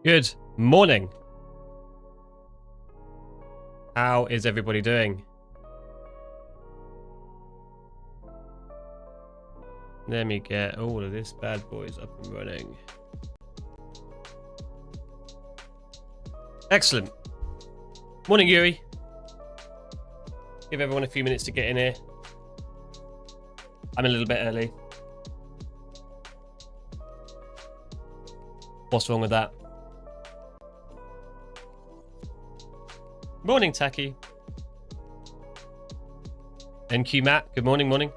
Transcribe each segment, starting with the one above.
Good morning. How is everybody doing? Let me get all of this bad boys up and running. Excellent. Morning, Yuri. Give everyone a few minutes to get in here. I'm a little bit early. What's wrong with that? Morning, Taki. NQ Matt, good morning, morning.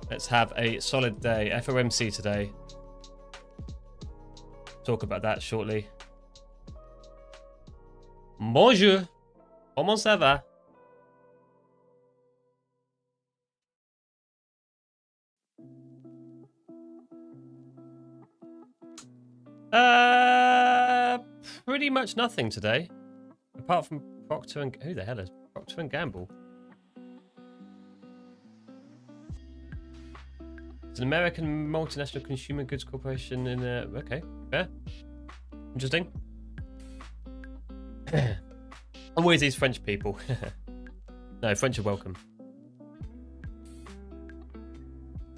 Let's have a solid day. FOMC today. Talk about that shortly. Bonjour. Comment ça va? Pretty much nothing today. Apart from Procter and... Who the hell is Procter and Gamble? It's an American multinational consumer goods corporation in okay, fair. Interesting. Always these French people. No, French are welcome.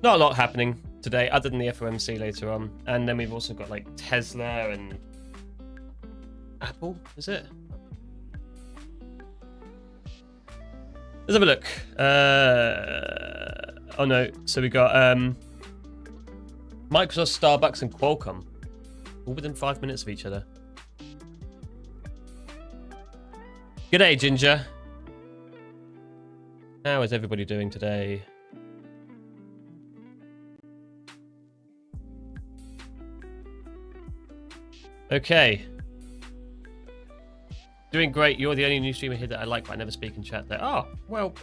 Not a lot happening today other than the FOMC later on. And then we've also got like Tesla and Apple, is it? Let's have a look. Oh no, so we got Microsoft, Starbucks and Qualcomm. All within 5 minutes of each other. G'day, Ginger. How is everybody doing today? Okay. Doing great. You're the only new streamer here that I like, but I never speak in chat there. Oh, well.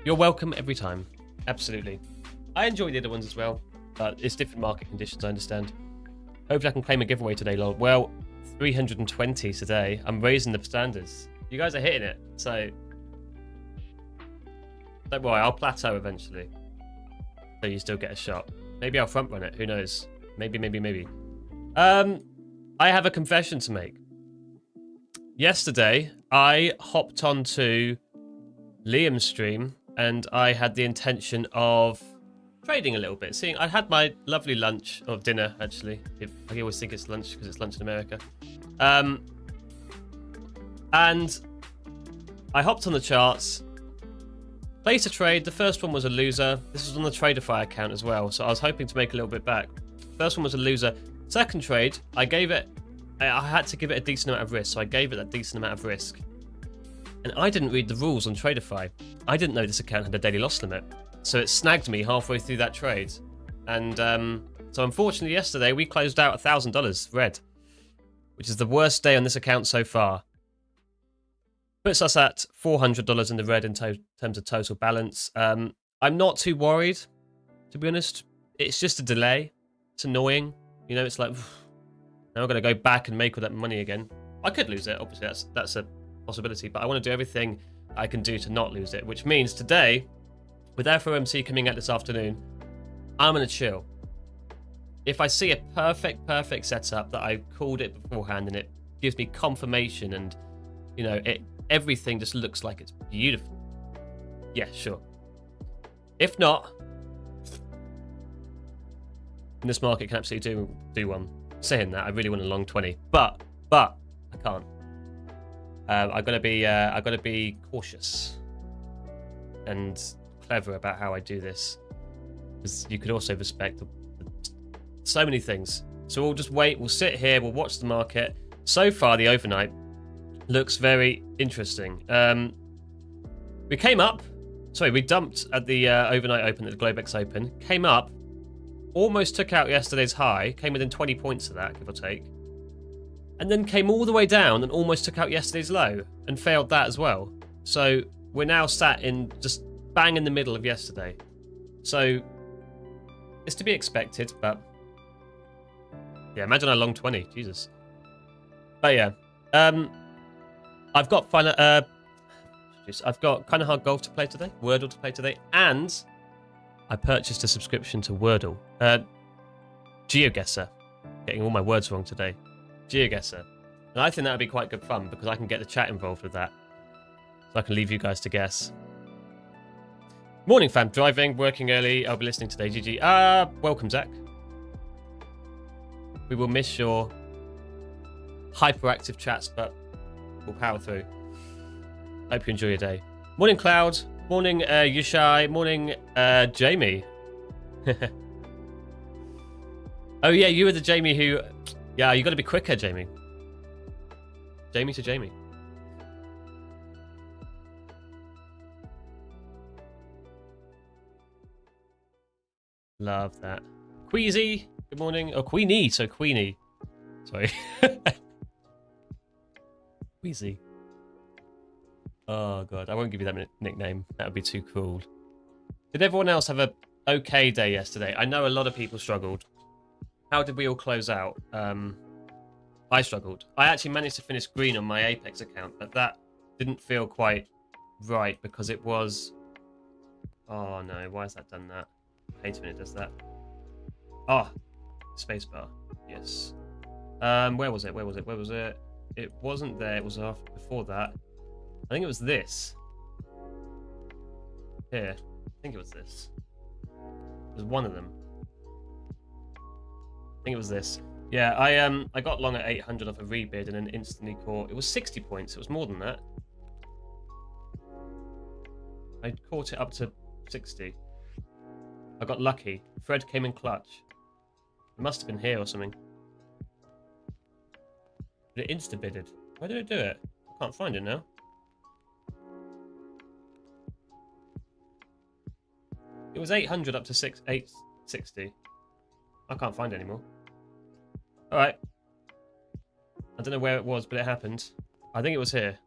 You're welcome every time. Absolutely. I enjoy the other ones as well, but it's different market conditions, I understand. Hopefully I can claim a giveaway today, lol. Well, 320 today. I'm raising the standards. You guys are hitting it, so don't worry, I'll plateau eventually. So you still get a shot. Maybe I'll front run it, who knows? Maybe. I have a confession to make. Yesterday, I hopped onto Liam's stream and I had the intention of trading a little bit. Seeing, I had my lovely lunch, or dinner actually. I always think it's lunch because it's lunch in America. And I hopped on the charts, placed a trade. The first one was a loser. This was on the Tradeify account as well, so I was hoping to make a little bit back. First one was a loser. Second trade, I had to give it a decent amount of risk, so I gave it that decent amount of risk. And I didn't read the rules on Tradeify. I didn't know this account had a daily loss limit, so it snagged me halfway through that trade. And so unfortunately yesterday we closed out $1,000 red, which is the worst day on this account so far. Puts us at $400 in the red in terms of total balance. I'm not too worried, to be honest. It's just a delay. It's annoying. You know, it's like, now I'm going to go back and make all that money again. I could lose it, obviously. That's a possibility. But I want to do everything I can do to not lose it. Which means today, with FOMC coming out this afternoon, I'm going to chill. If I see a perfect setup that I called it beforehand and it gives me confirmation and, you know, everything just looks like it's beautiful. Yeah, sure. If not, and this market can absolutely do one. Saying that, I really want a long 20, but I can't. I gotta be cautious and clever about how I do this, because you could also respect so many things. So we'll just wait. We'll sit here. We'll watch the market. So far, the overnight looks very interesting. We came up. Sorry, we dumped at the overnight open at the Globex Open. Came up. Almost took out yesterday's high, came within 20 points of that, give or take. And then came all the way down and almost took out yesterday's low and failed that as well. So we're now sat in just bang in the middle of yesterday. So it's to be expected, but yeah, imagine I long 20, Jesus. But yeah, I've got kind of hard golf to play today, Wordle to play today, and I purchased a subscription to Wordle. GeoGuessr. Getting all my words wrong today. GeoGuessr. And I think that would be quite good fun because I can get the chat involved with that. So I can leave you guys to guess. Morning, fam. Driving, working early. I'll be listening today. GG. Welcome, Zach. We will miss your hyperactive chats, but we'll power through. Hope you enjoy your day. Morning, Cloud. Morning, Yushai. Morning, Jamie. Oh, yeah, you were the Jamie who... Yeah, you got to be quicker, Jamie. Jamie to Jamie. Love that. Queasy, good morning. Oh, Queenie, so Queenie. Sorry. Queasy. Oh, God, I won't give you that nickname. That would be too cool. Did everyone else have a okay day yesterday? I know a lot of people struggled. How did we all close out? I struggled. I actually managed to finish green on my Apex account, but that didn't feel quite right because it was... Oh, no, why has that done that? I hate when it does that. Oh, spacebar. Yes. Where was it? Where was it? Where was it? It wasn't there. It was before that. I think it was this. Here. I think it was this. It was one of them. I think it was this. Yeah, I got long at 800 off a rebid and then instantly caught. It was 60 points. It was more than that. I caught it up to 60. I got lucky. Fred came in clutch. It must have been here or something. But it insta-bidded. Why did it do it? I can't find it now. It was 800 up to 860. I can't find it anymore. Alright. I don't know where it was, but it happened. I think it was here.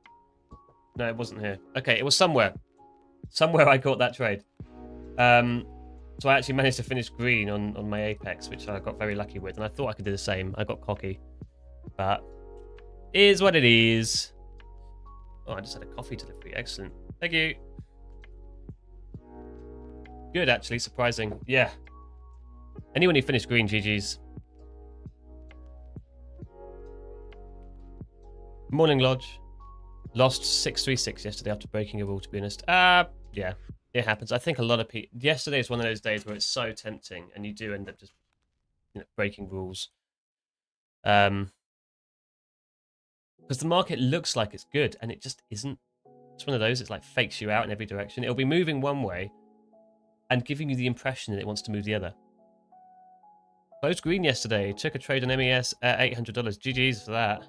No, it wasn't here. Okay, it was somewhere. Somewhere I caught that trade. So I actually managed to finish green on my Apex, which I got very lucky with. And I thought I could do the same. I got cocky. But it is what it is. Oh, I just had a coffee delivery. Excellent. Thank you. Good, actually. Surprising. Yeah. Anyone who finished green, GG's. Morning, Lodge. Lost 636 yesterday after breaking a rule, to be honest. Yeah. It happens. I think a lot of people... Yesterday is one of those days where it's so tempting and you do end up just breaking rules. Because the market looks like it's good and it just isn't. It's one of those, it's like fakes you out in every direction. It'll be moving one way and giving you the impression that it wants to move the other. Closed green yesterday. Took a trade on MES at $800. GG's for that.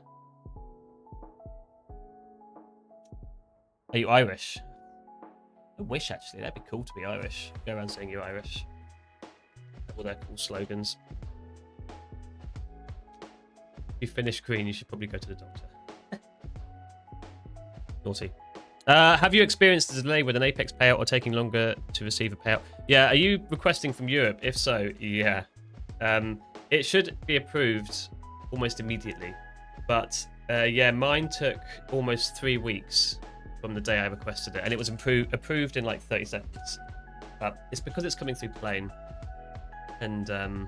Are you Irish? I wish, actually. That'd be cool to be Irish. Go around saying you're Irish. All their cool slogans. If you finish green, you should probably go to the doctor. Naughty. Have you experienced a delay with an Apex payout or taking longer to receive a payout? Yeah, are you requesting from Europe? If so, yeah. It should be approved almost immediately. But, yeah, mine took almost 3 weeks from the day I requested it, and it was approved in like 30 seconds. But it's because it's coming through plane, and for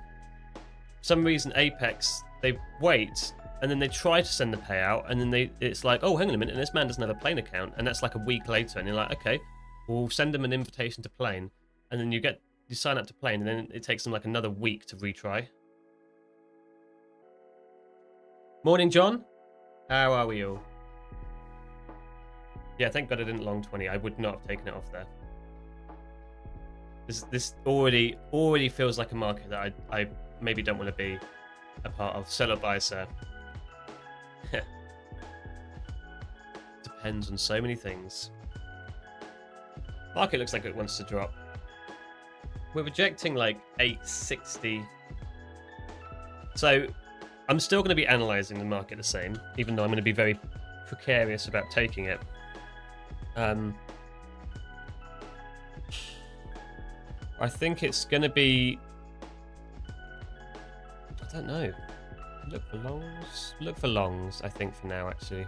some reason Apex, they wait and then they try to send the payout, and then it's like, oh, hang on a minute, and this man doesn't have a plane account, and that's like a week later, and you're like, okay, we'll send them an invitation to plane, and then you sign up to plane, and then it takes them like another week to retry. Morning, John. How are we all? Yeah, thank God I didn't long 20. I would not have taken it off there. This already feels like a market that I maybe don't want to be a part of. Sell or buy, sir. Depends on so many things. Market looks like it wants to drop. We're rejecting like 860. So I'm still going to be analysing the market the same, even though I'm going to be very precarious about taking it. I think it's going to be... I don't know. Look for longs. Look for longs, I think, for now, actually.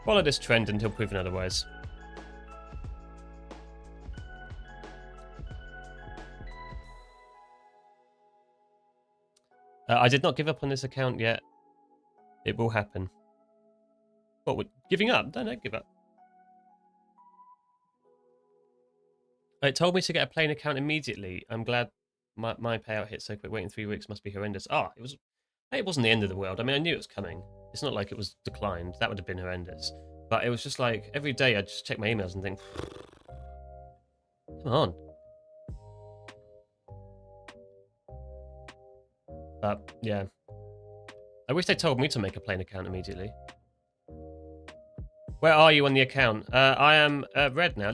Follow this trend until proven otherwise. I did not give up on this account yet. It will happen. What, we're giving up? Don't give up. It told me to get a plain account immediately. I'm glad my payout hit so quick. Waiting 3 weeks must be horrendous. It wasn't the end of the world. I mean, I knew it was coming. It's not like it was declined. That would have been horrendous. But it was just like, every day I'd just check my emails and think, come on. But, yeah. I wish they told me to make a plain account immediately. Where are you on the account? I am red now.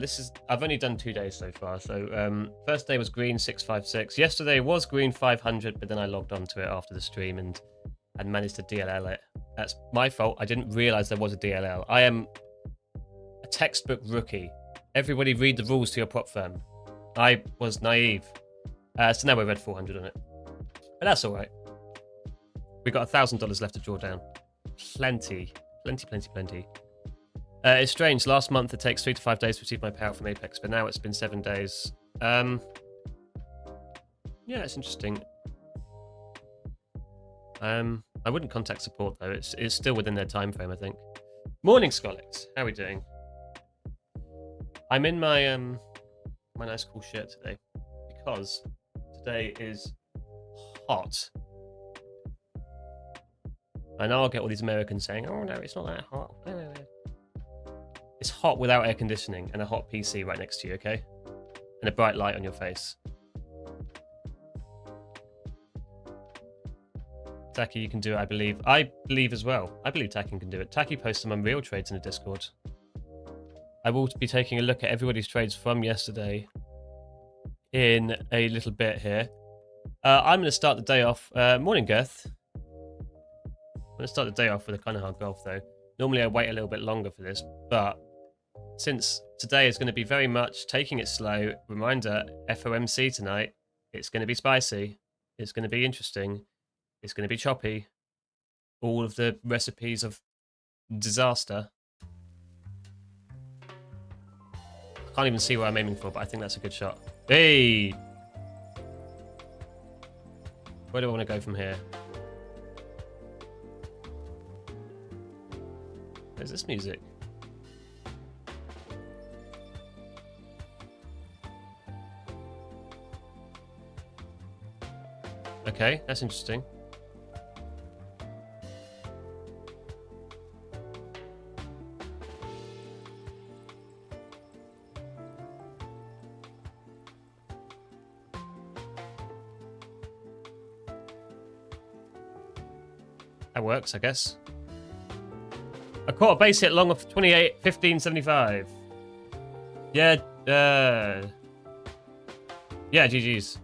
I've only done 2 days so far. So first day was green 656. Yesterday was green 500, but then I logged onto it after the stream and managed to DLL it. That's my fault. I didn't realize there was a DLL. I am a textbook rookie. Everybody read the rules to your prop firm. I was naive. So now we're red 400 on it. But that's all right. We've got $1,000 left to draw down. Plenty. It's strange. Last month it takes 3 to 5 days to receive my payout from Apex, but now it's been 7 days. Yeah, it's interesting. I wouldn't contact support though. It's still within their time frame, I think. Morning, Skolix. How are we doing? I'm in my my nice cool shirt today because today is hot. I know I'll get all these Americans saying, "Oh no, it's not that hot." It's hot without air conditioning and a hot PC right next to you, okay? And a bright light on your face. Taki, you can do it, I believe. I believe as well. I believe Taki can do it. Taki posts some Unreal trades in the Discord. I will be taking a look at everybody's trades from yesterday in a little bit here. I'm going to start the day off. Morning, Girth. I'm going to start the day off with a kind of hard golf, though. Normally I wait a little bit longer for this, but since today is going to be very much taking it slow, reminder, FOMC tonight, it's going to be spicy, it's going to be interesting, it's going to be choppy, all of the recipes of disaster. I can't even see where I'm aiming for, but I think that's a good shot. Hey! Where do I want to go from here? Where's this music? Okay, that's interesting. That works, I guess. I caught a base hit long of 28.15.75. Yeah, yeah, GG's.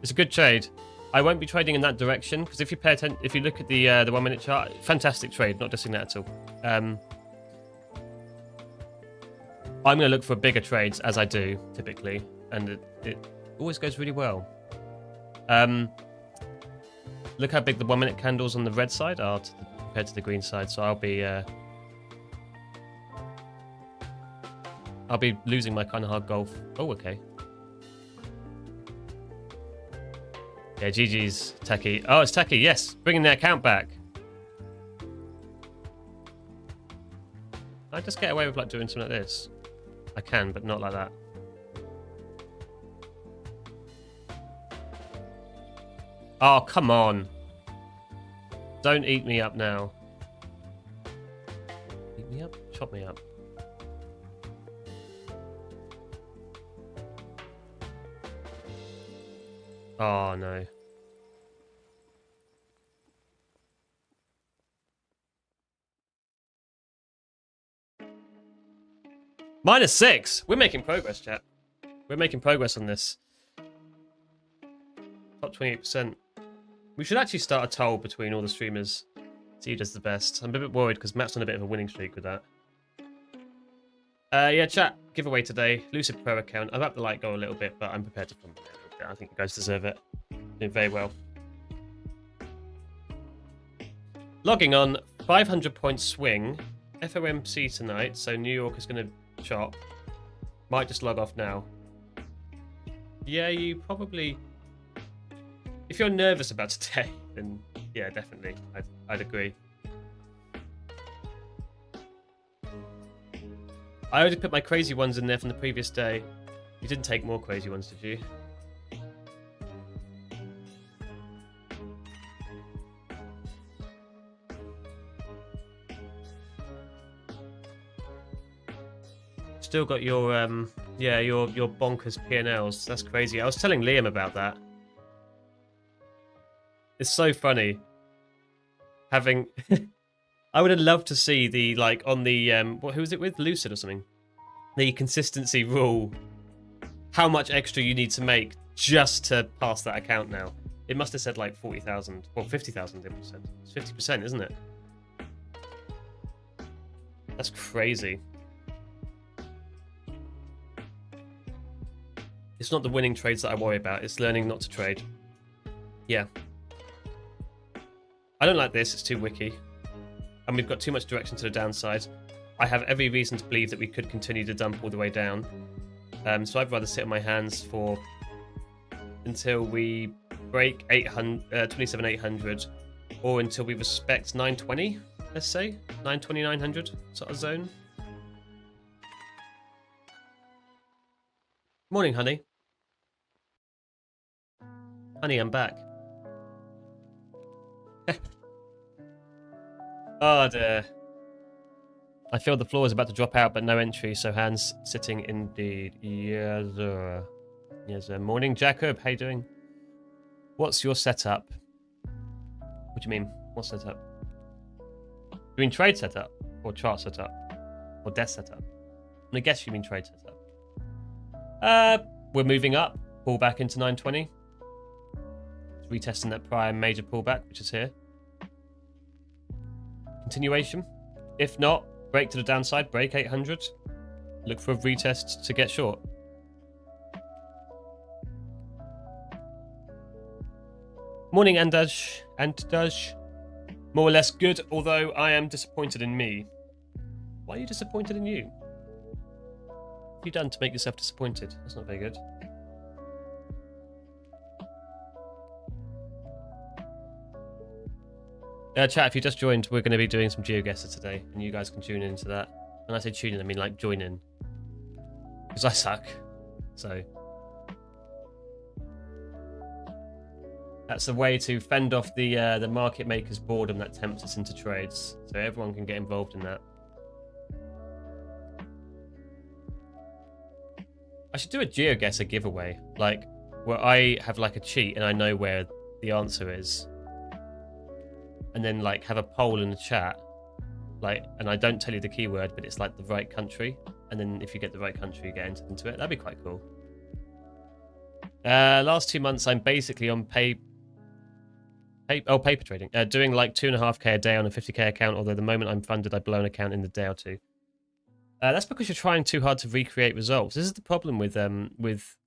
It's a good trade. I won't be trading in that direction because if you pay attention, if you look at the 1 minute chart, fantastic trade. Not dissing that at all. I'm going to look for bigger trades as I do typically, and it always goes really well. Look how big the 1 minute candles on the red side are compared to the green side. So I'll be losing my kind of hard golf. Oh, okay. Yeah, GG's, Techie. Oh, it's Techie, yes. Bringing their account back. Can I just get away with like doing something like this? I can, but not like that. Oh, come on. Don't eat me up now. Eat me up? Chop me up. Oh, no. -6. We're making progress, chat. We're making progress on this. Top 28%. We should actually start a toll between all the streamers. See who does the best. I'm a bit worried because Matt's on a bit of a winning streak with that. Yeah, chat. Giveaway today. Lucid Pro account. I've upped the light goal a little bit, but I'm prepared to fumble it a little bit. I think you guys deserve it. Doing very well. Logging on. 500 point swing. FOMC tonight, so New York is going to chop. Might just log off now. Yeah, you probably... If you're nervous about today, then yeah, definitely, I'd agree. I already put my crazy ones in there from the previous day. You didn't take more crazy ones, did you? Still got your yeah, your bonkers P&Ls. That's crazy. I was telling Liam about that. It's so funny having I would have loved to see the, like, on the who was it with? Lucid or something. The consistency rule. How much extra you need to make just to pass that account now. It must have said like 40,000 or 50,000 it said. It's 50%, isn't it? That's crazy. It's not the winning trades that I worry about. It's learning not to trade. Yeah. I don't like this. It's too wiki. And we've got too much direction to the downside. I have every reason to believe that we could continue to dump all the way down. So I'd rather sit on my hands for until we break 27,800 or until we respect 920, let's say. 920, 900 sort of zone. Morning, honey. Honey, I'm back. Oh dear. I feel the floor is about to drop out, but no entry, so hands sitting indeed. Yes, sir. Yes, sir. Morning, Jacob. How you doing? What's your setup? What do you mean? What setup? You mean trade setup? Or chart setup? Or desk setup? I guess you mean trade setup. We're moving up. Pull back into 920. Retesting that prior major pullback, which is here. Continuation. If not, break to the downside, break 800. Look for a retest to get short. Morning, Andaj. More or less good, although I am disappointed in me. Why are you disappointed in you? What have you done to make yourself disappointed? That's not very good. Chat, if you just joined, we're going to be doing some GeoGuessr today, and you guys can tune into that. When I say tune in, I mean like join in. Because I suck. So that's a way to fend off the market maker's boredom that tempts us into trades. So everyone can get involved in that. I should do a GeoGuessr giveaway, like where I have like a cheat and I know where the answer is. And then like have a poll in the chat, like, and I don't tell you the keyword, but it's like the right country. And then if you get the right country, you get entered into it. That'd be quite cool. Last 2 months, I'm basically on paper trading, doing like 2.5k a day on a 50k account. Although the moment I'm funded, I blow an account in the day or two. That's because you're trying too hard to recreate results. This is the problem with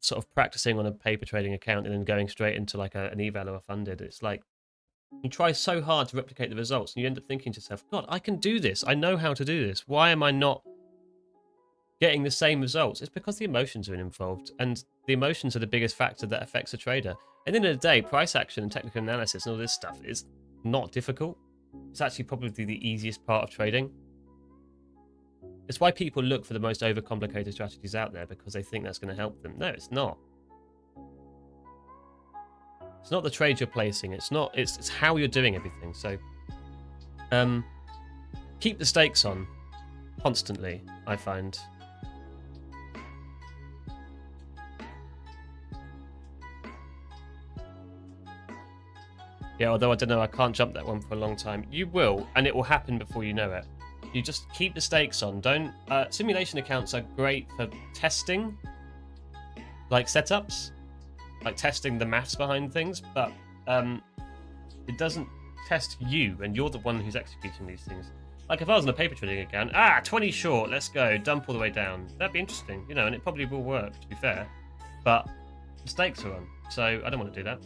sort of practicing on a paper trading account and then going straight into like an eval or a funded. It's like you try so hard to replicate the results and you end up thinking to yourself, God, I can do this. I know how to do this. Why am I not getting the same results? It's because the emotions are involved, and the emotions are the biggest factor that affects a trader. At the end of the day, price action and technical analysis and all this stuff is not difficult. It's actually probably the easiest part of trading. It's why people look for the most overcomplicated strategies out there, because they think that's going to help them. No, it's not. It's not the trade you're placing. It's not. It's how you're doing everything. So, keep the stakes on constantly, I find. Yeah, although I don't know, I can't jump that one for a long time. You will, and it will happen before you know it. You just keep the stakes on. Don't. Simulation accounts are great for testing, like setups. Like testing the maths behind things, but it doesn't test you, and you're the one who's executing these things. Like if I was on a paper trading account, 20 short, let's go, dump all the way down. That'd be interesting, you know, and it probably will work, to be fair. But the stakes are on, so I don't want to do that.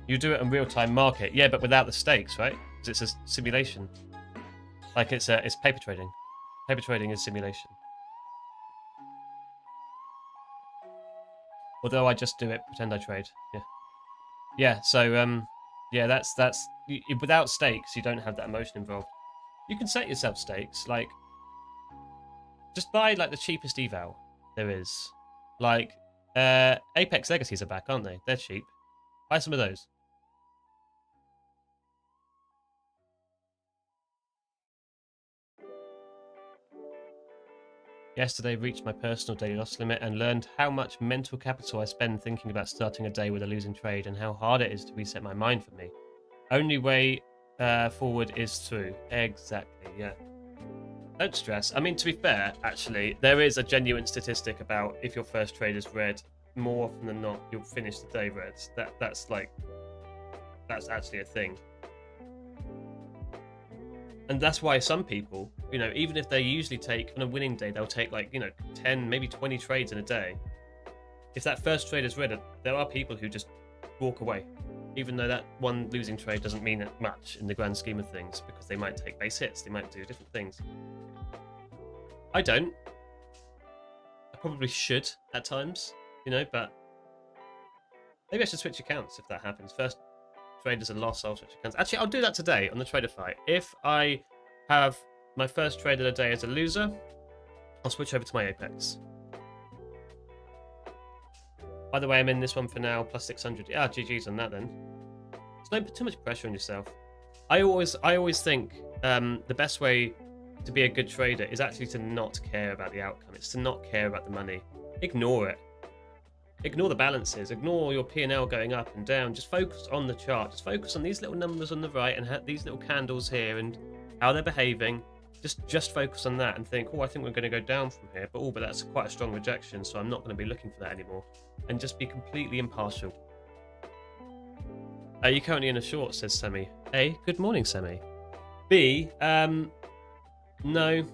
You do it in real-time market, yeah, but without the stakes, right? It's a simulation. Like it's paper trading. Paper trading is simulation. Although I just do it, pretend I trade. Yeah. Yeah. So yeah, that's without stakes, you don't have that emotion involved. You can set yourself stakes, like just buy like the cheapest eval there is. Like Apex Legacies are back, aren't they? They're cheap. Buy some of those. Yesterday reached my personal daily loss limit and learned how much mental capital I spend thinking about starting a day with a losing trade and how hard it is to reset my mind for me. Only way forward is through. Exactly, yeah. Don't stress. I mean, to be fair, actually, there is a genuine statistic about if your first trade is red, more often than not, you'll finish the day red. That's actually a thing. And that's why some people, you know, even if they usually take, on a winning day, they'll take like, you know, 10, maybe 20 trades in a day. If that first trade is red, there are people who just walk away, even though that one losing trade doesn't mean much in the grand scheme of things, because they might take base hits, they might do different things. I don't. I probably should at times, you know, but maybe I should switch accounts if that happens. First trade is a loss, I'll switch accounts. Actually, I'll do that today on the Tradeify. If I have my first trade of the day as a loser, I'll switch over to my Apex. By the way, I'm in this one for now, plus 600. Yeah, GG's on that then. So don't put too much pressure on yourself. I always think the best way to be a good trader is actually to not care about the outcome. It's to not care about the money. Ignore it. Ignore the balances. Ignore your P&L going up and down. Just focus on the chart. Just focus on these little numbers on the right and these little candles here and how they're behaving. Just focus on that and think, oh, I think we're going to go down from here. But that's quite a strong rejection, so I'm not going to be looking for that anymore. And just be completely impartial. Are you currently in a short, says Semi. A, good morning, Semi. B, no,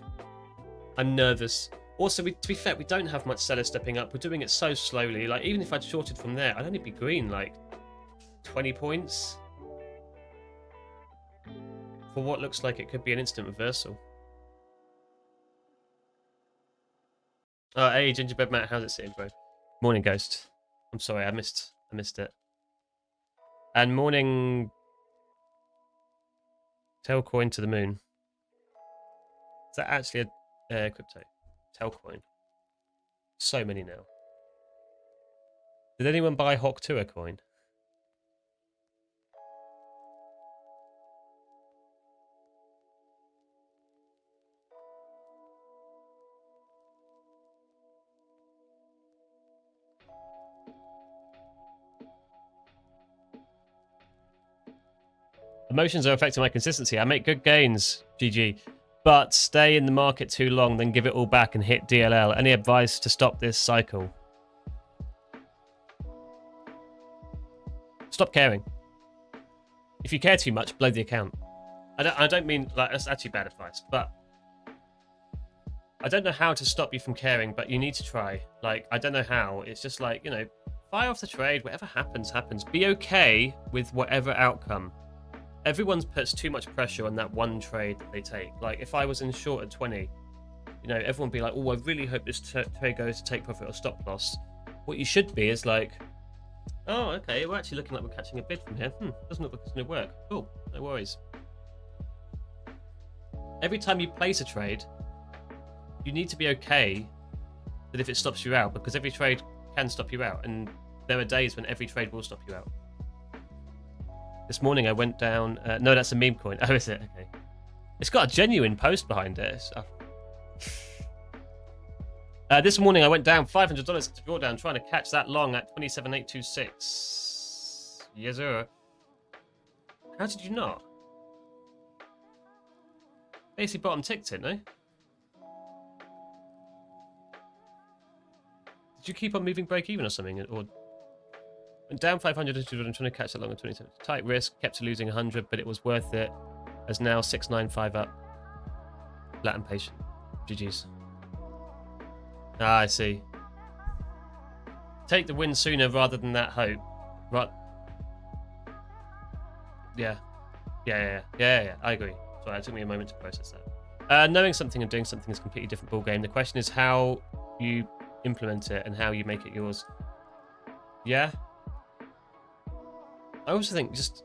I'm nervous. Also, to be fair, we don't have much sellers stepping up. We're doing it so slowly. Like, even if I'd shorted from there, I'd only be green, like, 20 points. For what looks like it could be an instant reversal. Hey, Gingerbread Matt, how's it sitting, bro? Morning, Ghost. I'm sorry, I missed it. And morning... Tailcoin to the moon. Is that actually a crypto? Tailcoin. So many now. Did anyone buy Hawk Tua coin? Emotions are affecting my consistency. I make good gains, GG, but stay in the market too long, then give it all back and hit DLL. Any advice to stop this cycle? Stop caring. If you care too much, blow the account. I don't mean, like, that's actually bad advice, but I don't know how to stop you from caring, but you need to try. Like, I don't know how. It's just like, you know, fire off the trade. Whatever happens, happens. Be okay with whatever outcome. Everyone puts too much pressure on that one trade that they take. Like, if I was in short at 20, you know, everyone would be like, oh, I really hope this trade goes to take profit or stop loss. What you should be is like, oh, okay, we're actually looking like we're catching a bid from here. Doesn't look like it's going to work. Cool, no worries. Every time you place a trade, you need to be okay that if it stops you out, because every trade can stop you out, and there are days when every trade will stop you out. This morning I went down... no, that's a meme coin. Oh, is it? Okay. It's got a genuine post behind it. This morning I went down $500 to drawdown, trying to catch that long at 27.826. Yes, sir. How did you not? Basically bottom ticked it, no? Did you keep on moving break even or something? Or went down 500 to drawdown, trying to catch that long at 27. Tight risk, kept losing 100, but it was worth it. As now 695 up. Flat and patient. GG's. Ah, I see. Take the win sooner rather than that hope. Right. Yeah. Yeah. I agree. Sorry, it took me a moment to process that. Knowing something and doing something is a completely different ballgame. The question is how you implement it and how you make it yours. Yeah. I also think just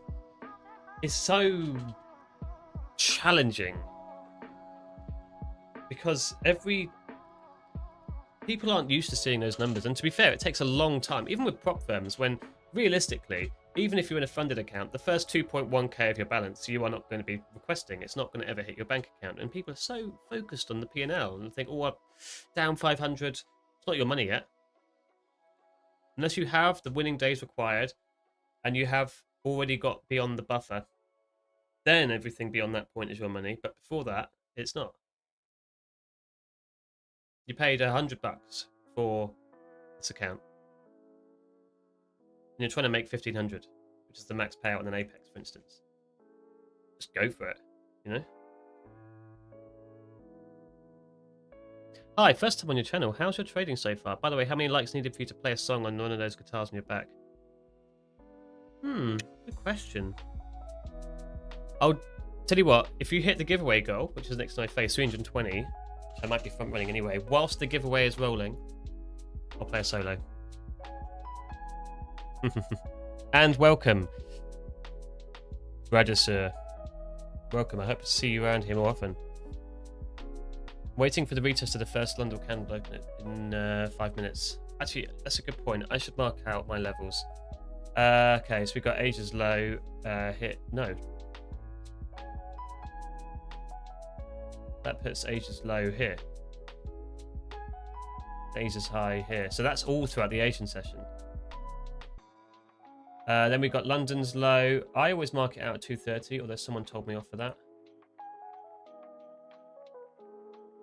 it's so challenging because people aren't used to seeing those numbers, and to be fair, it takes a long time, even with prop firms, when realistically, even if you're in a funded account, the first 2.1k of your balance you are not going to be requesting. It's not going to ever hit your bank account, and people are so focused on the P&L and think, oh, I'm down 500. It's not your money yet. Unless you have the winning days required and you have already got beyond the buffer, then everything beyond that point is your money. But before that, it's not. You paid $100 for this account, and you're trying to make 1,500, which is the max payout on an Apex, for instance. Just go for it, you know? Hi, first time on your channel. How's your trading so far? By the way, how many likes needed for you to play a song on one of those guitars on your back? Good question. I'll tell you what, if you hit the giveaway goal, which is next to my face, 320, I might be front running anyway. Whilst the giveaway is rolling, I'll play a solo. And welcome, TRADESTER. Welcome. I hope to see you around here more often. Waiting for the retest of the first London candle open in 5 minutes. Actually, that's a good point. I should mark out my levels. Okay, so we've got Asia's low hit. No. That puts Asia's low here. Asia's high here. So that's all throughout the Asian session. Then we've got London's low. I always mark it out at 230, although someone told me off for that.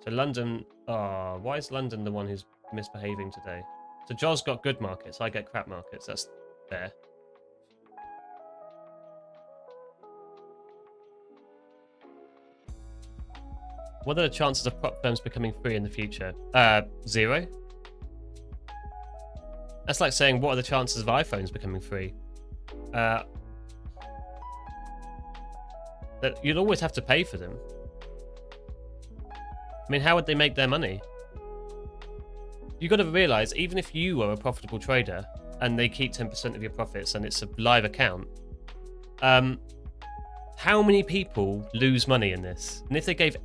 So London, why is London the one who's misbehaving today? So Jo's got good markets, I get crap markets. That's fair. What are the chances of prop firms becoming free in the future? 0. That's like saying, what are the chances of iPhones becoming free? That you'd always have to pay for them. I mean, how would they make their money? You've got to realize, even if you are a profitable trader and they keep 10% of your profits and it's a live account, how many people lose money in this? And if they gave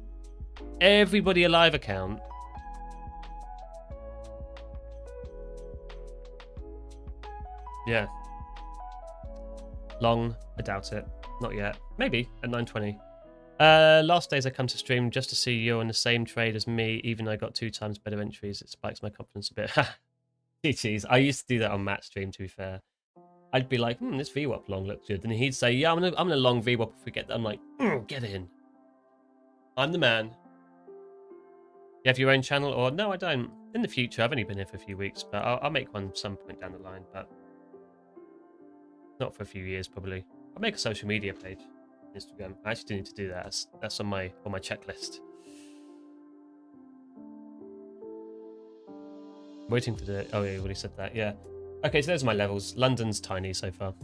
everybody a live account, yeah. Long, I doubt it. Not yet. Maybe at 9:20. Last days I come to stream just to see you're in the same trade as me, even though I got 2 times better entries. It spikes my confidence a bit. GG's. I used to do that on Matt's stream, to be fair. I'd be like, this VWAP long looks good. And he'd say, yeah, I'm gonna long VWAP if we get that. I'm like, get in. I'm the man. You have your own channel? Or no, I don't. In the future, I've only been here for a few weeks, but I'll make one some point down the line, but not for a few years, probably. I'll make a social media page. Instagram. I actually do need to do that. That's on my checklist. Waiting for the... Oh, yeah, you already said that. Yeah. Okay, so there's my levels. London's tiny so far.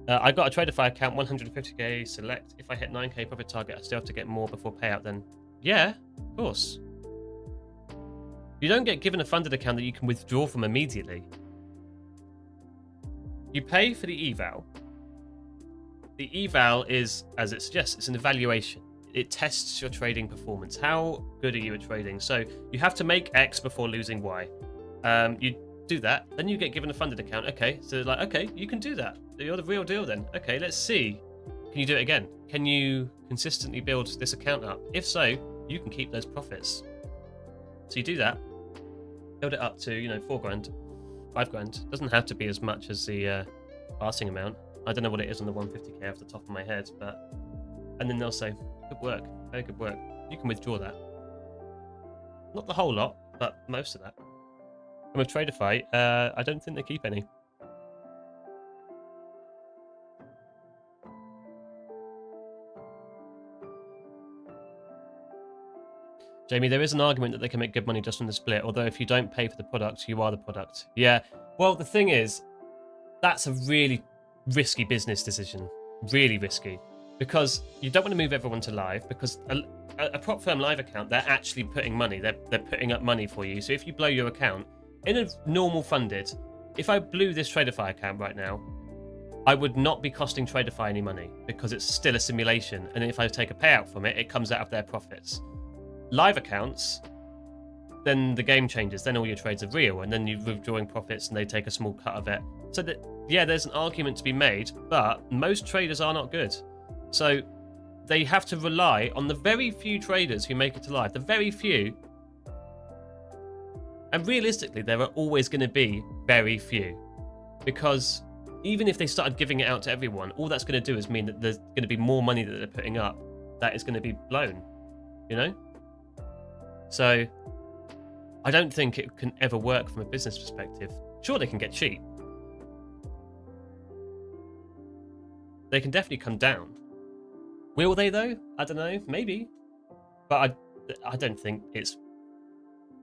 I got a Tradeify account, 150k select. If I hit 9k profit target, I still have to get more before payout then. Yeah, of course. You don't get given a funded account that you can withdraw from immediately. You pay for the eval. The eval is, as it suggests, it's an evaluation. It tests your trading performance. How good are you at trading? So you have to make X before losing Y. You do that, then you get given a funded account. Okay, so like, okay, you can do that. You're the real deal then. Okay, let's see. Can you do it again? Can you consistently build this account up? If so, you can keep those profits. So you do that, build it up to, 4 grand, 5 grand. Doesn't have to be as much as the passing amount. I don't know what it is on the 150k off the top of my head, but... And then they'll say, good work, very good work. You can withdraw that. Not the whole lot, but most of that. And with Tradeify, I don't think they keep any. Jamie, there is an argument that they can make good money just from the split, although if you don't pay for the product, you are the product. Yeah, well, the thing is, that's a really risky business decision. Really risky. because you don't want to move everyone to live, because a prop firm live account, they're actually putting money. They're putting up money for you. So if you blow your account in a normal funded, if I blew this Tradeify account right now, I would not be costing Tradeify any money because it's still a simulation. And if I take a payout from it, it comes out of their profits. Live accounts, then the game changes. Then all your trades are real, and then you're withdrawing profits, and they take a small cut of it. So that, yeah, there's an argument to be made, but most traders are not good. So they have to rely on the very few traders who make it to live, the very few. And realistically, there are always going to be very few, because even if they started giving it out to everyone, all that's going to do is mean that there's going to be more money that they're putting up that is going to be blown, you know? So I don't think it can ever work from a business perspective. Sure, they can get cheap. They can definitely come down. Will they, though? I don't know. Maybe. But I don't think it's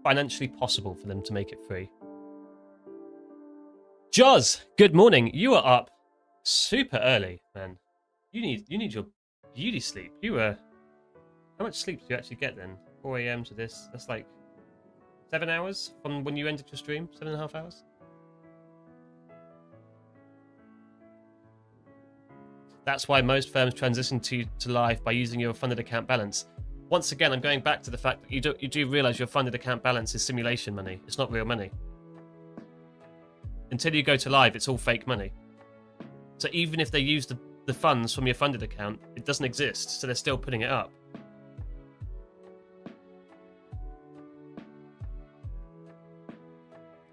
financially possible for them to make it free. Joz, good morning. You are up super early, man. You need your beauty sleep. How much sleep do you actually get then? 4 a.m. to this. That's like 7 hours from when you ended your stream. 7.5 hours. That's why most firms transition to live by using your funded account balance. Once again, I'm going back to the fact that you do realize your funded account balance is simulation money. It's not real money. Until you go to live, it's all fake money. So even if they use the funds from your funded account, it doesn't exist, so they're still putting it up.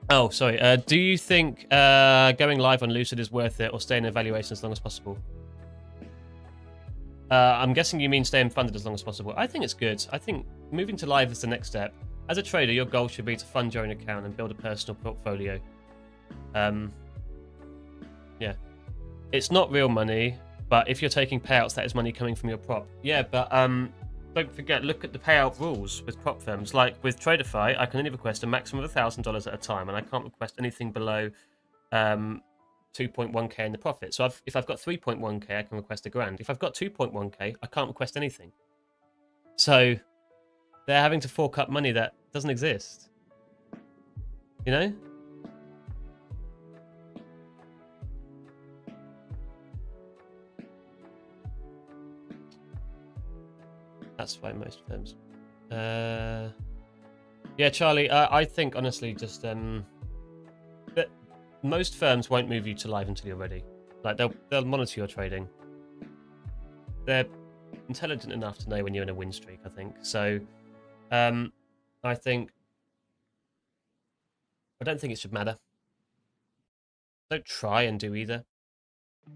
Oh, sorry. Do you think going live on Lucid is worth it, or staying in evaluation as long as possible? I'm guessing you mean staying funded as long as possible. I think it's good. I think moving to live is the next step. As a trader, your goal should be to fund your own account and build a personal portfolio. Yeah, it's not real money, but if you're taking payouts, that is money coming from your prop. Yeah, but don't forget, look at the payout rules with prop firms. Like with Tradeify, I can only request a maximum of $1,000 at a time, and I can't request anything below 2.1k in the profit. So if I've got 3.1k, I can request $1,000. If I've got 2.1k, I can't request anything. So they're having to fork up money that doesn't exist. You know? That's why most firms. Yeah, Charlie, I think honestly, just that most firms won't move you to live until you're ready. Like they'll monitor your trading. They're intelligent enough to know when you're in a win streak, I think. So, I don't think it should matter. Don't try and do either.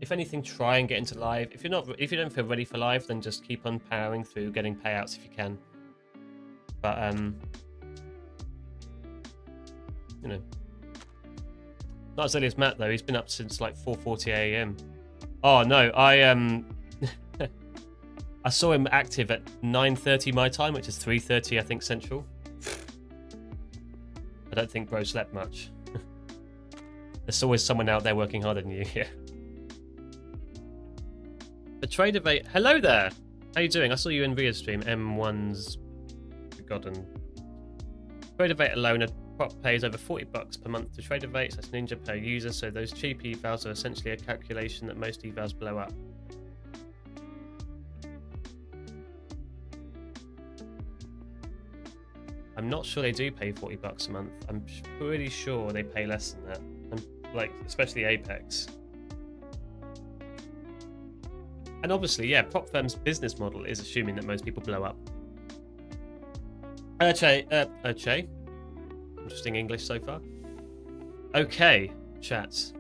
If anything, try and get into live. If you don't feel ready for live, then just keep on powering through getting payouts if you can. But you know, not as early as Matt though. He's been up since like 4:40 a.m. Oh no, I saw him active at 9:30 my time, which is 3:30 I think Central. I don't think bro slept much. There's always someone out there working harder than you. Yeah. The Tradeify. Hello there. How you doing? I saw you in Ria's stream. M1's Forgotten. Tradeify alone, a prop pays over $40 per month to Tradeify. That's Ninja per user. So those cheap evals are essentially a calculation that most evals blow up. I'm not sure they do pay $40 a month. I'm pretty sure they pay less than that. Like, especially Apex. And obviously, yeah, prop firm's business model is assuming that most people blow up. Interesting English so far. Okay, chats.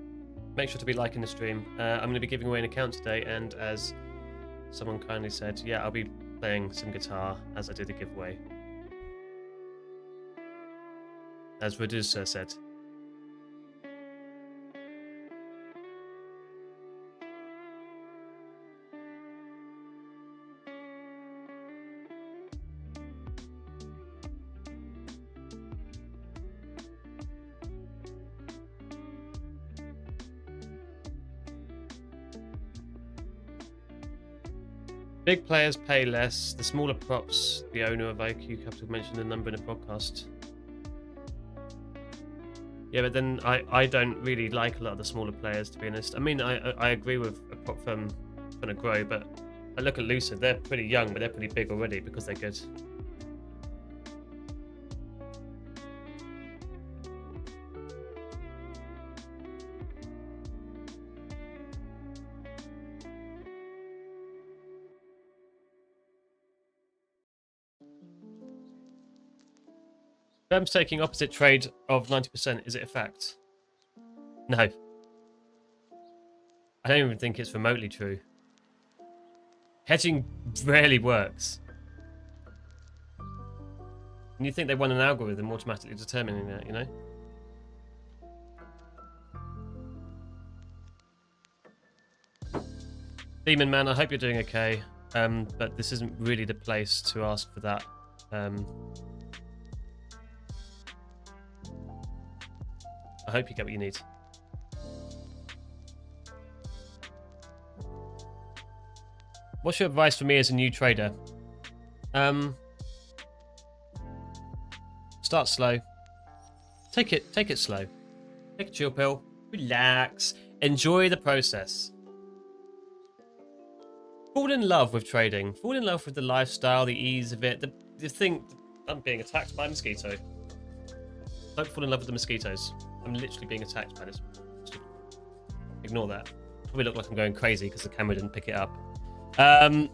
Make sure to be liking the stream. I'm going to be giving away an account today, and as someone kindly said, yeah, I'll be playing some guitar as I did the giveaway. As Reducer said. Big players pay less. The smaller props, the owner of IQ Capital mentioned the number in a podcast. Yeah, but then I don't really like a lot of the smaller players, to be honest. I mean, I agree with a prop firm trying to grow, but I look at Lucid. They're pretty young, but they're pretty big already because they're good. Firms taking opposite trade of 90%. Is it a fact? No. I don't even think it's remotely true. Hedging rarely works. And you think they want an algorithm automatically determining that, you know? Demon Man, I hope you're doing okay. But this isn't really the place to ask for that. I hope you get what you need. What's your advice for me as a new trader? Start slow. Take it slow. Take a chill pill. Relax. Enjoy the process. Fall in love with trading. Fall in love with the lifestyle, the ease of it. The thing. I'm being attacked by a mosquito. Don't fall in love with the mosquitoes. I'm literally being attacked by this. Ignore that. Probably look like I'm going crazy because the camera didn't pick it up. What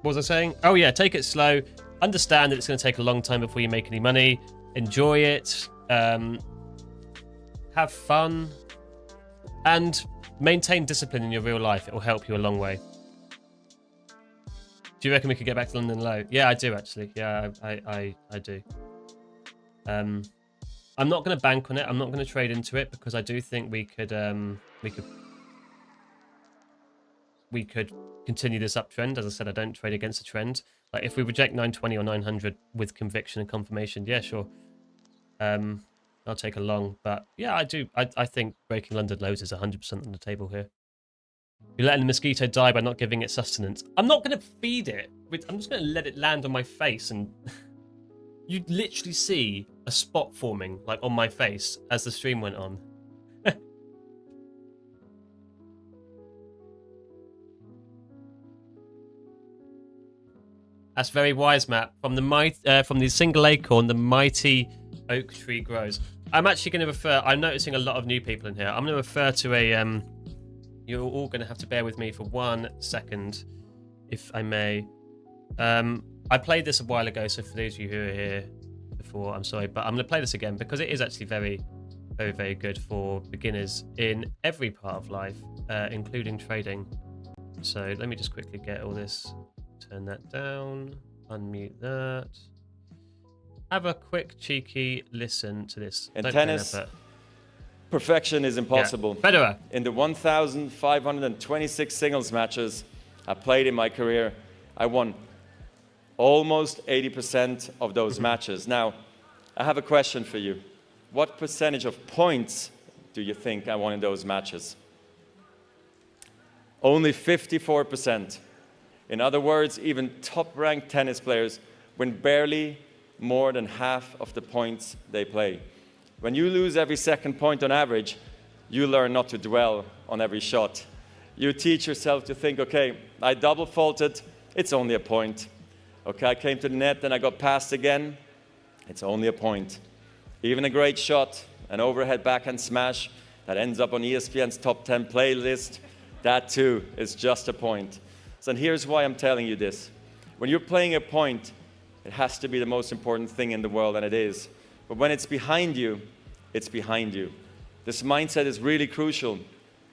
was I saying? Oh yeah, take it slow. Understand that it's going to take a long time before you make any money. Enjoy it. Have fun. And maintain discipline in your real life. It will help you a long way. Do you reckon we could get back to London low? Yeah, I do actually. Yeah, I do. I'm not going to bank on it. I'm not going to trade into it because I do think we could continue this uptrend. As I said, I don't trade against the trend. Like if we reject 920 or 900 with conviction and confirmation, yeah, sure. I'll take a long, but yeah, I do. I think breaking London lows is 100% on the table here. You're letting the mosquito die by not giving it sustenance. I'm not going to feed it. I'm just going to let it land on my face and you'd literally see a spot forming like on my face as the stream went on. That's very wise, Matt. From the single acorn, the mighty oak tree grows. I'm actually going to refer. I'm noticing a lot of new people in here. I'm going to refer to a. You're all going to have to bear with me for 1 second, if I may. I played this a while ago, so for those of you who are here before, I'm sorry, but I'm going to play this again because it is actually very, very, very good for beginners in every part of life, including trading. So let me just quickly get all this. Turn that down, unmute that. Have a quick cheeky listen to this. In tennis, perfection is impossible. Yeah. Federer. In the 1,526 singles matches I played in my career, I won almost 80% of those matches. Now, I have a question for you. What percentage of points do you think I won in those matches? Only 54%. In other words, even top-ranked tennis players win barely more than half of the points they play. When you lose every second point on average, you learn not to dwell on every shot. You teach yourself to think, okay, I double faulted, it's only a point. Okay, I came to the net, then I got passed again, it's only a point. Even a great shot, an overhead backhand smash that ends up on ESPN's top 10 playlist, that too is just a point. So and here's why I'm telling you this. When you're playing a point, it has to be the most important thing in the world, and it is. But when it's behind you, it's behind you. This mindset is really crucial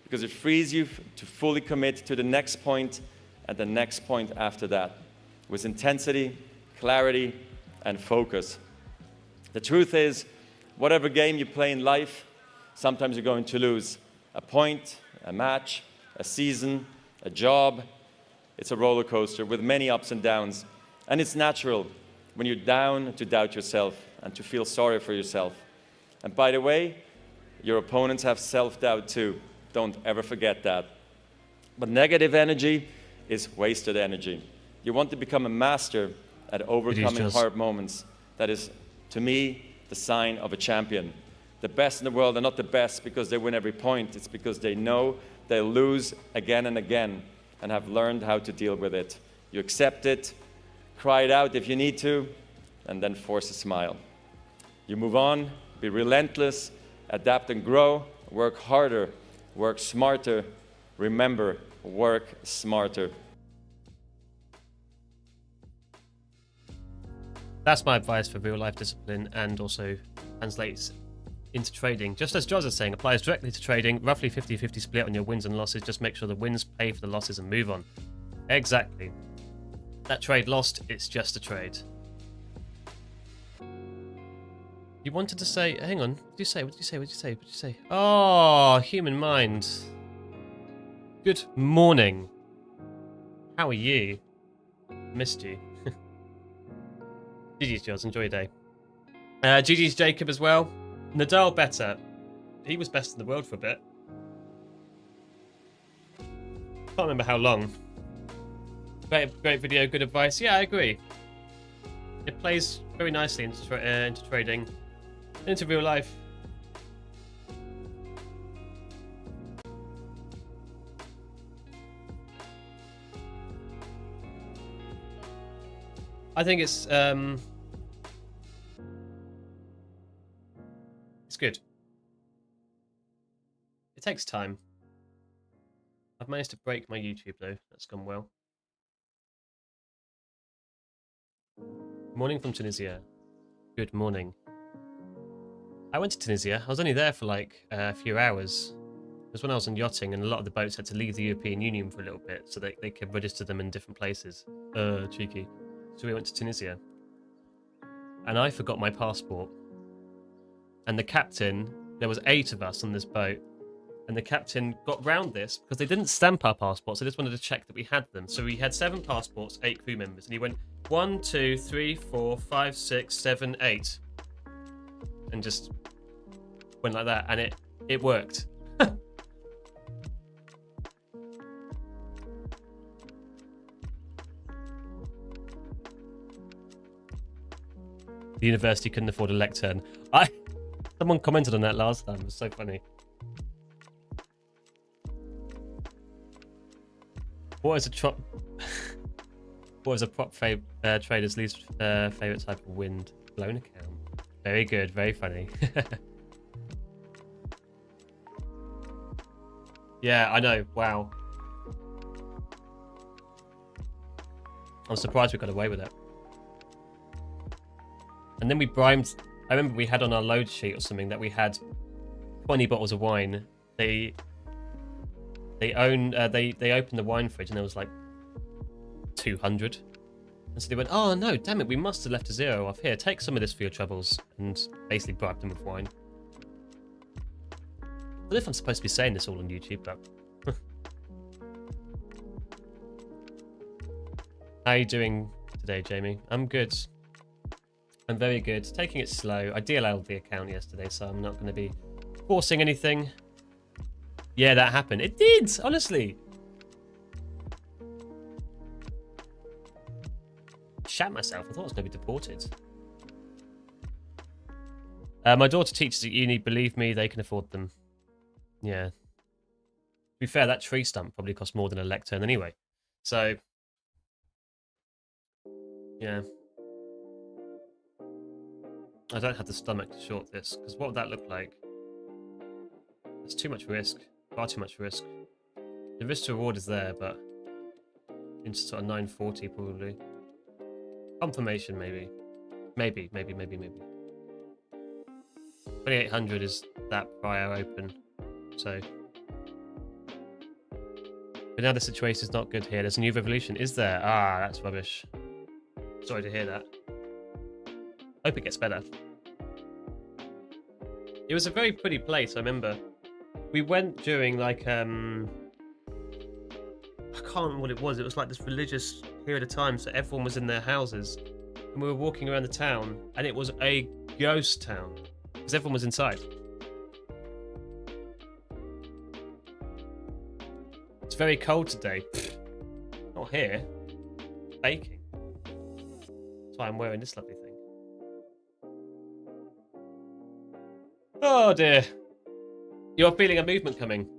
because it frees you to fully commit to the next point and the next point after that with intensity, clarity, and focus. The truth is, whatever game you play in life, sometimes you're going to lose. A point, a match, a season, a job. It's a roller coaster with many ups and downs. And it's natural when you're down to doubt yourself and to feel sorry for yourself. And by the way, your opponents have self-doubt too. Don't ever forget that. But negative energy is wasted energy. You want to become a master at overcoming hard moments. That is, to me, the sign of a champion. The best in the world are not the best because they win every point. It's because they know they'll lose again and again and have learned how to deal with it. You accept it, cry it out if you need to, and then force a smile. You move on, be relentless, adapt and grow, work harder, work smarter. Remember, work smarter. That's my advice for real-life discipline and also translates into trading. Just as Joz is saying, applies directly to trading. Roughly 50-50 split on your wins and losses. Just make sure the wins pay for the losses and move on. Exactly. That trade lost, it's just a trade. You wanted to say... Hang on. What did you say? What did you say? What did you say? What did you say? Oh, human mind. Good morning. How are you? Missed you. GG's, Joz. Enjoy your day. GG's Jacob as well. Nadal better. He was best in the world for a bit. Can't remember how long. Great video, good advice. Yeah, I agree. It plays very nicely into trading, into real life. I think it's good. It takes time. I've managed to break my YouTube though. That's gone well. Morning from Tunisia. Good morning. I went to Tunisia. I was only there for like a few hours. It was when I was on yachting and a lot of the boats had to leave the European Union for a little bit so that they could register them in different places. Cheeky. So we went to Tunisia. And I forgot my passport. And the captain, there was 8 of us on this boat. And the captain got round this because they didn't stamp our passports. They just wanted to check that we had them. So we had 7 passports, 8 crew members. And he went 1, 2, 3, 4, 5, 6, 7, 8. And just went like that. And it worked. The university couldn't afford a lectern. Someone commented on that last time. It was so funny. What is a prop trader's least favorite type of wind? Blown account. Very good. Very funny. Yeah, I know. Wow. I'm surprised we got away with it. And then we primed. I remember we had on our load sheet or something that we had 20 bottles of wine. They opened the wine fridge and there was like 200. And so they went, oh no, damn it, we must have left a 0 off here. Take some of this for your troubles. And basically bribed them with wine. I don't know if I'm supposed to be saying this all on YouTube, but... How are you doing today, Jamie? I'm good. I'm very good. Taking it slow. I DLL'd the account yesterday, so I'm not going to be forcing anything. Yeah, that happened. It did, honestly. Shat myself. I thought I was going to be deported. My daughter teaches at uni. Believe me, they can afford them. Yeah. To be fair, that tree stump probably cost more than a lectern anyway. So, yeah. I don't have the stomach to short this, because what would that look like? It's too much risk. Far too much risk. The risk to reward is there, but into sort of 940 probably. Confirmation maybe. Maybe. 2800 is that prior open. So. But now the situation is not good here. There's a new revolution. Is there? Ah, that's rubbish. Sorry to hear that. Hope it gets better. It was a very pretty place, I remember. We went during like I can't remember what it was. It was like this religious period of time, so everyone was in their houses. And we were walking around the town and it was a ghost town. Because everyone was inside. It's very cold today. Not Not here. Baking. That's why I'm wearing this lovely thing. Oh dear. You're feeling a movement coming.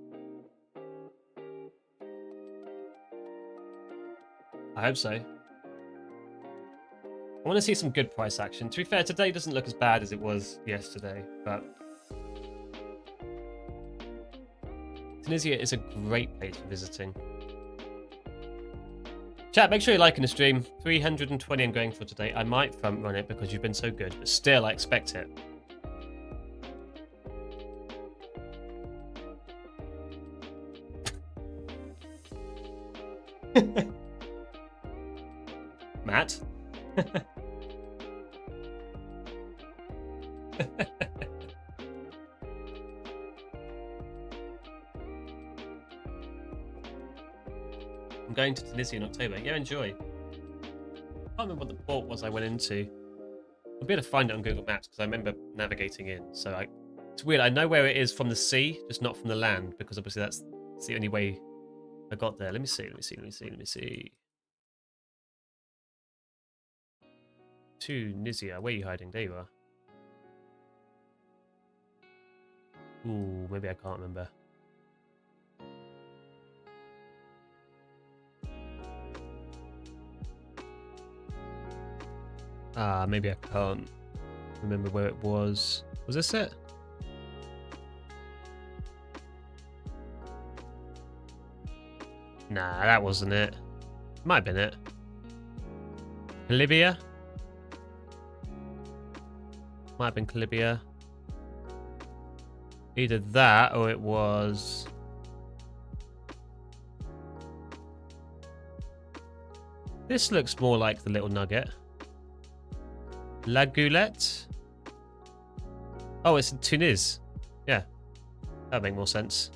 I hope so. I want to see some good price action. To be fair, today doesn't look as bad as it was yesterday, but Tunisia is a great place for visiting. Chat, make sure you're liking the stream. 320 I'm going for today. I might front run it because you've been so good, but still, I expect it. Matt? I'm going to Tunisia in October. Yeah, enjoy. I can't remember what the port was I went into. I'll be able to find it on Google Maps because I remember navigating in. So it's weird. I know where it is from the sea, just not from the land, because obviously that's the only way I got there. Let me see. Tunisia. Where are you hiding? There you are. Ooh, maybe I can't remember. Maybe I can't remember where it was. Was this it? Nah, that wasn't it. Might have been it. Libya? Might have been Libya. Either that or it was... This looks more like the little nugget. La Goulette? Oh, it's in Tunis. Yeah. That'd make more sense.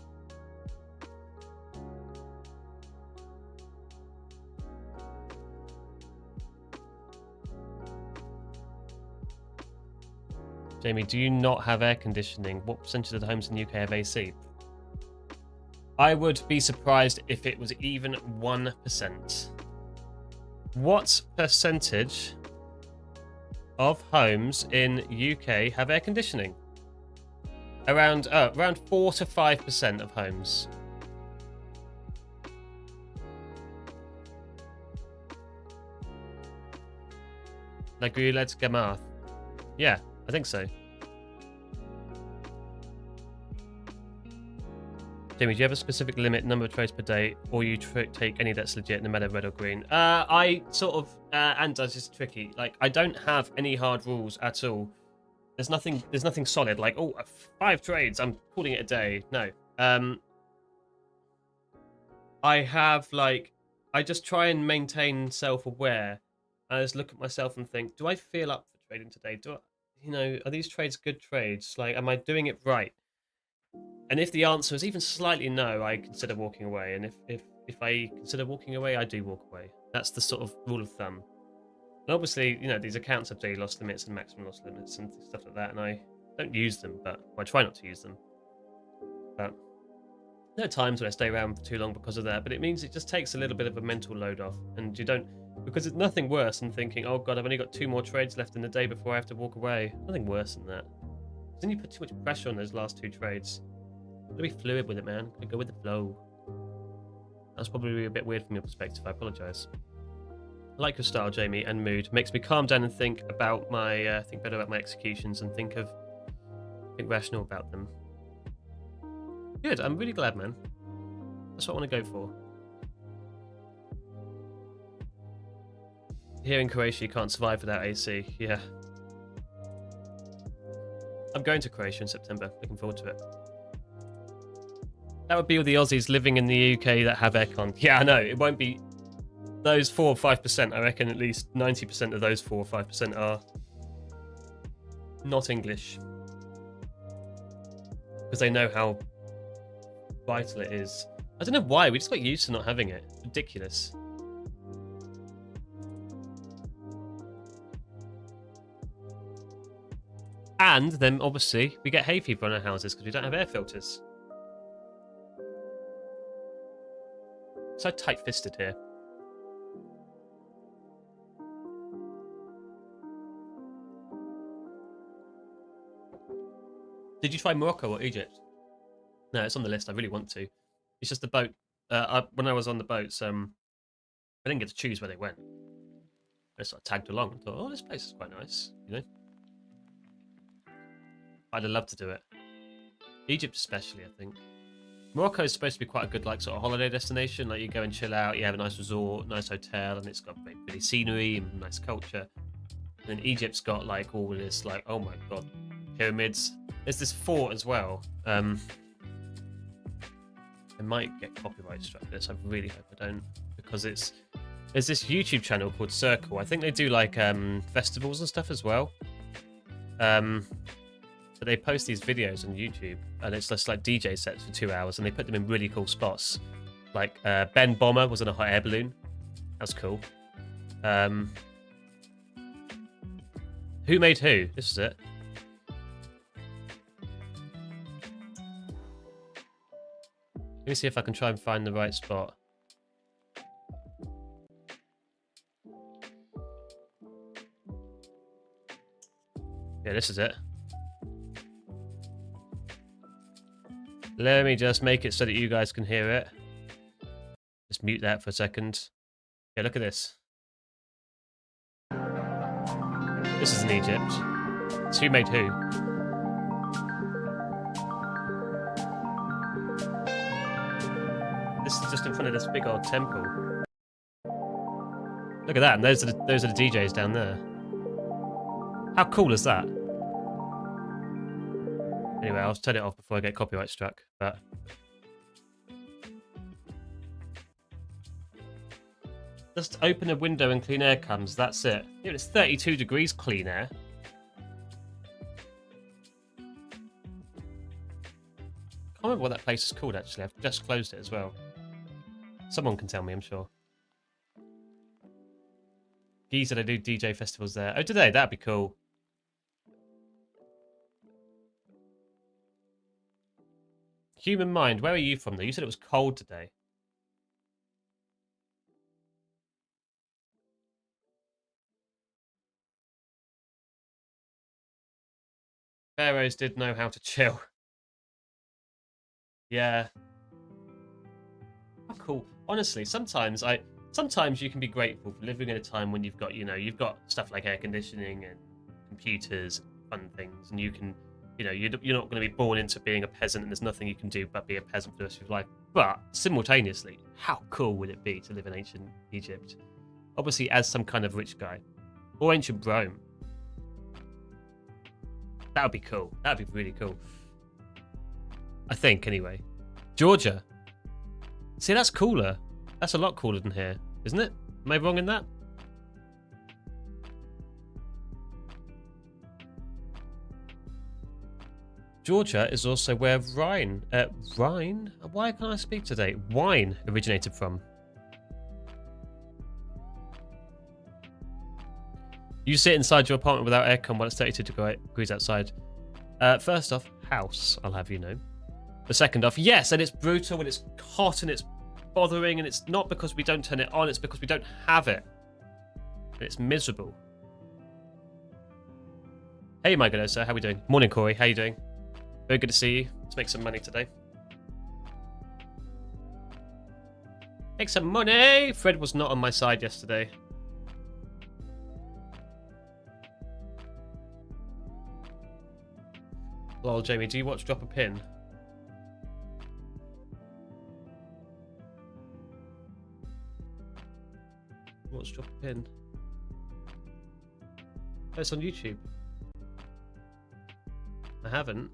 Jamie, do you not have air conditioning? What percentage of the homes in the UK have AC? I would be surprised if it was even 1%. What percentage of homes in UK have air conditioning? Around 4 to 5% of homes. La Goulette Gamath. Yeah, I think so. Jamie, do you have a specific limit number of trades per day, or you take any that's legit, no matter red or green? I sort of, and that's just tricky. Like, I don't have any hard rules at all. There's nothing solid. Like, oh, 5 trades, I'm calling it a day. No. I have I just try and maintain self-aware. I just look at myself and think, do I feel up for trading today? Are these trades good trades? Like, am I doing it right? And if the answer is even slightly no, I consider walking away. And if I consider walking away, I do walk away. That's the sort of rule of thumb. And obviously, these accounts have daily loss limits and maximum loss limits and stuff like that. And I don't use them, but I try not to use them. But there are times when I stay around for too long because of that. But it means it just takes a little bit of a mental load off. And you don't, because it's nothing worse than thinking, oh God, I've only got 2 more trades left in the day before I have to walk away. Nothing worse than that. Then you put too much pressure on those last 2 trades. Gotta be fluid with it, man. Gotta go with the flow. That's probably a bit weird from your perspective. I apologise. I like your style, Jamie, and mood. Makes me calm down and think about think better about my executions and think rational about them. Good. I'm really glad, man. That's what I want to go for. Here in Croatia, you can't survive without AC. Yeah. I'm going to Croatia in September. Looking forward to it. That would be all the Aussies living in the UK that have aircon. Yeah, I know. It won't be those 4 or 5%. I reckon at least 90% of those 4 or 5% are not English. Because they know how vital it is. I don't know why. We just got used to not having it. It's ridiculous. And then, obviously, we get hay fever on our houses because we don't have air filters. So tight-fisted here. Did you try Morocco or Egypt? No, it's on the list. I really want to. It's just the boat. When I was on the boats, I didn't get to choose where they went. I sort of tagged along and thought, oh, this place is quite nice, you know? I'd have loved to do it. Egypt especially, I think. Morocco is supposed to be quite a good, like, sort of holiday destination. Like, you go and chill out, you have a nice resort, nice hotel, and it's got pretty scenery and nice culture. And then Egypt's got, like, all this, like, oh my god, pyramids. There's this fort as well. I might get copyright struck for this. I really hope I don't, because there's this YouTube channel called Circle. I think they do like festivals and stuff as well. But they post these videos on YouTube, and it's just like DJ sets for 2 hours, and they put them in really cool spots. Like Ben Bomber was on a hot air balloon. That's cool. Who made who? This is it. Let me see if I can try and find the right spot. Yeah, this is it. Let me just make it so that you guys can hear it. Just mute that for a second. Yeah, look at this. This is in Egypt. It's who made who. This is just in front of this big old temple. Look at that, and those are the DJs down there. How cool is that? Anyway, I'll turn it off before I get copyright struck. But just open a window and clean air comes. That's it. Yeah, it's 32 degrees clean air. Can't remember what that place is called actually. I've just closed it as well. Someone can tell me, I'm sure. Giza, they do DJ festivals there. Oh, do they? That'd be cool. Human Mind, where are you from though? You said it was cold today. Pharaohs did know how to chill. Yeah. How cool. Honestly, sometimes you can be grateful for living in a time when you've got, you've got stuff like air conditioning and computers and fun things, and you can, you're not going to be born into being a peasant and there's nothing you can do but be a peasant for the rest of your life. But simultaneously, how cool would it be to live in ancient Egypt? Obviously as some kind of rich guy. Or ancient Rome. That would be cool. That would be really cool. I think, anyway. Georgia. See, that's cooler. That's a lot cooler than here, isn't it? Am I wrong in that? Georgia is also where Rhine? Why can't I speak today? Wine originated from. You sit inside your apartment without aircon while it's 32 degrees outside. First off, house, I'll have you know. The second off, yes, and it's brutal and it's hot and it's bothering, and it's not because we don't turn it on, it's because we don't have it. And it's miserable. Hey, my good sir, how are we doing? Morning, Corey, how you doing? Very good to see you. Let's make some money today. Make some money! Fred was not on my side yesterday. Lol, Jamie, do you watch Drop a Pin? Watch Drop a Pin? Oh, it's on YouTube. I haven't.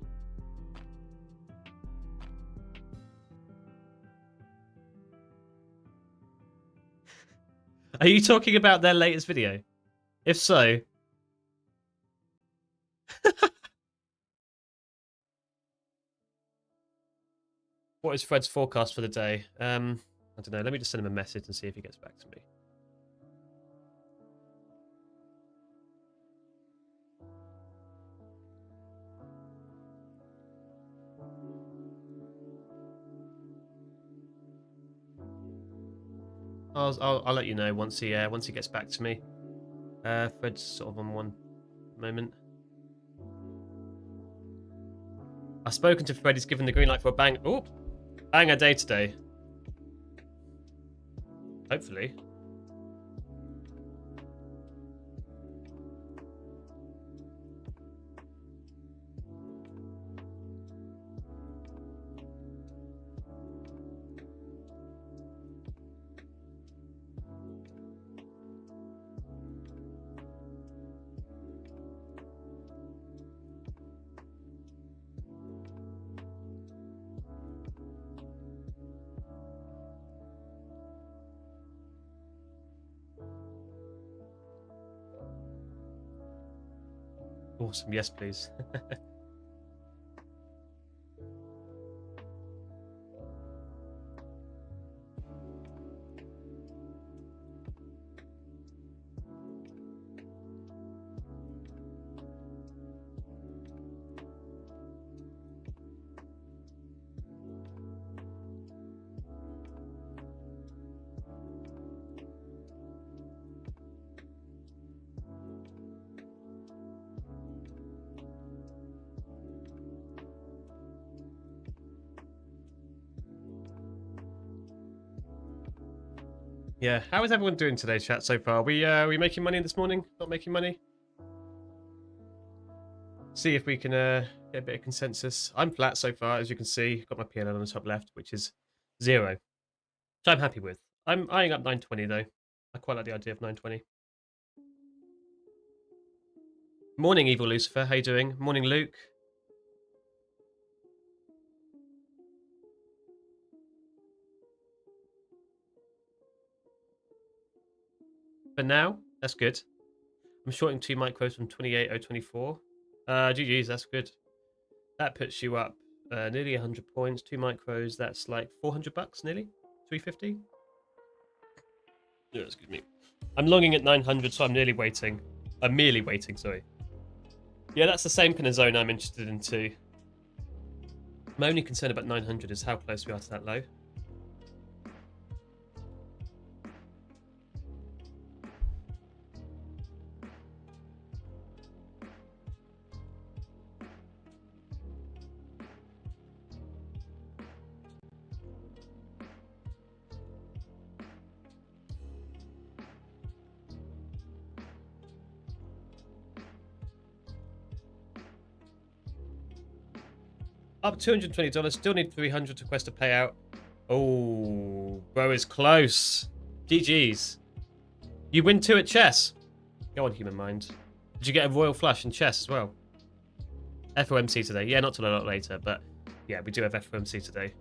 Are you talking about their latest video? If so... What is Fred's forecast for the day? I don't know. Let me just send him a message and see if he gets back to me. I'll let you know once he gets back to me. Fred's sort of on one moment. I've spoken to Fred. He's given the green light for a banger day today. Hopefully. Awesome. Yes, please. Yeah, how is everyone doing today, chat, so far? We making money this morning? Not making money? See if we can get a bit of consensus. I'm flat so far, as you can see. Got my PL on the top left, which is 0. Which I'm happy with. I'm eyeing up 920 though. I quite like the idea of 920. Morning, Evil Lucifer. How you doing? Morning, Luke. For now, that's good. I'm shorting 2 micros from 28.024. GG's, that's good. That puts you up nearly 100 points. 2 micros, that's like 400 bucks nearly. 350. Yeah, excuse me. I'm longing at 900, so I'm nearly waiting. I'm merely waiting, sorry. Yeah, that's the same kind of zone I'm interested in too. My only concern about 900 is how close we are to that low. Up $220. Still need 300 to request a payout. Oh, bro is close. GG's. You win 2 at chess. Go on, human mind. Did you get a royal flush in chess as well? FOMC today. Yeah, not till a lot later, but yeah, we do have FOMC today.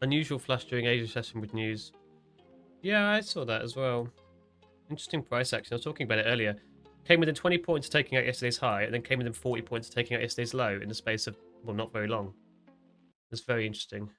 Unusual flush during Asia session with news. Yeah, I saw that as well. Interesting price action. I was talking about it earlier. Came within 20 points of taking out yesterday's high, and then came within 40 points of taking out yesterday's low in the space of, well, not very long. It's very interesting.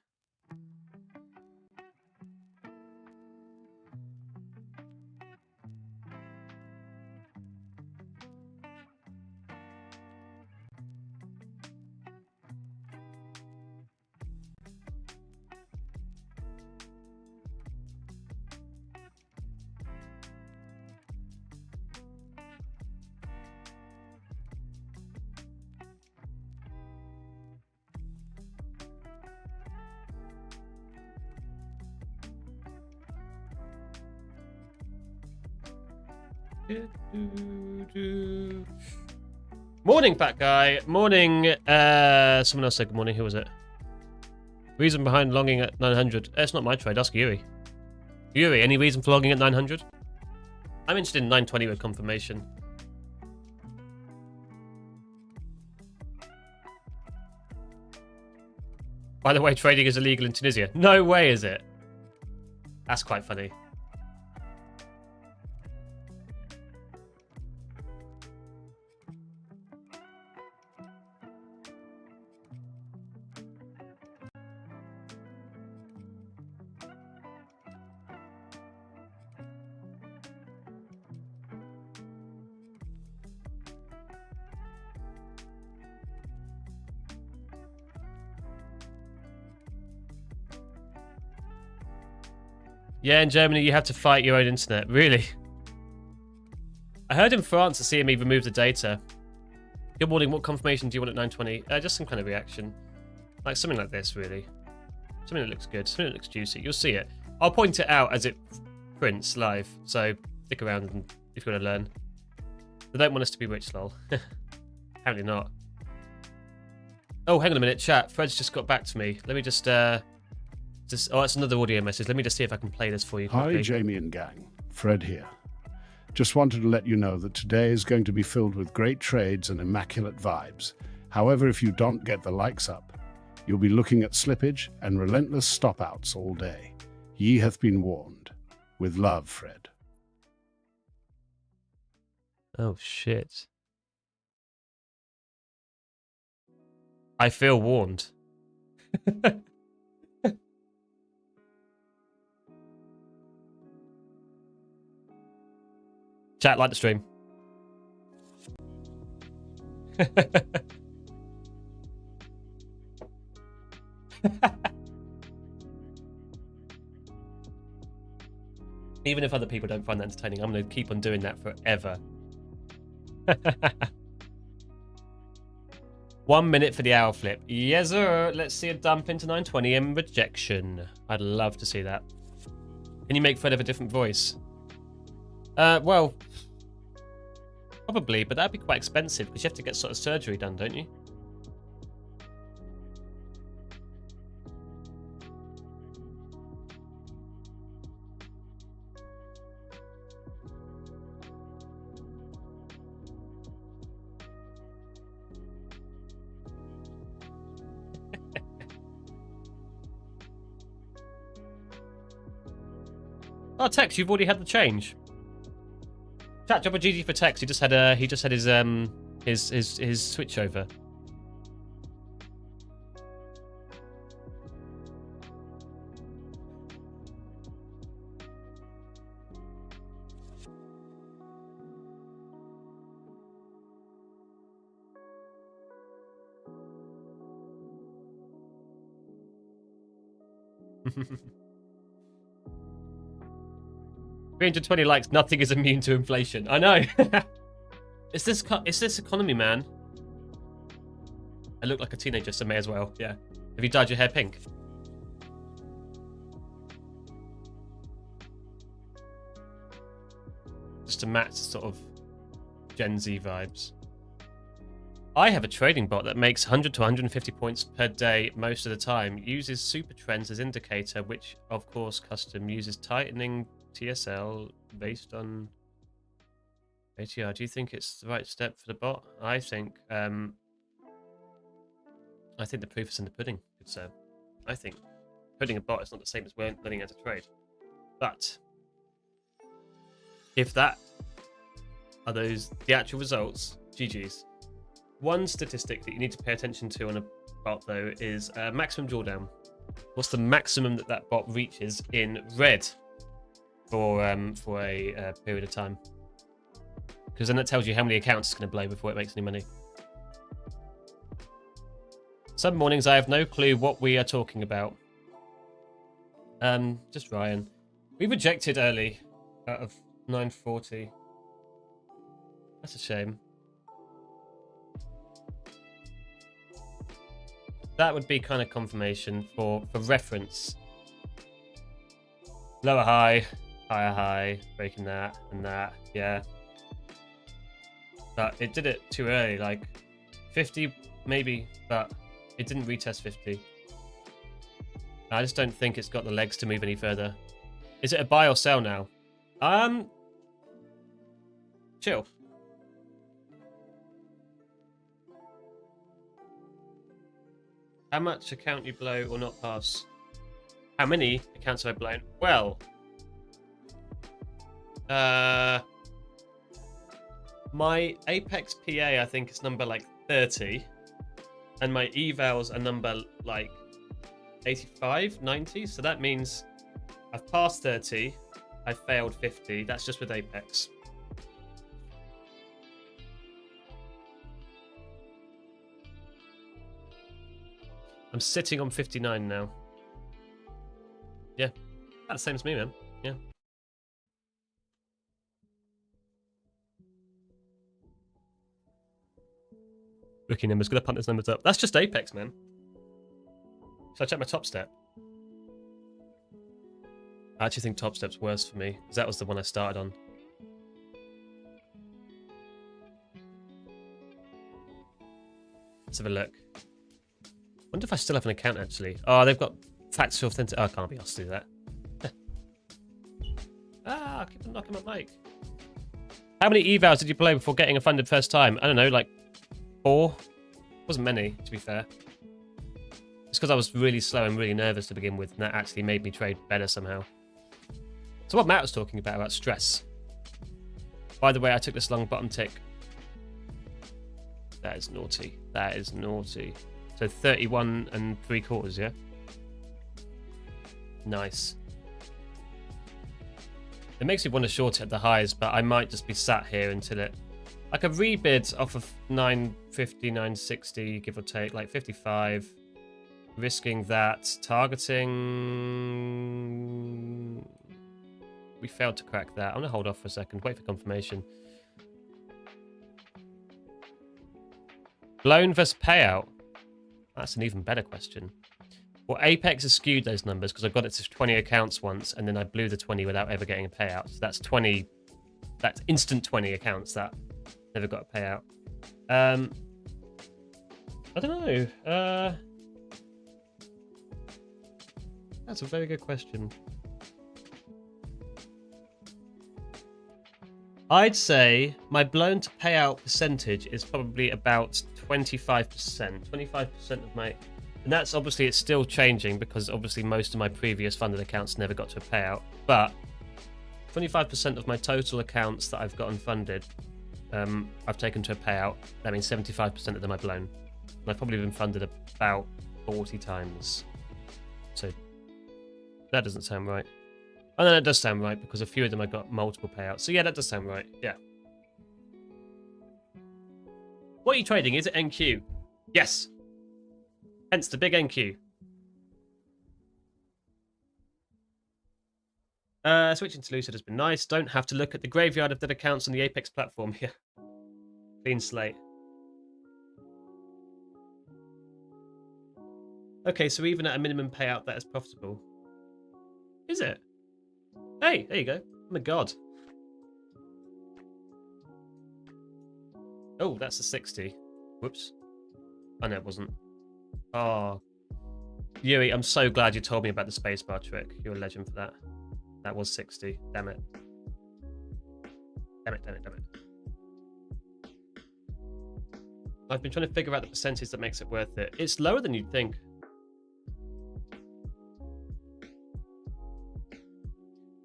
Morning, fat guy. Morning. Someone else said good morning. Who was it? Reason behind longing at 900. It's not my trade. Ask Yuri. Yuri, any reason for logging at 900? I'm interested in 920 with confirmation. By the way, trading is illegal in Tunisia. No way is it? That's quite funny. Yeah, in Germany, you have to fight your own internet. Really? I heard in France, the CME removed the data. Good morning. What confirmation do you want at 9:20? Just some kind of reaction. Like something like this, really. Something that looks good. Something that looks juicy. You'll see it. I'll point it out as it prints live. So stick around and if you want to learn. They don't want us to be rich, lol. Apparently not. Oh, hang on a minute, chat. Fred's just got back to me. Let me just oh, it's another audio message. Let me just see if I can play this for you quickly. Hi, Jamie and gang. Fred here. Just wanted to let you know that today is going to be filled with great trades and immaculate vibes. However, if you don't get the likes up, you'll be looking at slippage and relentless stop-outs all day. Ye hath been warned. With love, Fred. Oh, shit. I feel warned. Chat, like the stream. Even if other people don't find that entertaining, I'm going to keep on doing that forever. 1 minute for the hour flip. Yes, sir. Let's see a dump into 920 and rejection. I'd love to see that. Can you make Fred have a different voice? Well, probably, but that'd be quite expensive because you have to get sort of surgery done, don't you? Oh, Tex, you've already had the change. Chat, job of GG for Tex. He just had his switch over. $320 likes. Nothing is immune to inflation. I know. It's this economy, man. I look like a teenager, so may as well. Yeah. Have you dyed your hair pink? Just to match sort of Gen Z vibes. I have a trading bot that makes 100 to 150 points per day most of the time. Uses super trends as indicator, which of course custom uses tightening TSL based on ATR. Do you think it's the right step for the bot? I think the proof is in the pudding. So I think putting a bot is not the same as learning how to trade. But if that are the actual results, GG's. One statistic that you need to pay attention to on a bot though is maximum drawdown. What's the maximum that bot reaches in red for a period of time? Because then that tells you how many accounts it's going to blow before it makes any money. Some mornings I have no clue what we are talking about. Just Ryan. We rejected early out of 940. That's a shame. That would be kind of confirmation for reference. Lower high, higher high, breaking that and that, yeah. But it did it too early, like 50 maybe, but it didn't retest 50. I just don't think it's got the legs to move any further. Is it a buy or sell now? Chill. How much account you blow or not pass? How many accounts have I blown? Well, my Apex PA I think is number like 30, and my evals are number like 85, 90. So that means I've passed 30, I failed 50. That's just with Apex. I'm sitting on 59 now. Yeah, about the same as me, man. Yeah. Rookie numbers. Gonna pump those numbers up. That's just Apex, man. Should I check my top step? I actually think top step's worse for me, because that was the one I started on. Let's have a look. Wonder if I still have an account, actually. Oh, they've got factory authentic. Oh, I can't be asked to do that. I keep on knocking my mic. How many evals did you play before getting a funded first time? I don't know, like 4? Wasn't many, to be fair. It's because I was really slow and really nervous to begin with, and that actually made me trade better somehow. So what Matt was talking about stress. By the way, I took this long bottom tick. That is naughty. That is naughty. So 31 3/4, yeah? Nice. It makes me want to short it at the highs, but I might just be sat here until it... I could rebid off of 950, 960, give or take, like 55. Risking that. Targeting... We failed to crack that. I'm going to hold off for a second. Wait for confirmation. Blown versus payout. That's an even better question. Well, Apex has skewed those numbers because I got it to 20 accounts once, and then I blew the 20 without ever getting a payout. So that's 20. That's instant 20 accounts that never got a payout. I don't know. That's a very good question. I'd say my blown to payout percentage is probably about 25%. 25% of my... And that's obviously, it's still changing because obviously most of my previous funded accounts never got to a payout. But 25% of my total accounts that I've gotten funded, I've taken to a payout. That means 75% of them I've blown. And I've probably been funded about 40 times. So that doesn't sound right. Oh, no, that does sound right, because a few of them I got multiple payouts. So yeah, that does sound right. Yeah. What are you trading? Is it NQ? Yes. Hence the big NQ. Switching to Lucid has been nice. Don't have to look at the graveyard of dead accounts on the Apex platform here. Clean slate. Okay, so even at a minimum payout, that is profitable. Is it? Hey, there you go. Oh my god. Oh, that's a 60. Whoops. Oh, no, it wasn't. Oh. Yui, I'm so glad you told me about the spacebar trick. You're a legend for that. That was 60. Damn it. Damn it, damn it, damn it. I've been trying to figure out the percentage that makes it worth it. It's lower than you'd think.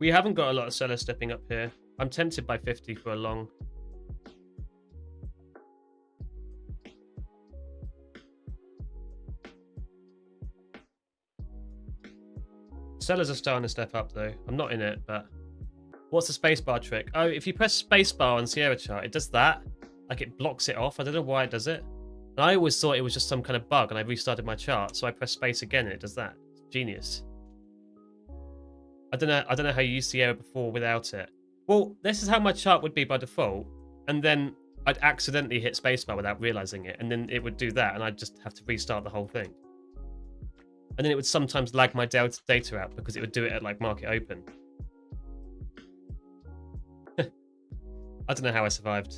We haven't got a lot of sellers stepping up here. I'm tempted by 50 for a long. Sellers are starting to step up though. I'm not in it, but what's the spacebar trick? Oh, if you press spacebar on Sierra chart, it does that. Like it blocks it off. I don't know why it does it. And I always thought it was just some kind of bug, and I restarted my chart, so I press space again and it does that. Genius. I don't know how you used Sierra before without it. Well, this is how my chart would be by default, and then I'd accidentally hit spacebar without realizing it, and then it would do that, and I'd just have to restart the whole thing. And then it would sometimes lag my data out because it would do it at like market open. I don't know how I survived.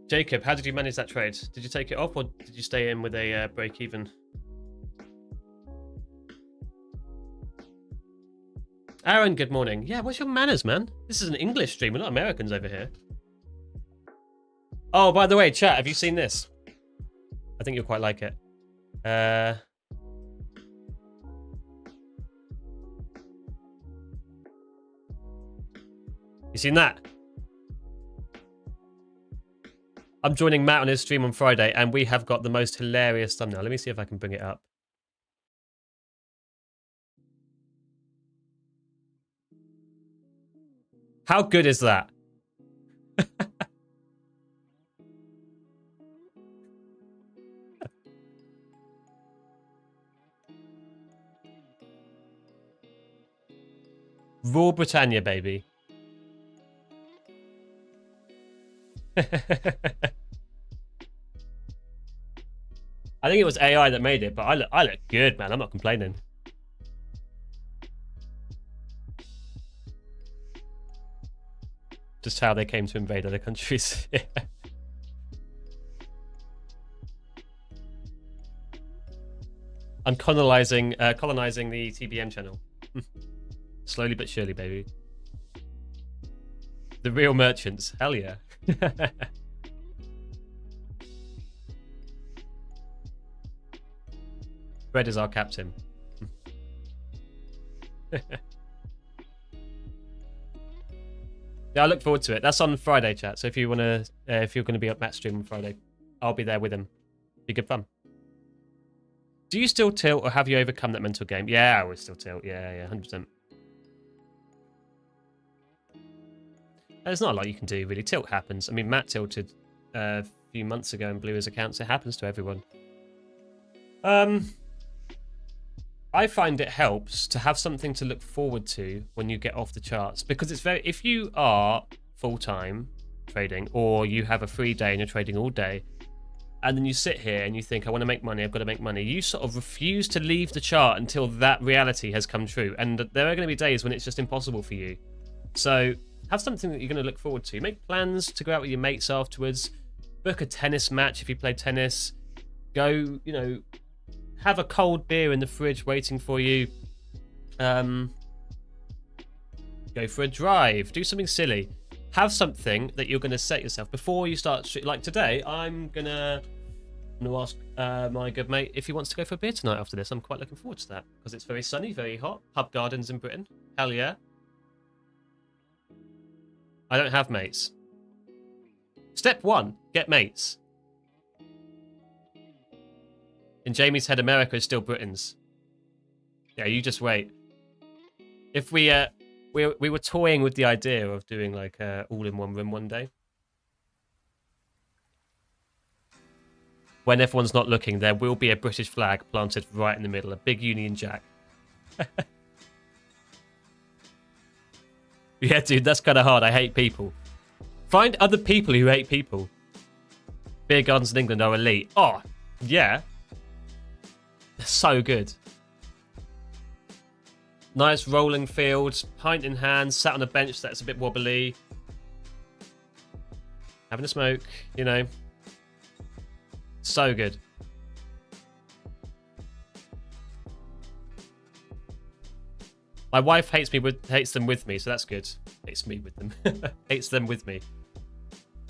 Jacob, how did you manage that trade? Did you take it off, or did you stay in with a break even? Aaron, good morning. Yeah, what's your manners, man? This is an English stream. We're not Americans over here. Oh, by the way, chat, have you seen this? I think you'll quite like it. You seen that? I'm joining Matt on his stream on Friday, and we have got the most hilarious thumbnail. Let me see if I can bring it up. How good is that? Raw Britannia, baby. I think it was AI that made it, but I look good, man. I'm not complaining. Just how they came to invade other countries. I'm colonizing the TBM channel. Slowly but surely, baby. The real merchants. Hell yeah. Fred is our captain. Yeah, I look forward to it. That's on Friday, chat. So if you wanna, if you're gonna be at Matt's stream on Friday, I'll be there with him. Be good fun. Do you still tilt, or have you overcome that mental game? Yeah, I will still tilt. Yeah, 100%. There's not a lot you can do, really. Tilt happens. I mean, Matt tilted a few months ago and blew his account, so it happens to everyone. I find it helps to have something to look forward to when you get off the charts, because it's very, if you are full-time trading, or you have a free day and you're trading all day, and then you sit here and you think, I want to make money, I've got to make money, you sort of refuse to leave the chart until that reality has come true. And there are going to be days when it's just impossible for you. So have something that you're going to look forward to. Make plans to go out with your mates afterwards. Book a tennis match if you play tennis. Go, you know, have a cold beer in the fridge waiting for you. Go for a drive. Do something silly. Have something that you're going to set yourself before you start. Like today, I'm going to ask my good mate if he wants to go for a beer tonight after this. I'm quite looking forward to that because it's very sunny, very hot. Pub gardens in Britain. Hell yeah. I don't have mates. Step 1, get mates. In Jamie's head, America is still Britain's. Yeah, you just wait. If we were toying with the idea of doing like all in one room one day. When everyone's not looking, there will be a British flag planted right in the middle, a big Union Jack. Yeah, dude, that's kind of hard. I hate people. Find other people who hate people. Beer gardens in England are elite. Oh, yeah. So good. Nice rolling fields, pint in hand, sat on a bench that's a bit wobbly. Having a smoke, you know. So good. My wife hates them with me, so that's good. Hates me with them. Hates them with me.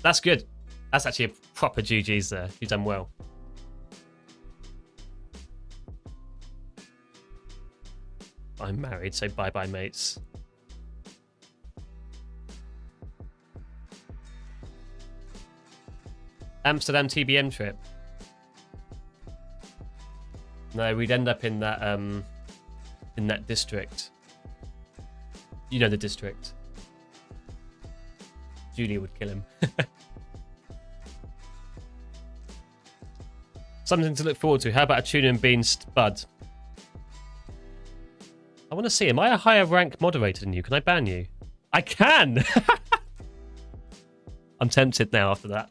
That's good. That's actually a proper GG's there. You've done well. I'm married, so bye-bye, mates. Amsterdam TBM trip. No, we'd end up in that district. You know the district. Julia would kill him. Something to look forward to. How about a tuna and bean spud? I want to see. Am I a higher rank moderator than you? Can I ban you? I can! I'm tempted now after that.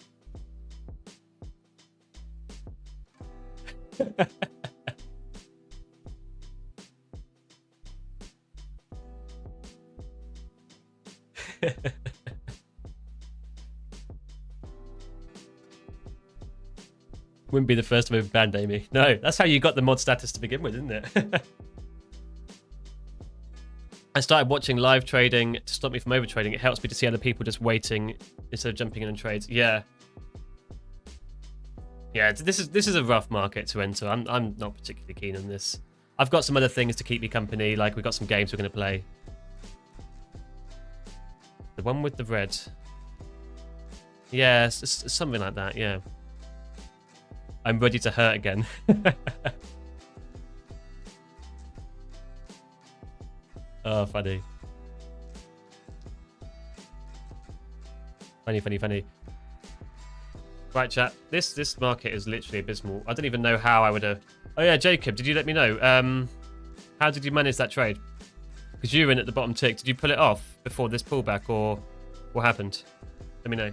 Wouldn't be the first to move banned, Amy. No, that's how you got the mod status to begin with, isn't it? I started watching live trading to stop me from overtrading. It helps me to see other people just waiting instead of jumping in on trades. Yeah. Yeah, this is a rough market to enter. I'm not particularly keen on this. I've got some other things to keep me company, like we've got some games we're going to play. The one with the red. Yeah, it's something like that, yeah. I'm ready to hurt again. Oh, funny. Funny. Right, chat. This market is literally abysmal. I don't even know how I would have... Oh, yeah, Jacob, did you let me know? How did you manage that trade? Because you were in at the bottom tick. Did you pull it off before this pullback, or what happened? Let me know.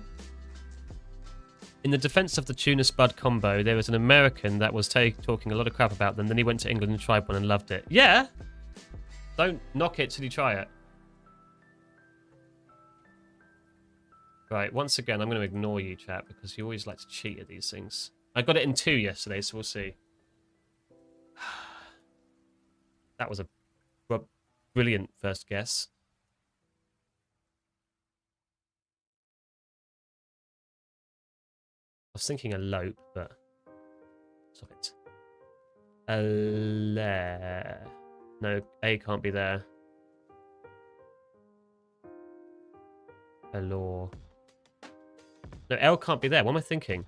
In the defense of the tuna spud combo, there was an American that was talking a lot of crap about them. Then he went to England and tried one and loved it. Yeah. Don't knock it till you try it. Right, once again, I'm going to ignore you, chat, because you always like to cheat at these things. I got it in 2 yesterday, so we'll see. That was a brilliant first guess. I was thinking elope, but stop it. No, A can't be there. Allure. No, L can't be there. What am I thinking?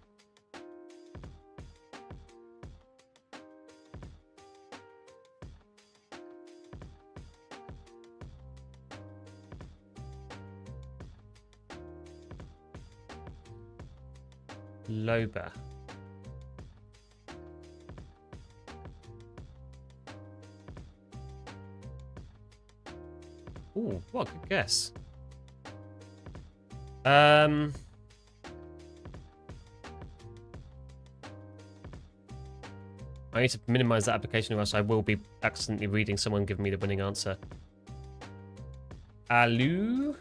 Loba. Ooh, what a good guess. I need to minimize that application or else I will be accidentally reading someone giving me the winning answer. Alu?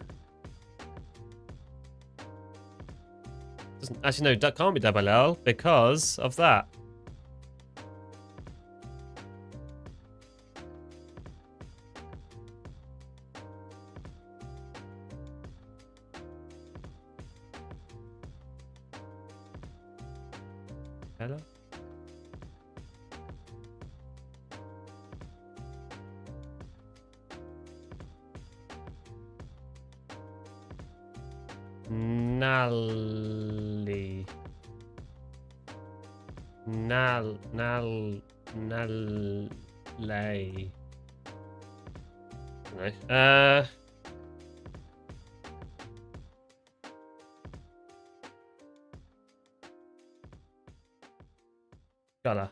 Actually, no, that can't be double L because of that. Hello? Nally. Nalle. No. Gala.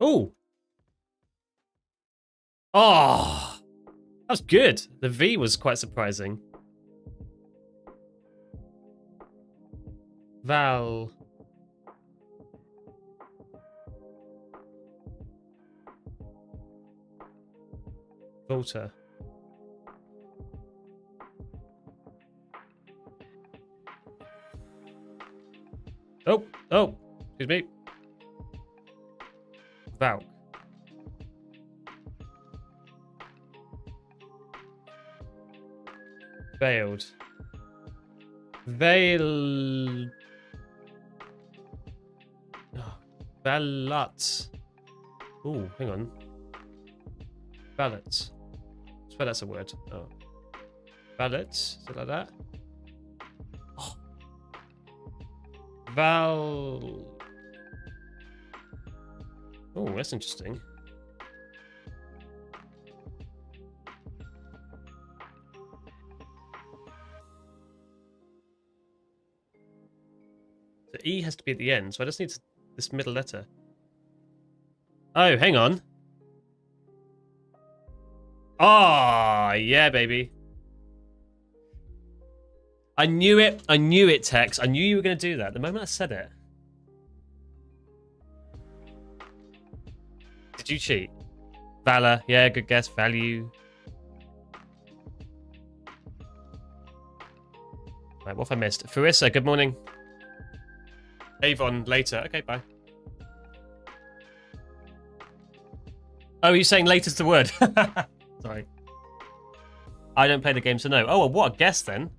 Ooh. Oh, that was good. The V was quite surprising. Val. Volta. Oh, excuse me. Valk. Veiled. Veil. Oh, Ballot. Ooh, hang on. Ballot. I swear that's a word. Oh. Ballot. Is it like that? Oh. Val. Oh, that's interesting. The E has to be at the end, so I just need this middle letter. Oh, hang on. Ah, oh, yeah, baby. I knew it. I knew it, Tex. I knew you were going to do that the moment I said it. Did you cheat? Valor. Yeah, good guess. Value. Right, what have I missed? Farissa, good morning. Avon, later. Okay, bye. Oh, you're saying later's the word. Sorry. I don't play the game, so no. Oh, well, what a guess then.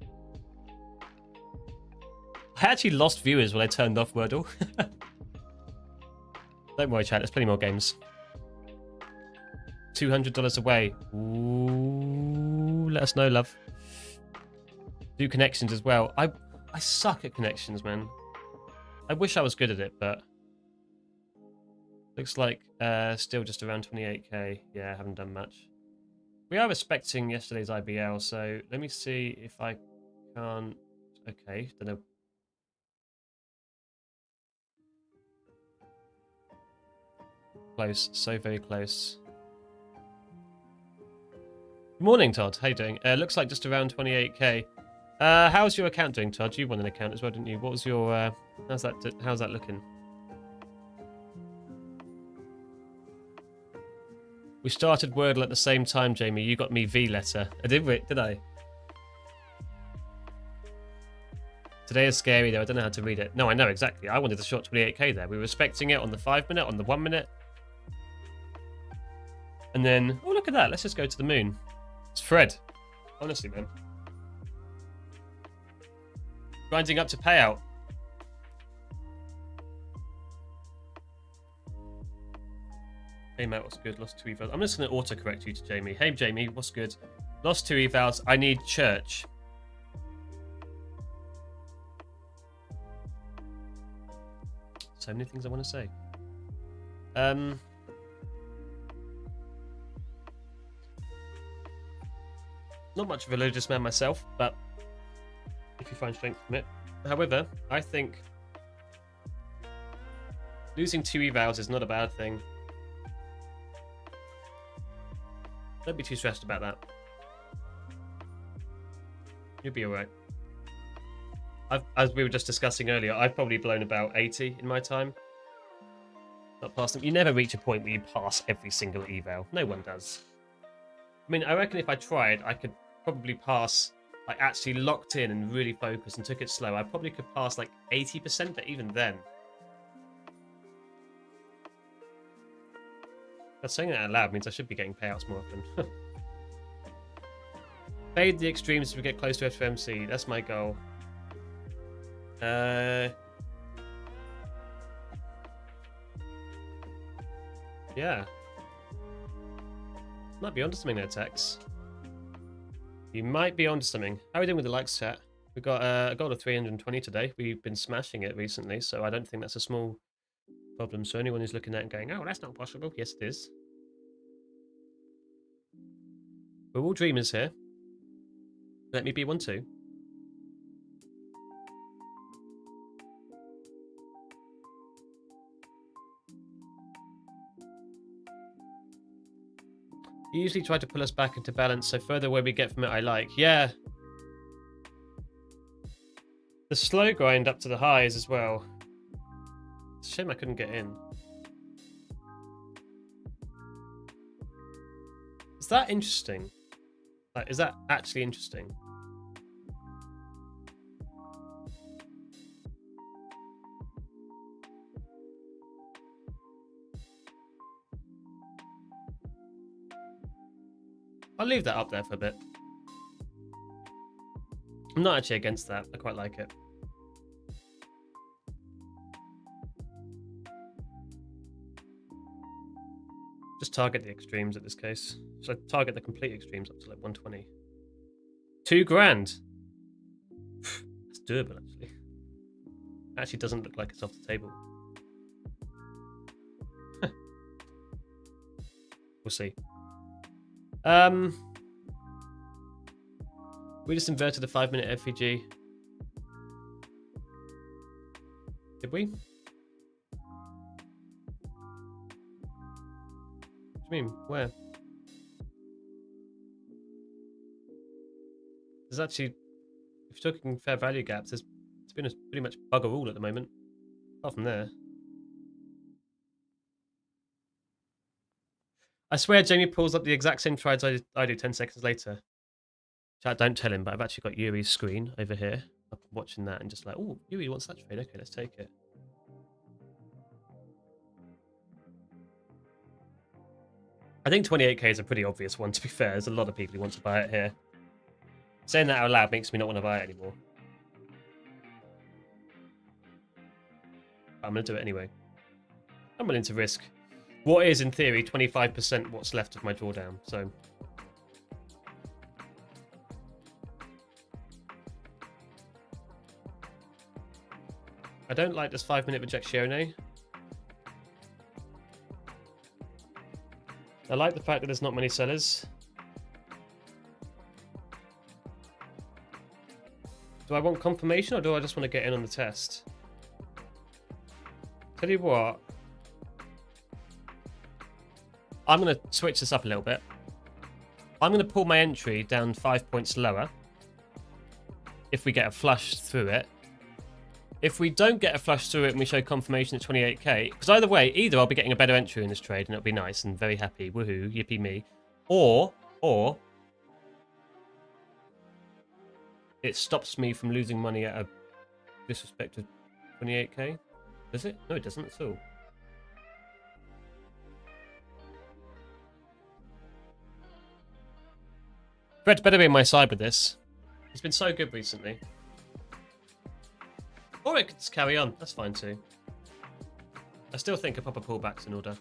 I actually lost viewers when I turned off Wordle. Don't worry, chat. There's plenty more games. $200 away. Ooh, let us know, love. Do connections as well. I suck at connections, man. I wish I was good at it, but looks like still just around 28k. Yeah, I haven't done much. We are respecting yesterday's IBL, so let me see if I can't. Okay, don't know. Close, so very close. Good morning, Todd. How you doing? Looks like just around 28k. How's your account doing, Todd? You won an account as well, didn't you? What was your... how's that looking? We started Wordle at the same time, Jamie. You got me V letter. I did I? Today is scary, though. I don't know how to read it. No, I know, exactly. I wanted a short 28k there. We were respecting it on the 5 minute, on the 1 minute. And then... Oh, look at that. Let's just go to the moon. It's Fred. Honestly, man. Grinding up to payout. Hey, Matt, what's good? Lost 2 evals. I'm just going to autocorrect you to Jamie. Hey, Jamie, what's good? Lost 2 evals. I need church. So many things I want to say. Not much of a religious man myself, but if you find strength from it. However, I think losing 2 evals is not a bad thing. Don't be too stressed about that. You'll be alright. As we were just discussing earlier, I've probably blown about 80 in my time. Not passing. You never reach a point where you pass every single eval. No one does. I mean, I reckon if I tried, I could probably pass, like actually locked in and really focused and took it slow. I probably could pass like 80%, but even then. But saying that out loud means I should be getting payouts more often. Fade the extremes as we get close to FMC. That's my goal. Yeah. Might be onto something there, Tex. You might be onto something. How are we doing with the likes chat? We got a goal of 320 today. We've been smashing it recently, so I don't think that's a small problem. So anyone who's looking at it and going, oh, that's not possible. Yes, it is. We're all dreamers here. Let me be one too. You usually try to pull us back into balance, so further away we get from it, I like. Yeah. The slow grind up to the highs as well. It's a shame I couldn't get in. Is that interesting? Like, is that actually interesting? I'll leave that up there for a bit. I'm not actually against that. I quite like it. Just target the extremes at this case. So I target the complete extremes up to like 120. 2 grand. That's doable, actually. Actually doesn't look like it's off the table. We'll see. We just inverted a 5-minute FVG. Did we? What do you mean? Where? There's actually, if you're talking fair value gaps, it's been a pretty much bugger all at the moment. Apart from there. I swear Jamie pulls up the exact same trades I do 10 seconds later. Chat, don't tell him, but I've actually got Yuri's screen over here. I'm watching that and just like, oh, Yuri wants that trade. Okay, let's take it. I think 28k is a pretty obvious one, to be fair. There's a lot of people who want to buy it here. Saying that out loud makes me not want to buy it anymore. But I'm going to do it anyway. I'm willing to risk what is, in theory, 25% what's left of my drawdown, so... I don't like this 5-minute rejezione. I like the fact that there's not many sellers. Do I want confirmation or do I just want to get in on the test? Tell you what. I'm going to switch this up a little bit. I'm going to pull my entry down 5 points lower. if we get a flush through it. If we don't get a flush through it and we show confirmation at 28k, because either way, either I'll be getting a better entry in this trade and it'll be nice and very happy, woohoo, yippee me, or it stops me from losing money at a disrespected 28k. Does it? No, it doesn't at all. Fred better be on my side with this. He's been so good recently. Or it could just carry on. That's fine too. I still think a proper pullback's in order.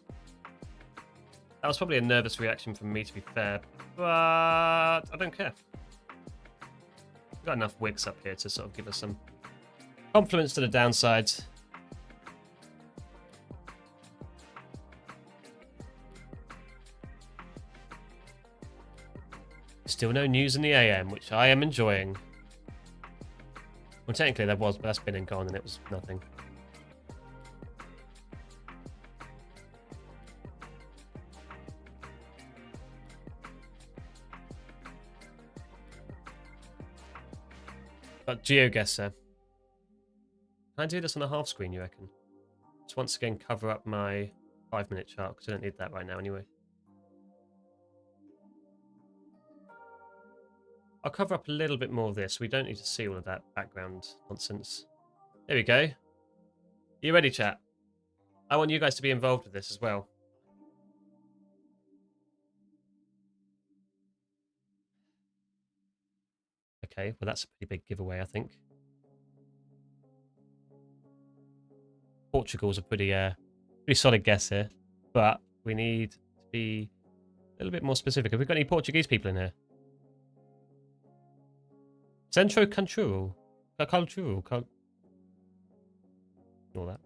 That was probably a nervous reaction from me, to be fair. But I don't care. We've got enough wicks up here to sort of give us some confidence to the downside. Still no news in the AM, which I am enjoying. Well, technically there was, but that's been and gone and it was nothing. But GeoGuessr. Can I do this on a half screen, you reckon? Just once again cover up my 5-minute chart, because I don't need that right now anyway. I'll cover up a little bit more of this. We don't need to see all of that background nonsense. There we go. You ready, chat? I want you guys to be involved with this as well. Okay, well that's a pretty big giveaway, I think. Portugal's a pretty solid guess here, but we need to be a little bit more specific. Have we got any Portuguese people in here? Centro Cultural. All that.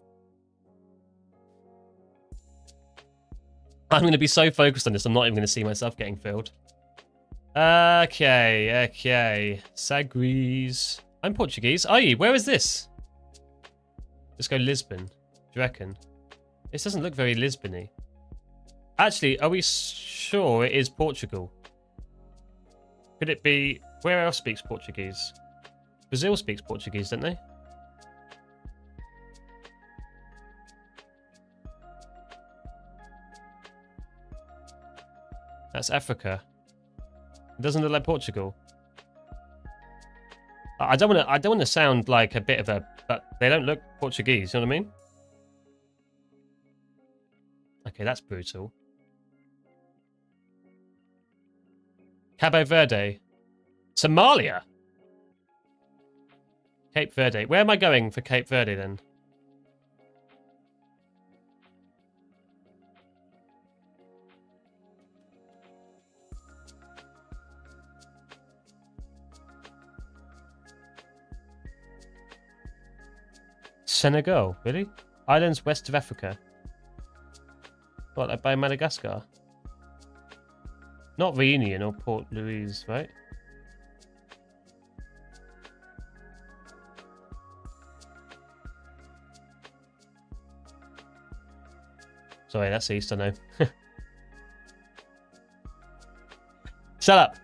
I'm going to be so focused on this, I'm not even going to see myself getting filled. Okay. Sagres. I'm Portuguese. Are you? Where is this? Let's go Lisbon. Do you reckon? This doesn't look very Lisbon-y. Actually, are we sure it is Portugal? Could it be... Where else speaks Portuguese? Brazil speaks Portuguese, don't they? That's Africa. It doesn't look like Portugal. I don't want to sound like a bit of a... But they don't look Portuguese, you know what I mean? Okay, that's brutal. Cabo Verde. Somalia? Cape Verde. Where am I going for Cape Verde then? Senegal? Really? Islands west of Africa? What, like by Madagascar? Not Reunion or Port Louis, right? Sorry, that's east, I know. Shut up!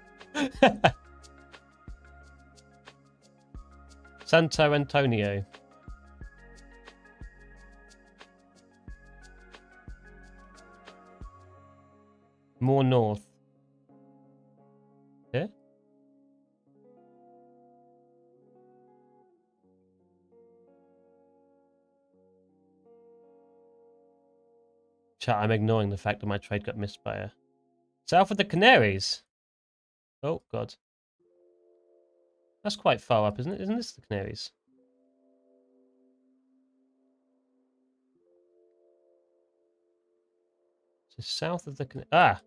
Santo Antonio. More north. Yeah? Chat, I'm ignoring the fact that my trade got missed by a... South of the Canaries? Oh, God. That's quite far up, isn't it? Isn't this the Canaries? So south of the Canaries... Ah!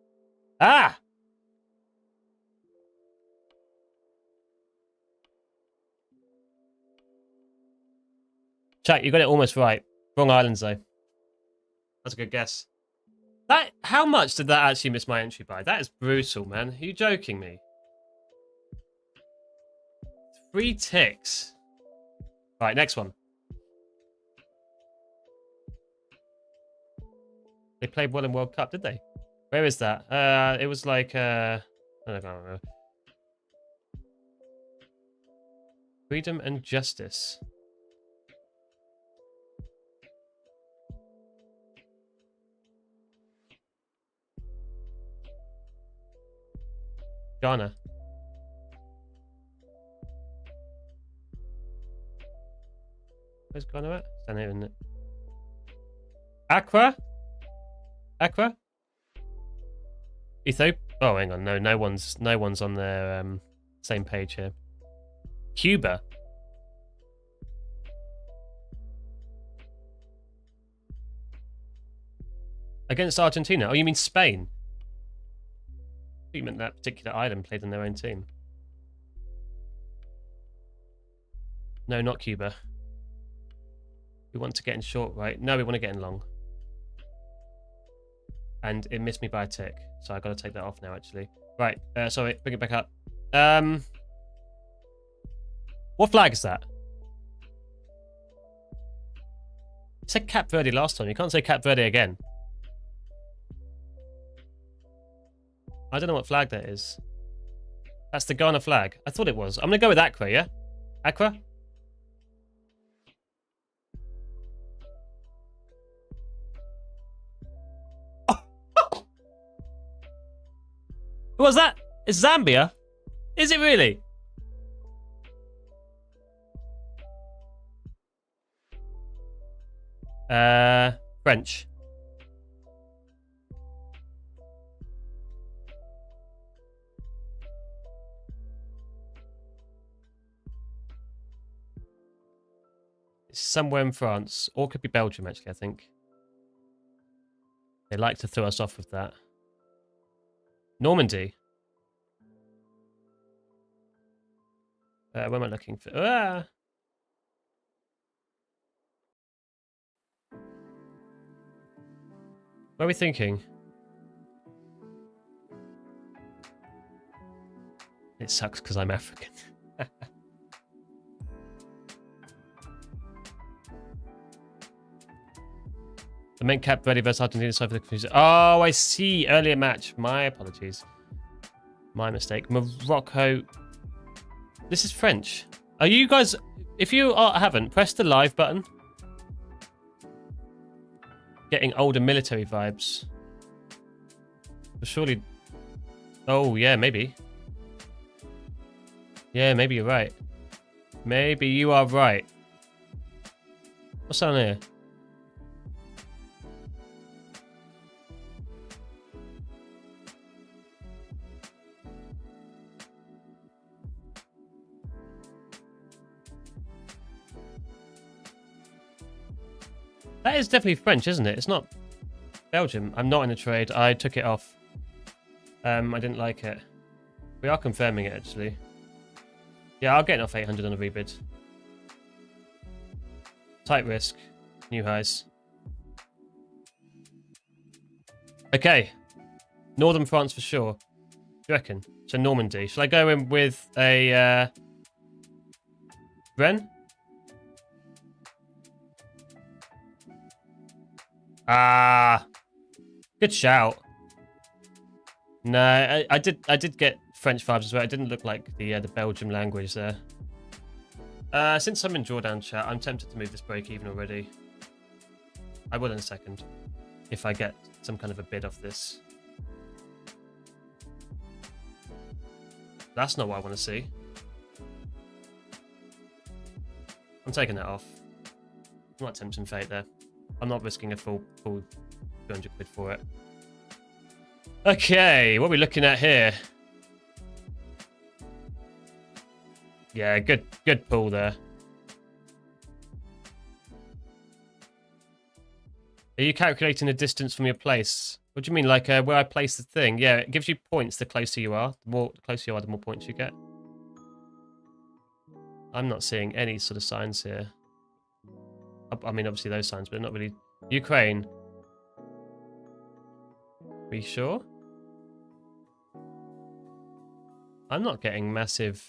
Ah! Chat, you got it almost right. Wrong islands, though. That's a good guess. That, how much did that actually miss my entry by? That is brutal, man. Are you joking me? 3 ticks. Right, next one. They played well in World Cup, did they? Where is that? It was like, I don't know. Freedom and justice. Ghana. Where's Ghana at? It's down here, isn't it? Accra? Accra? Ethiopia? Oh, hang on. No one's on their same page here. Cuba. Against Argentina? Oh, you mean Spain? You meant that particular island played on their own team. No, not Cuba. We want to get in short, right? No, we want to get in long. And it missed me by a tick, so I got to take that off now, actually. Right, sorry, bring it back up. What flag is that? You said Cap Verde last time. You can't say Cap Verde again. I don't know what flag that is. That's the Ghana flag. I thought it was. I'm going to go with Accra, yeah? Accra? Who was that? It's Zambia? Is it really? French. It's somewhere in France. Or it could be Belgium, actually, I think. They like to throw us off with that. Normandy. Where am I looking for? Ah! What are we thinking? It sucks because I'm African. The main Cap Verde versus Argentina side for the confusion. Oh, I see. Earlier match. My apologies. My mistake. Morocco. This is French. Are you guys... If you haven't, press the live button. Getting older military vibes. But surely... Oh, yeah, maybe. Yeah, maybe you're right. Maybe you are right. What's down here? That is definitely French, isn't it? It's not Belgium. I'm not in a trade. I took it off. I didn't like it. We are confirming it, actually. Yeah, I'll get off 800 on a rebid. Tight risk. New highs. Okay. Northern France for sure. Do you reckon? So Normandy. Shall I go in with a... Rennes? Ah, good shout. No, I did get French vibes as well. It didn't look like the Belgian language there. Since I'm in drawdown chat, I'm tempted to move this break even already. I will in a second, if I get some kind of a bid off this. That's not what I want to see. I'm taking that off. I'm not tempting fate there. I'm not risking a full 200 quid for it. Okay, what are we looking at here? Yeah, good pull there. Are you calculating the distance from your place? What do you mean, like where I place the thing? Yeah, it gives you points the closer you are. The closer you are, the more points you get. I'm not seeing any sort of signs here. I mean, obviously those signs, but not really. Ukraine. Are you sure? I'm not getting massive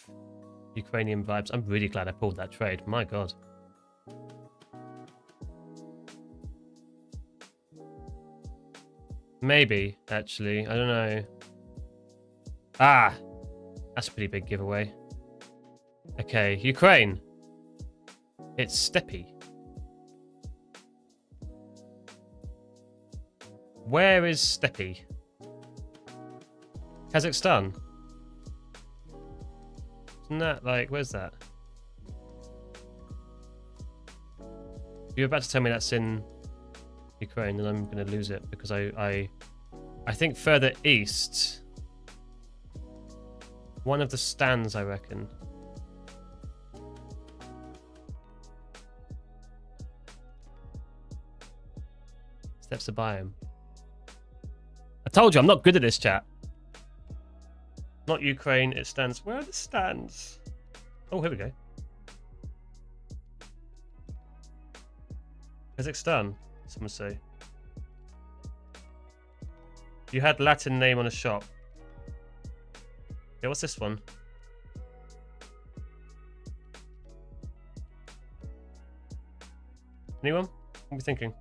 Ukrainian vibes. I'm really glad I pulled that trade. My God. Maybe, actually. I don't know. Ah! That's a pretty big giveaway. Okay, Ukraine. It's steppy. Where is steppy? Kazakhstan. Isn't that like, where's that? You're about to tell me that's in Ukraine, and I'm going to lose it because I think further east. One of the stands, I reckon. Steps to biome. I told you I'm not good at this, chat. Not Ukraine, it stands. Where are the stands? Oh, here we go. Kazakhstan, someone say. You had Latin name on a shop. Yeah, what's this one? Anyone? What are we thinking?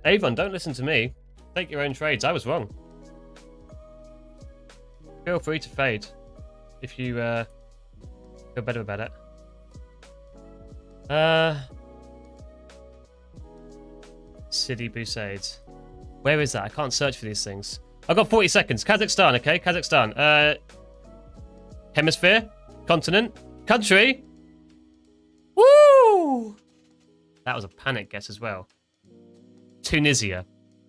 Avon, don't listen to me. Take your own trades. I was wrong. Feel free to fade if you feel better about it. Sidi Busaids. Where is that? I can't search for these things. I've got 40 seconds. Kazakhstan, okay? Kazakhstan. Hemisphere? Continent? Country? Woo! That was a panic guess as well. Tunisia.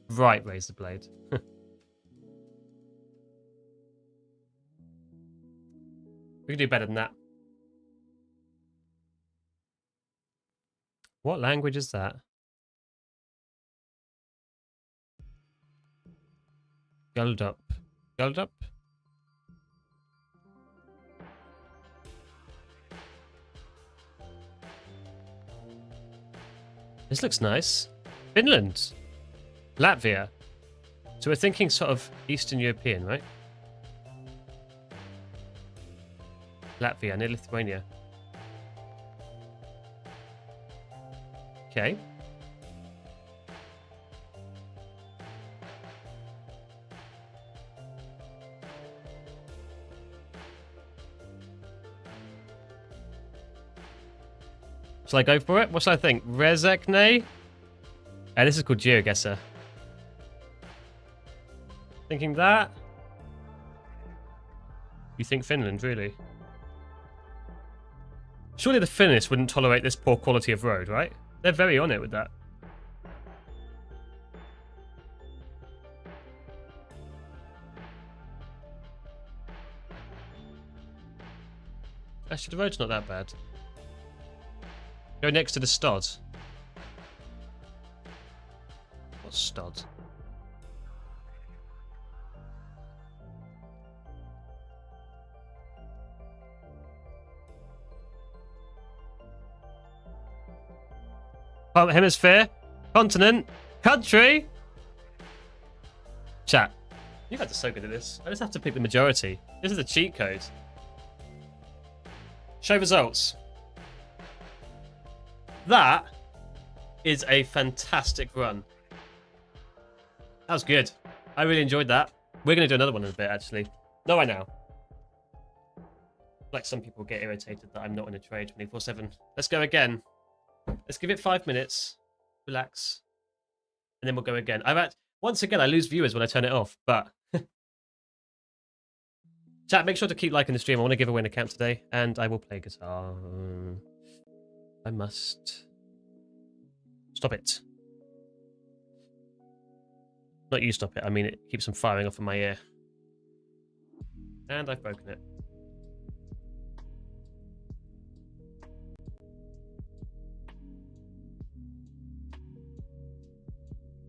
Right, raise the blade. We can do better than that. What language is that? Guldup. Guldup? This looks nice. Finland. Latvia. So we're thinking sort of Eastern European, right? Latvia, near Lithuania. Okay. Shall I go for it? What shall I think? Rezekne? This is called GeoGuessr. Thinking that? You think Finland, really? Surely the Finnish wouldn't tolerate this poor quality of road, right? They're very on it with that. Actually, the road's not that bad. Go next to the Stod. What's Stod? Hemisphere, continent, country. Chat. You guys are so good at this. I just have to pick the majority. This is a cheat code. Show results. That is a fantastic run. That was good. I really enjoyed that. We're going to do another one in a bit, actually. No, I know. Like some people get irritated that I'm not in a trade 24/7. Let's go again. Let's give it 5 minutes. Relax. And then we'll go again. Once again, I lose viewers when I turn it off, but... Chat, make sure to keep liking the stream. I want to give away an account today, and I will play guitar. I must... Stop it. Not you stop it. I mean, it keeps them firing off in my ear. And I've broken it.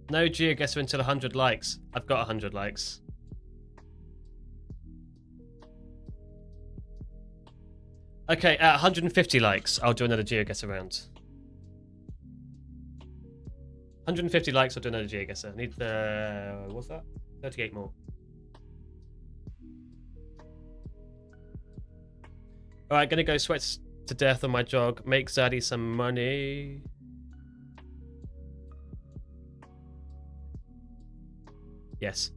No GeoGuessr until 100 likes. I've got 100 likes. Okay, at 150 likes, I'll do another GeoGuessr round. 150 likes, I'll do another GeoGuessr. I need what's that? 38 more. Alright, gonna go sweat to death on my jog. Make Zaddy some money. Yes.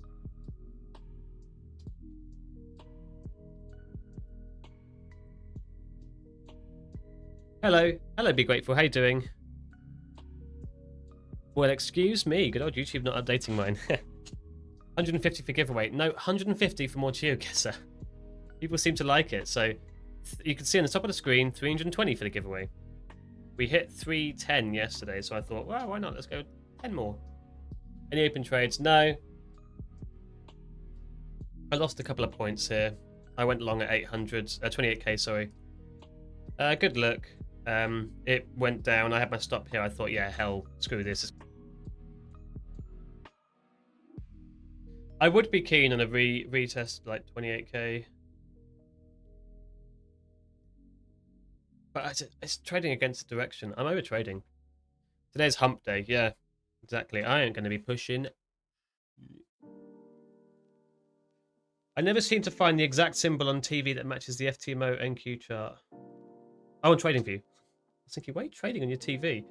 Hello. Hello, Be Grateful. How you doing? Well, excuse me. Good old YouTube not updating mine. 150 for giveaway. No, 150 for more GeoGuessr. People seem to like it. So you can see on the top of the screen, 320 for the giveaway. We hit 310 yesterday, so I thought, well, why not? Let's go 10 more. Any open trades? No. I lost a couple of points here. I went long at 28k, sorry. Good look. It went down. I had my stop here. I thought, yeah, hell, screw this. I would be keen on a retest like 28k. But it's trading against the direction. I'm over trading. Today's hump day. Yeah, exactly. I ain't going to be pushing. I never seem to find the exact symbol on TV that matches the FTMO NQ chart. Oh, on TradingView. I was thinking, why are you trading on your TV?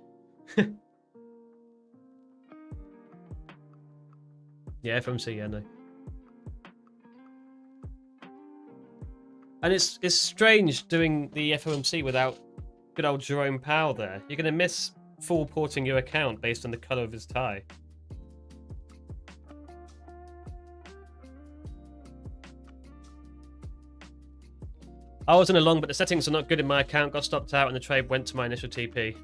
Yeah, FOMC, yeah, no. And it's strange doing the FOMC without good old Jerome Powell there. You're going to miss full porting your account based on the colour of his tie. I was in a long, but the settings are not good in my account. Got stopped out and the trade went to my initial TP.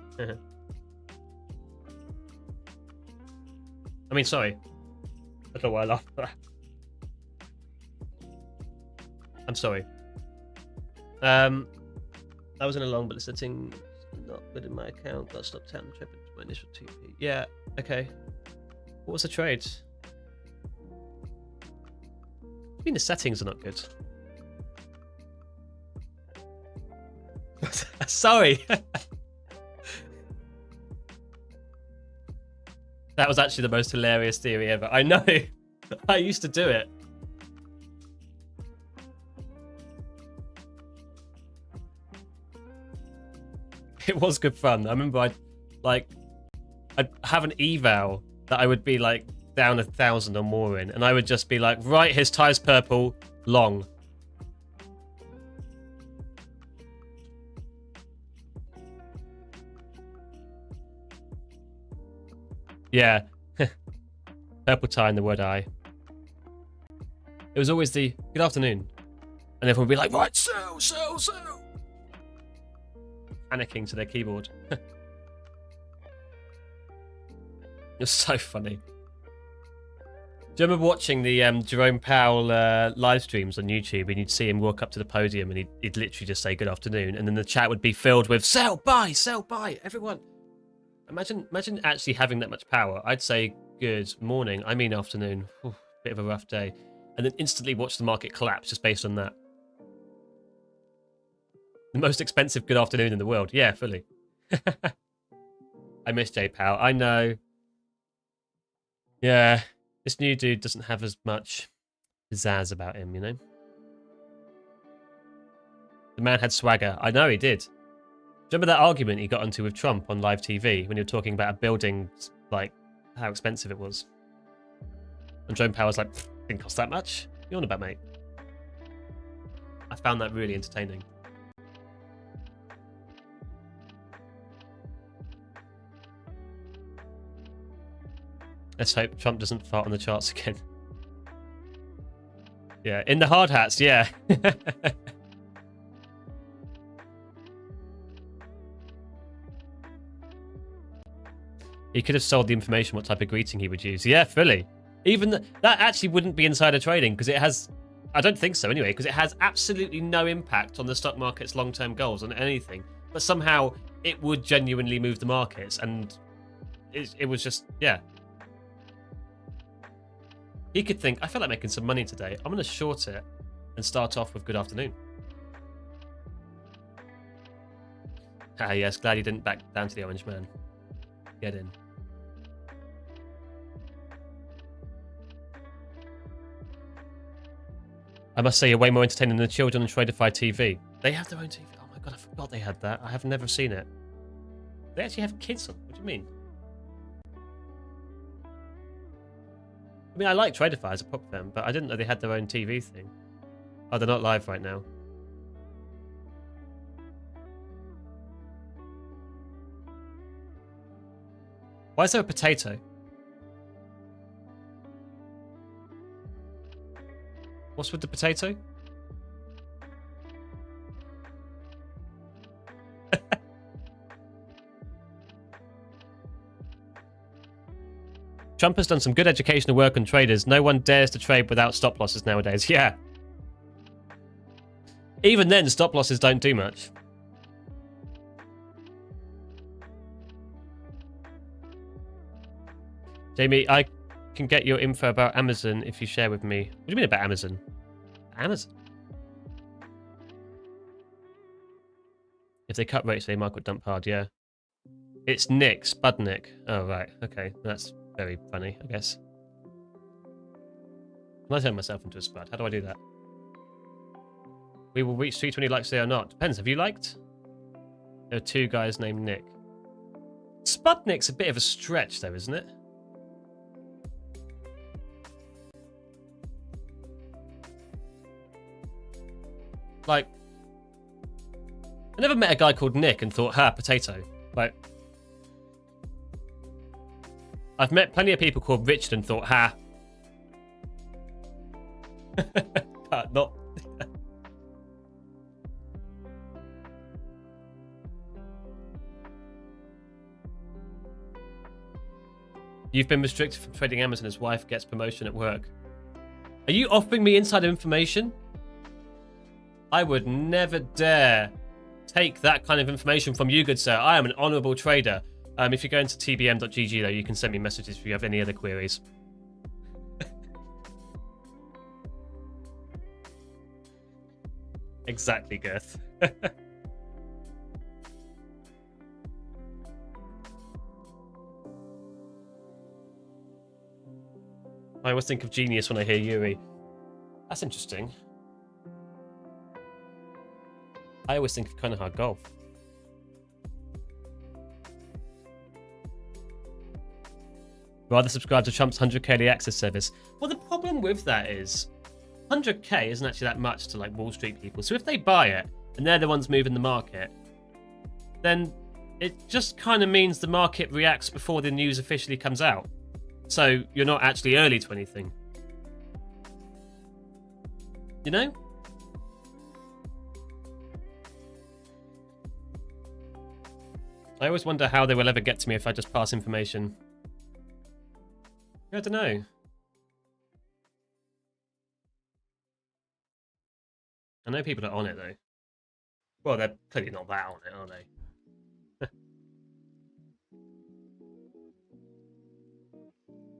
I mean, sorry. A little while after. I'm sorry. I was in a long, but the settings not good in my account. Got stopped out and the trade went to my initial TP. Yeah, okay. What was the trade? I mean, the settings are not good. Sorry. That was actually the most hilarious theory ever. I know. I used to do it. It was good fun. I remember I'd have an eval that I would be like down 1,000 or more in, and I would just be like, right, his tie's purple, long. Yeah. Purple tie and the word I. It was always the good afternoon. And everyone would be like, right, sell. Panicking to their keyboard. It was so funny. Do you remember watching the Jerome Powell live streams on YouTube, and you'd see him walk up to the podium and he'd literally just say good afternoon, and then the chat would be filled with sell, buy, everyone. Imagine actually having that much power. I'd say good morning, I mean afternoon. Ooh, bit of a rough day. And then instantly watch the market collapse just based on that. The most expensive good afternoon in the world. Yeah, fully. I miss Jay Powell. I know. Yeah, this new dude doesn't have as much pizzazz about him, you know? The man had swagger. I know he did. Remember that argument he got into with Trump on live TV when he was talking about a building, like, how expensive it was? And Jerome Powell's like, didn't cost that much. What are you on about, mate? I found that really entertaining. Let's hope Trump doesn't fart on the charts again. Yeah, in the hard hats, yeah. He could have sold the information what type of greeting he would use. Yeah, fully. Even that actually wouldn't be insider trading because it has, I don't think so anyway, because it has absolutely no impact on the stock market's long-term goals on anything. But somehow it would genuinely move the markets, and it was just, yeah. He could think, I feel like making some money today. I'm going to short it and start off with good afternoon. Ah, yes, glad he didn't back down to the orange man. Get in. I must say, you're way more entertaining than the children on Tradeify TV. They have their own TV. Oh my god, I forgot they had that. I have never seen it. They actually have kids on. What do you mean? I mean, I like Tradeify as a prop firm, but I didn't know they had their own TV thing. Oh, they're not live right now. Why is there a potato? What's with the potato? Trump has done some good educational work on traders. No one dares to trade without stop losses nowadays. Yeah. Even then, stop losses don't do much. Jamie, I can get your info about Amazon if you share with me. What do you mean about Amazon? Amazon? If they cut rates, they might dump hard, yeah. It's Nick, Spudnik. Oh, right. Okay. That's very funny, I guess. Can I turn myself into a spud? How do I do that? We will reach 320 likes today or not. Depends. Have you liked? There are 2 guys named Nick. Spudnik's a bit of a stretch, though, isn't it? Like, I never met a guy called Nick and thought, ha, potato. Like, I've met plenty of people called Richard and thought, ha. But not. You've been restricted from trading Amazon. His wife gets promotion at work. Are you offering me insider information? I would never dare take that kind of information from you, good sir. I am an honourable trader. If you go into tbm.gg, though, you can send me messages if you have any other queries. Exactly, Girth. I always think of genius when I hear Yuri. That's interesting. I always think of kind of hard golf. Rather subscribe to Trump's 100k early access service. Well, the problem with that is 100k isn't actually that much to like Wall Street people. So if they buy it and they're the ones moving the market, then it just kind of means the market reacts before the news officially comes out. So you're not actually early to anything. You know? I always wonder how they will ever get to me if I just pass information. I don't know. I know people are on it, though. Well, they're clearly not that on it, are they?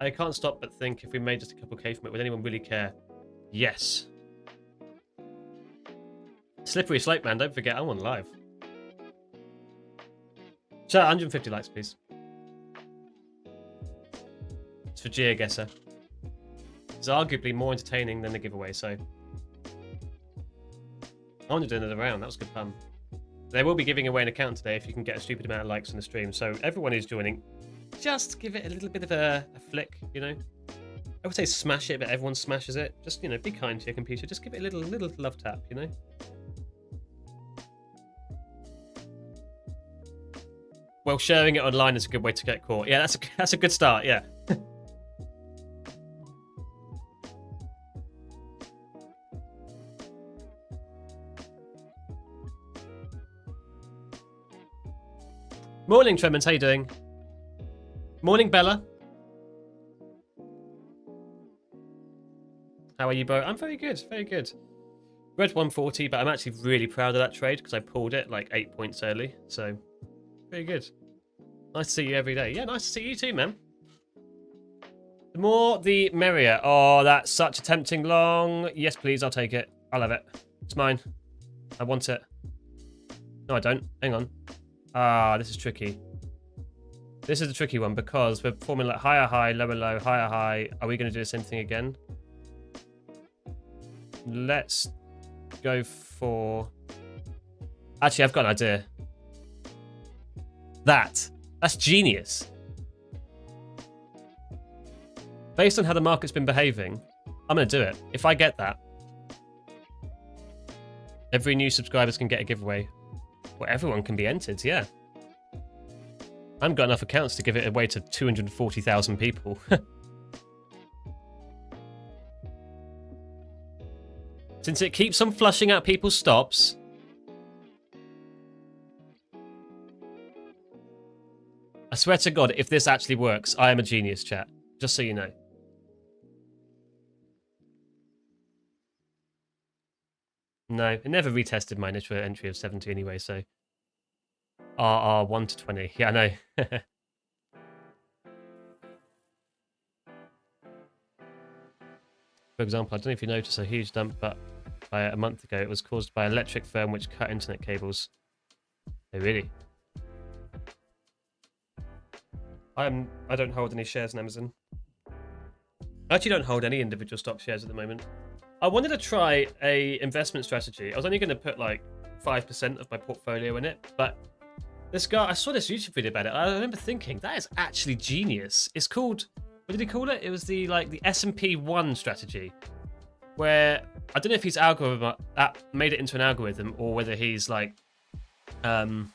I can't stop but think if we made just a couple K from it, would anyone really care? Yes. Slippery slope, man. Don't forget, I'm on live. Chat, 150 likes, please. It's for GeoGuessr. It's arguably more entertaining than the giveaway, so... I wanted to do another round. That was good fun. They will be giving away an account today if you can get a stupid amount of likes on the stream. So everyone who's joining, just give it a little bit of a flick, you know? I would say smash it, but everyone smashes it. Just, you know, be kind to your computer. Just give it a little love tap, you know? Well, sharing it online is a good way to get caught. Yeah, that's a good start, yeah. Morning, Tremens. How you doing? Morning, Bella. How are you, bro? I'm very good, very good. Red 140, but I'm actually really proud of that trade because I pulled it like 8 points early. So, very good. Nice to see you every day. Yeah, nice to see you too, man. The more, the merrier. Oh, that's such a tempting long. Yes, please, I'll take it. I'll have it. It's mine. I want it. No, I don't. Hang on. Ah, this is tricky. This is a tricky one because we're performing like higher high, lower low, higher high. Are we going to do the same thing again? Let's go for... Actually, I've got an idea. That's genius. Based on how the market's been behaving, I'm going to do it. If I get that, every new subscribers can get a giveaway. Well, everyone can be entered, yeah. I haven't got enough accounts to give it away to 240,000 people. Since it keeps on flushing out people's stops. I swear to God, if this actually works, I am a genius, chat. Just so you know. No, it never retested my initial entry of 70 anyway, so... RR 1 to 20. Yeah, I know. For example, I don't know if you noticed a huge dump, but a month ago it was caused by an electric firm which cut internet cables. Oh, really? I don't hold any shares in Amazon. I actually don't hold any individual stock shares at the moment. I wanted to try a investment strategy. I was only going to put like 5% of my portfolio in it, but this guy, I saw this YouTube video about it. I remember thinking that is actually genius. It's called, what did he call it? It was the S&P 1 strategy, where I don't know if he's algorithm made it into an algorithm or whether he's like just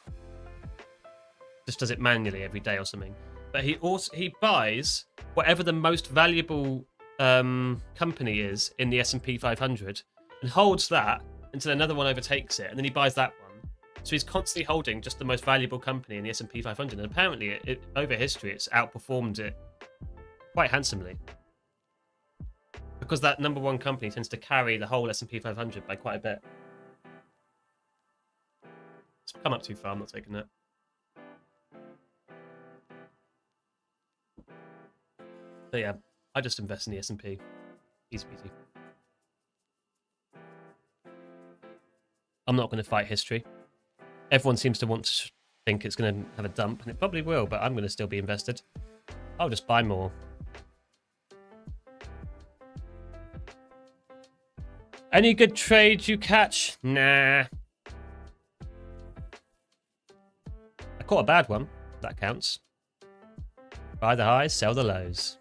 does it manually every day or something. But he buys whatever the most valuable company is in the S&P 500 and holds that until another one overtakes it, and then he buys that one. So he's constantly holding just the most valuable company in the S&P 500, and apparently over history it's outperformed it quite handsomely. Because that number one company tends to carry the whole S&P 500 by quite a bit. It's come up too far, I'm not taking that. So yeah, I just invest in the S&P. Easy peasy. I'm not going to fight history. Everyone seems to want to think it's going to have a dump, and it probably will, but I'm going to still be invested. I'll just buy more. Any good trades you catch? Nah. I caught a bad one. That counts. Buy the highs, sell the lows.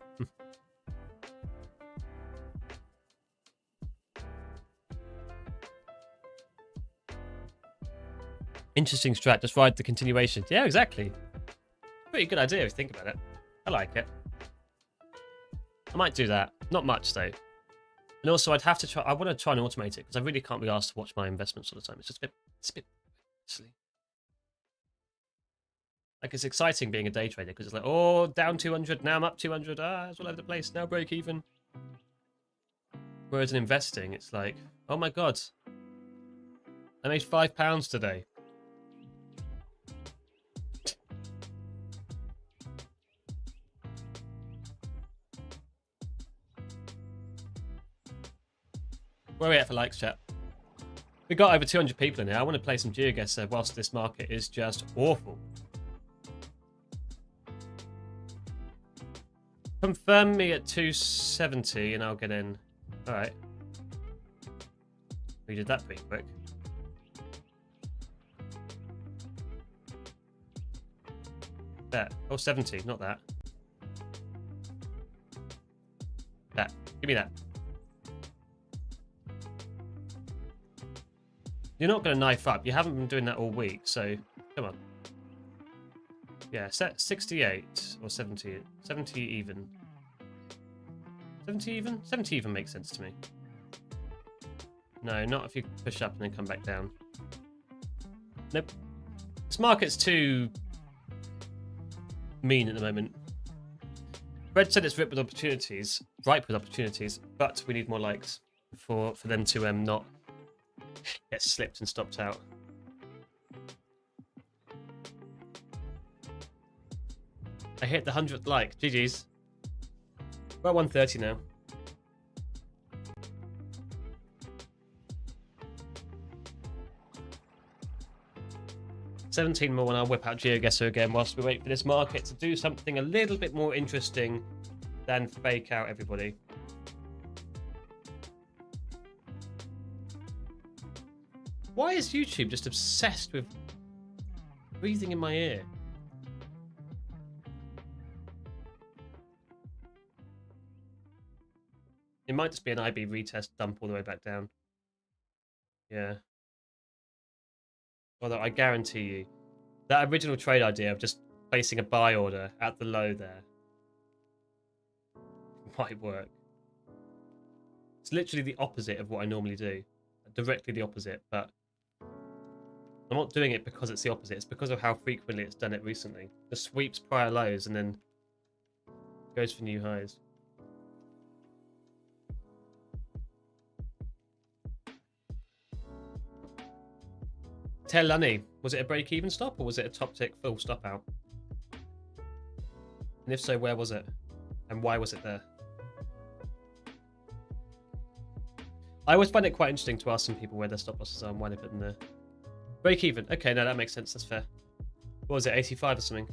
Interesting strat, just ride the continuation. Yeah, exactly. Pretty good idea if you think about it. I like it. I might do that. Not much though. And also I'd have to try, I want to try and automate it because I really can't be asked to watch my investments all the time. It's just a bit silly. Like, it's exciting being a day trader because it's like, oh, down 200, now I'm up 200, it's all over the place, now break even. Whereas in investing, it's like, oh my God, I made £5 today. Where are we at for likes, chat? We got over 200 people in here. I want to play some GeoGuessr whilst this market is just awful. Confirm me at 270 and I'll get in. All right. We did that pretty quick. That. Oh, 70, not that. That. Give me that. You're not going to knife up. You haven't been doing that all week, so come on. Yeah, set 68 or 70. 70 even. 70 even? 70 even makes sense to me. No, not if you push up and then come back down. Nope. This market's too mean at the moment. Red said it's ripe with opportunities, but we need more likes for them to not get slipped and stopped out. I hit the 100th like. GG's. We're at 130 now. $17 more and I'll whip out GeoGuessr again whilst we wait for this market to do something a little bit more interesting than fake out everybody. Why is YouTube just obsessed with breathing in my ear? It might just be an IB retest dump all the way back down. Yeah. Although I guarantee you, that original trade idea of just placing a buy order at the low there might work. It's literally the opposite of what I normally do. Directly the opposite, but I'm not doing it because it's the opposite. It's because of how frequently it's done it recently. Just sweeps prior lows and then goes for new highs. Telani, was it a break-even stop or was it a top tick full stop out? And if so, where was it? And why was it there? I always find it quite interesting to ask some people where their stop losses are and why they put them there. Break-even. Okay, no, that makes sense. That's fair. What was it, 85 or something?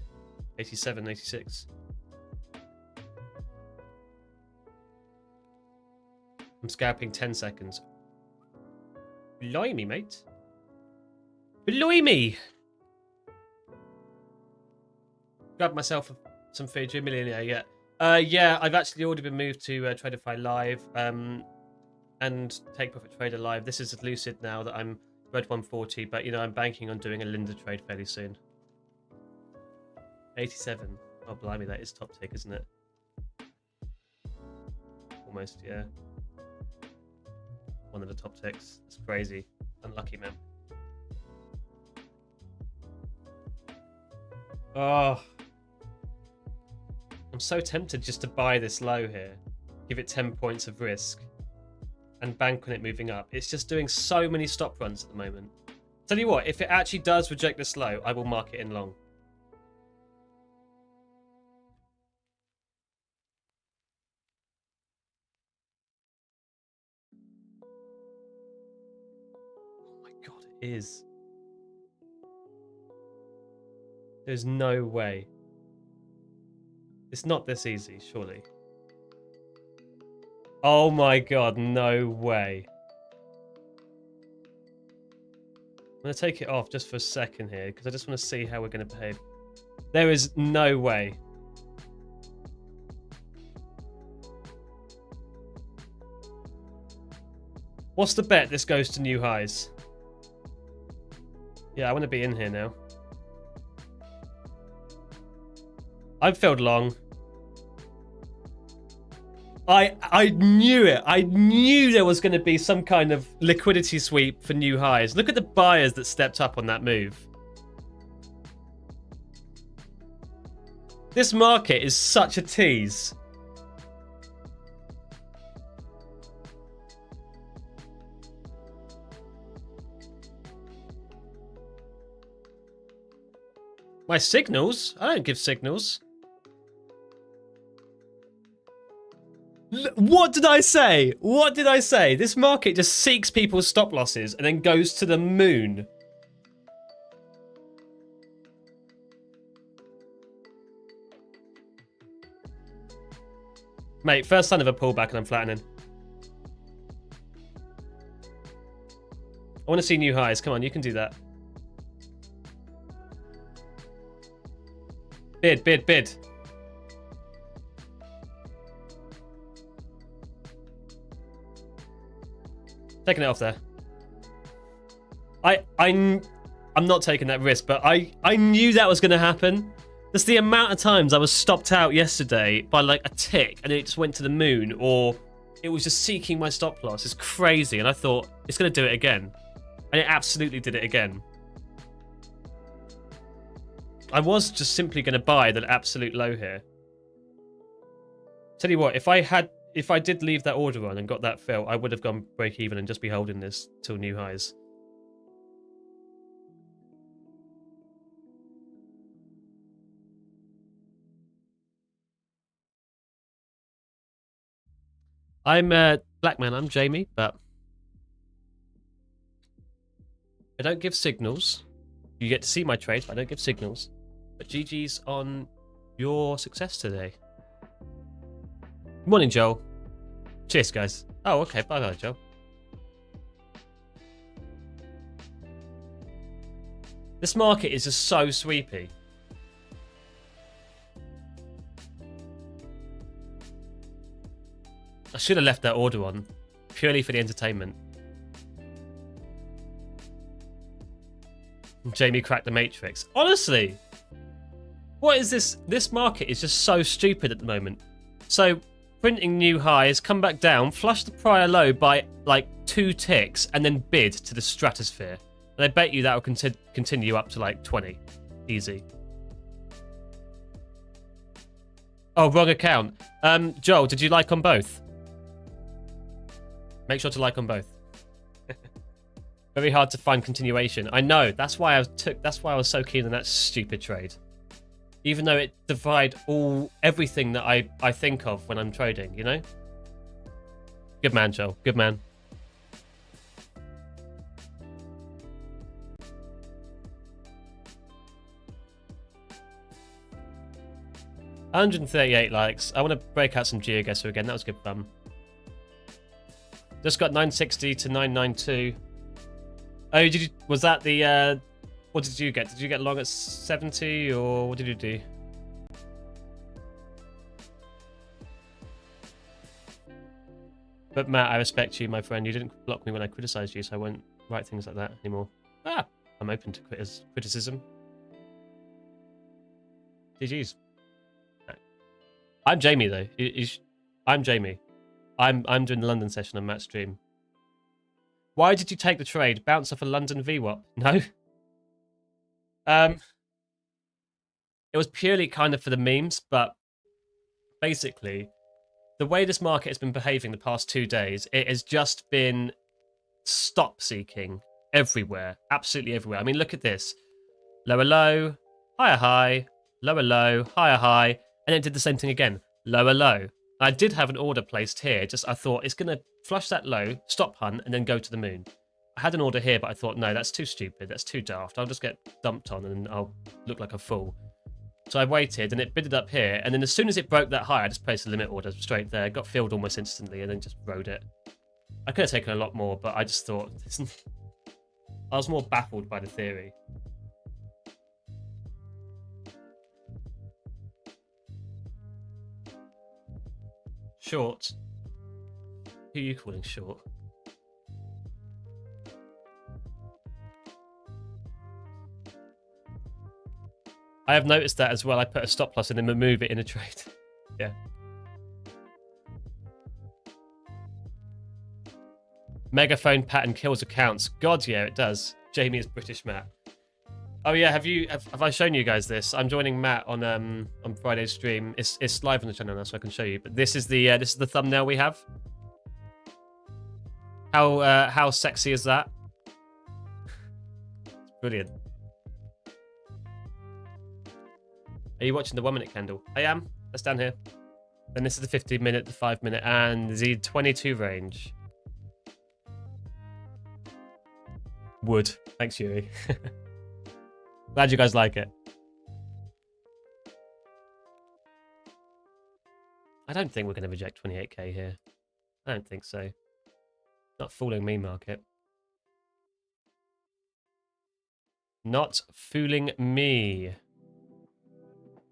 87, 86. I'm scalping 10 seconds. Blimey, mate. Blimey! Grab myself some food. You're a millionaire, yeah. Yeah, I've actually already been moved to Tradeify Live and Take Profit Trader Live. This is Lucid now that I'm Red 140, but, you know, I'm banking on doing a Linda trade fairly soon. 87. Oh, blimey, that is top tick, isn't it? Almost, yeah. One of the top ticks. That's crazy. Unlucky, man. Oh. I'm so tempted just to buy this low here. Give it 10 points of risk. And bank on it moving up. It's just doing so many stop runs at the moment. Tell you what, if it actually does reject this low, I will mark it in long. Oh my god, it is. There's no way. It's not this easy, surely. Oh my god, no way. I'm going to take it off just for a second here, because I just want to see how we're going to behave. There is no way. What's the bet this goes to new highs? Yeah, I want to be in here now. I've filled long. I knew it. I knew there was going to be some kind of liquidity sweep for new highs. Look at the buyers that stepped up on that move. This market is such a tease. My signals? I don't give signals. What did I say? What did I say? This market just seeks people's stop losses and then goes to the moon. Mate, first sign of a pullback and I'm flattening. I want to see new highs. Come on, you can do that. Bid, bid, bid. Taking it off there. I'm not taking that risk, but I knew that was going to happen. That's the amount of times I was stopped out yesterday by like a tick and it just went to the moon, or it was just seeking my stop loss. It's crazy, and I thought it's going to do it again, and it absolutely did it again. I was just simply going to buy that absolute low here. Tell you what, if I did leave that order on and got that fill, I would have gone break even and just be holding this till new highs. I'm Black Man, I'm Jamie, but I don't give signals. You get to see my trades, but I don't give signals. But GG's on your success today. Good morning, Joel. Cheers, guys. Oh, okay. Bye-bye, Joel. This market is just so sweepy. I should have left that order on, purely for the entertainment. Jamie cracked the Matrix. Honestly, What is this? This market is just so stupid at the moment. So, printing new highs, come back down, flush the prior low by like 2 ticks, and then bid to the stratosphere. And I bet you that will continue up to like 20. Easy. Oh, wrong account. Joel, did you like on both? Make sure to like on both. Very hard to find continuation. I know. That's why I was so keen on that stupid trade. Even though it defied everything that I think of when I'm trading, you know? Good man, Joel. Good man. $138 likes. I want to break out some GeoGuessr again. That was good fun. Just got 960 to 992. Oh, was that the, what did you get? Did you get long at 70 or what did you do? But Matt, I respect you, my friend. You didn't block me when I criticized you, so I won't write things like that anymore. Ah, I'm open to criticism. GG's. I'm Jamie though. I'm Jamie. I'm doing the London session on Matt's stream. Why did you take the trade? Bounce off a London VWAP? No. It was purely kind of for the memes, but basically, the way this market has been behaving the past 2 days, it has just been stop seeking everywhere, absolutely everywhere. I mean, look at this: lower low, higher high, lower low, higher high. And it did the same thing again. Lower low. I did have an order placed here. Just I thought it's going to flush that low, stop hunt, and then go to the moon. I had an order here, but I thought, no, that's too stupid. That's too daft. I'll just get dumped on and I'll look like a fool. So I waited and it bidded up here. And then as soon as it broke that high, I just placed a limit order straight there. Got filled almost instantly and then just rode it. I could have taken a lot more, but I just thought... I was more baffled by the theory. Short. Who are you calling short? I have noticed that as well. I put a stop loss and then remove it in a trade. Yeah. Megaphone pattern kills accounts. God, yeah, it does. Jamie is British Matt. Oh yeah, have I shown you guys this? I'm joining Matt on Friday's stream. It's live on the channel now, so I can show you. But this is the thumbnail we have. How sexy is that? It's brilliant. Are you watching the 1 minute candle? I am. That's down here. Then this is the 15 minute, the 5 minute, and the 22 range. Wood. Thanks, Yuri. Glad you guys like it. I don't think we're going to reject 28k here. I don't think so. Not fooling me, market. Not fooling me.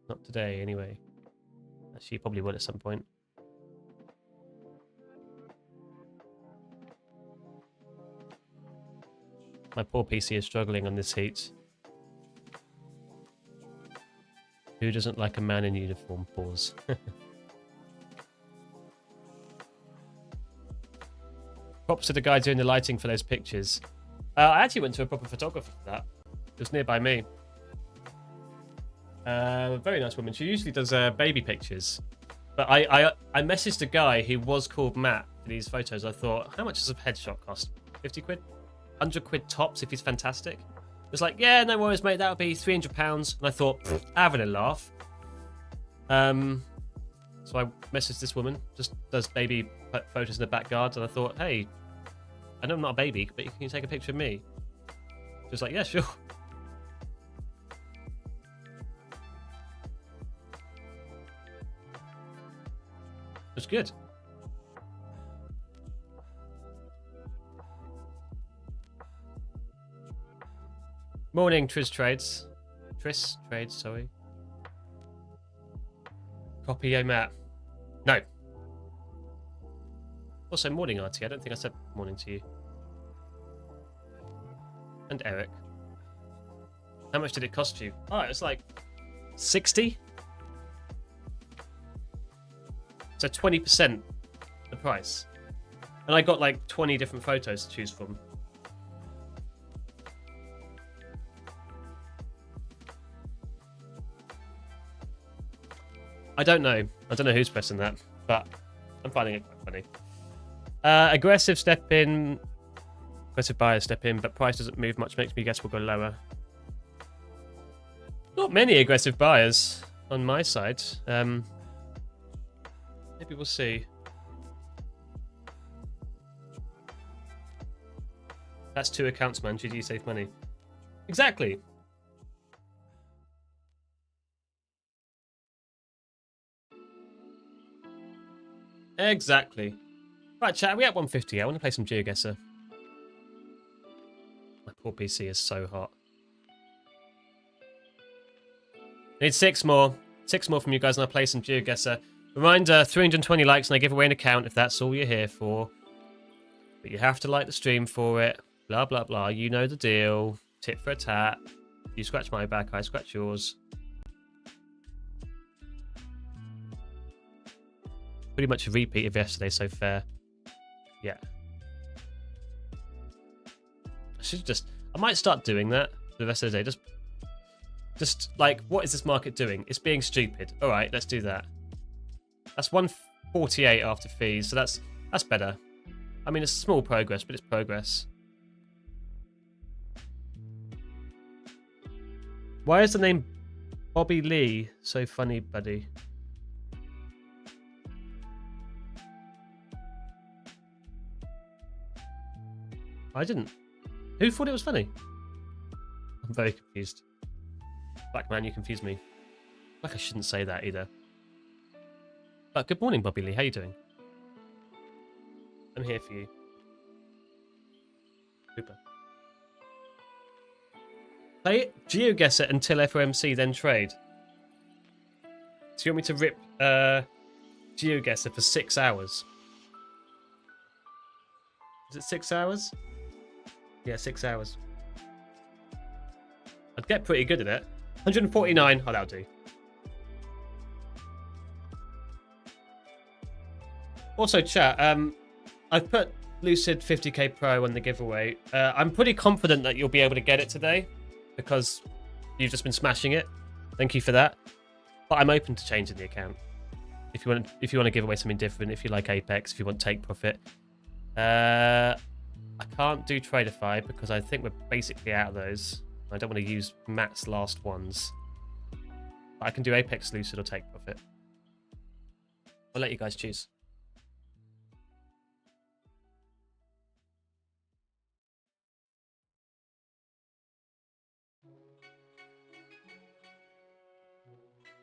Not today, anyway. Actually, you probably will at some point. My poor PC is struggling on this heat. Who doesn't like a man in uniform? Pause. Props to the guy doing the lighting for those pictures. I actually went to a proper photographer for that. It was nearby me. Very nice woman. She usually does baby pictures. But I messaged a guy who was called Matt for these photos. I thought, how much does a headshot cost? 50 quid? 100 quid tops if he's fantastic? It was like, yeah, no worries, mate. That would be £300. And I thought, having a laugh. So I messaged this woman, just does baby photos in the back garden. And I thought, hey, I know I'm not a baby, but can you take a picture of me? She was like, yeah, sure. It was good. Morning, Trades. Sorry. Copy, Matt. No. Also, morning, RT. I don't think I said morning to you. And Eric. How much did it cost you? Oh, it was like 60? So 20% the price. And I got like 20 different photos to choose from. I don't know. I don't know who's pressing that, but I'm finding it quite funny. Aggressive step in. Aggressive buyers step in, but price doesn't move much. Makes me guess we'll go lower. Not many aggressive buyers on my side. Maybe we'll see. That's 2 accounts, man. GG, save money. Exactly. Exactly. Right, chat, we at 150. I want to play some GeoGuessr. My poor PC is so hot. Need 6 more. 6 more from you guys and I'll play some GeoGuessr. Reminder, 320 likes and I give away an account if that's all you're here for. But you have to like the stream for it. Blah, blah, blah. You know the deal. Tit for a tat. You scratch my back, I scratch yours. Pretty much a repeat of yesterday, so fair. Yeah. I might start doing that for the rest of the day. Just like, what is this market doing? It's being stupid. All right, let's do that. That's 148 after fees, so that's better. I mean, it's small progress, but it's progress. Why is the name Bobby Lee so funny, buddy? I didn't. Who thought it was funny? I'm very confused. Black man, you confuse me. Like I shouldn't say that either. But good morning, Bobby Lee. How you doing? I'm here for you. Super. Play GeoGuessr until FOMC, then trade. So you want me to rip GeoGuessr for 6 hours? Is it 6 hours? Yeah, 6 hours. I'd get pretty good at it. 149. Oh, that'll do. Also, chat. I've put Lucid 50k Pro on the giveaway. I'm pretty confident that you'll be able to get it today because you've just been smashing it. Thank you for that. But I'm open to changing the account if you want to give away something different. If you like Apex, if you want take profit. I can't do Tradeify because I think we're basically out of those. I don't want to use Matt's last ones. But I can do Apex, Lucid, or take profit. I'll let you guys choose.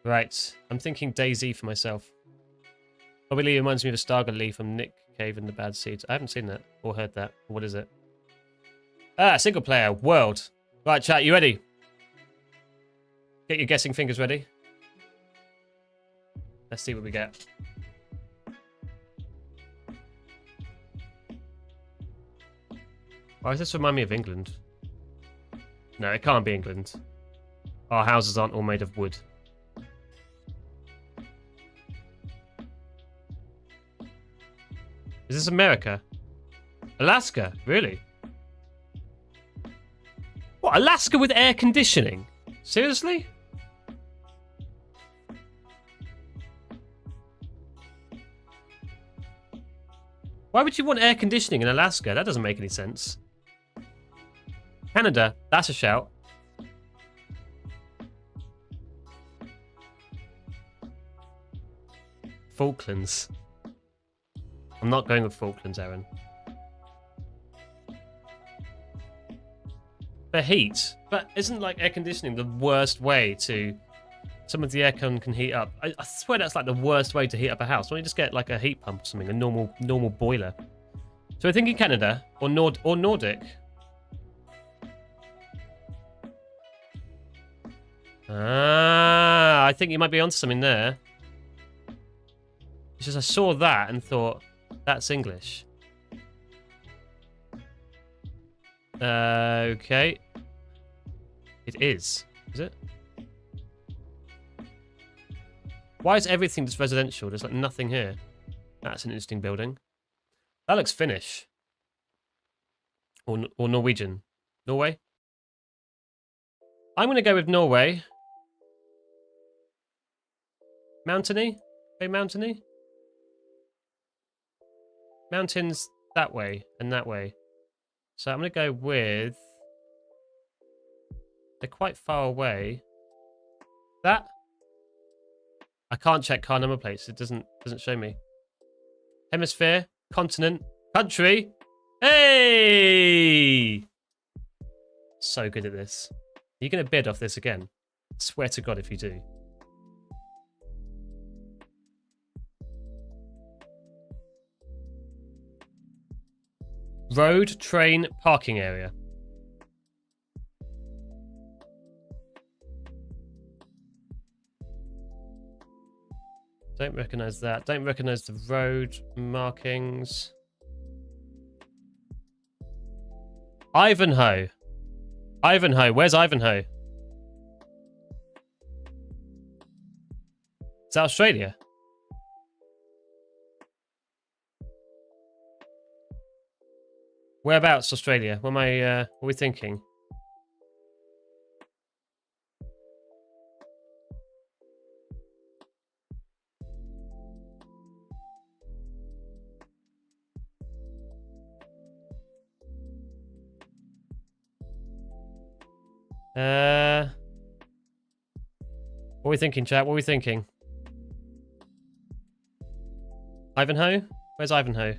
Right, I'm thinking DayZ for myself. Bobby Lee reminds me of a Starger Lee from Nick Cave and the Bad Seeds. I haven't seen that or heard that. What is it? Ah, single player, world. Right, chat, you ready? Get your guessing fingers ready. Let's see what we get. Why does this remind me of England? No, it can't be England. Our houses aren't all made of wood. Is this America? Alaska? Really? What, Alaska with air conditioning? Seriously? Why would you want air conditioning in Alaska? That doesn't make any sense. Canada, that's a shout. Falklands. I'm not going with Falklands, Aaron. For heat, but isn't like air conditioning the worst way to... Some of the aircon can heat up. I swear that's like the worst way to heat up a house. Why don't you just get like a heat pump or something, a normal boiler? So we're thinking Canada or Nordic. Ah, I think you might be onto something there. It's just I saw that and thought, that's English. Okay. It is. Is it? Why is everything just residential? There's like nothing here. That's an interesting building. That looks Finnish. Or Norwegian. Norway? I'm going to go with Norway. Mountainy? Very mountainy? Mountains that way and that way. So I'm going to go with... They're quite far away. That? I can't check car number plates. It doesn't show me. Hemisphere, continent, country. Hey! So good at this. Are you going to bid off this again? I swear to God if you do. Road, train, parking area. Don't recognize that. Don't recognize the road markings. Ivanhoe. Ivanhoe. Where's Ivanhoe? Is that Australia? Whereabouts Australia? What are we thinking? What are we thinking, chat? What are we thinking? Ivanhoe? Where's Ivanhoe?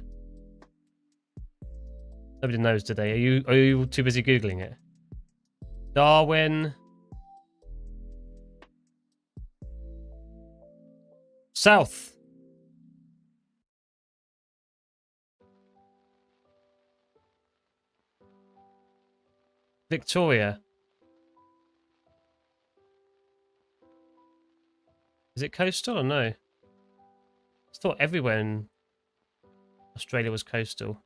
Nobody knows, do they? Are you too busy Googling it? Darwin. South. Victoria. Is it coastal or no? I thought everywhere in Australia was coastal.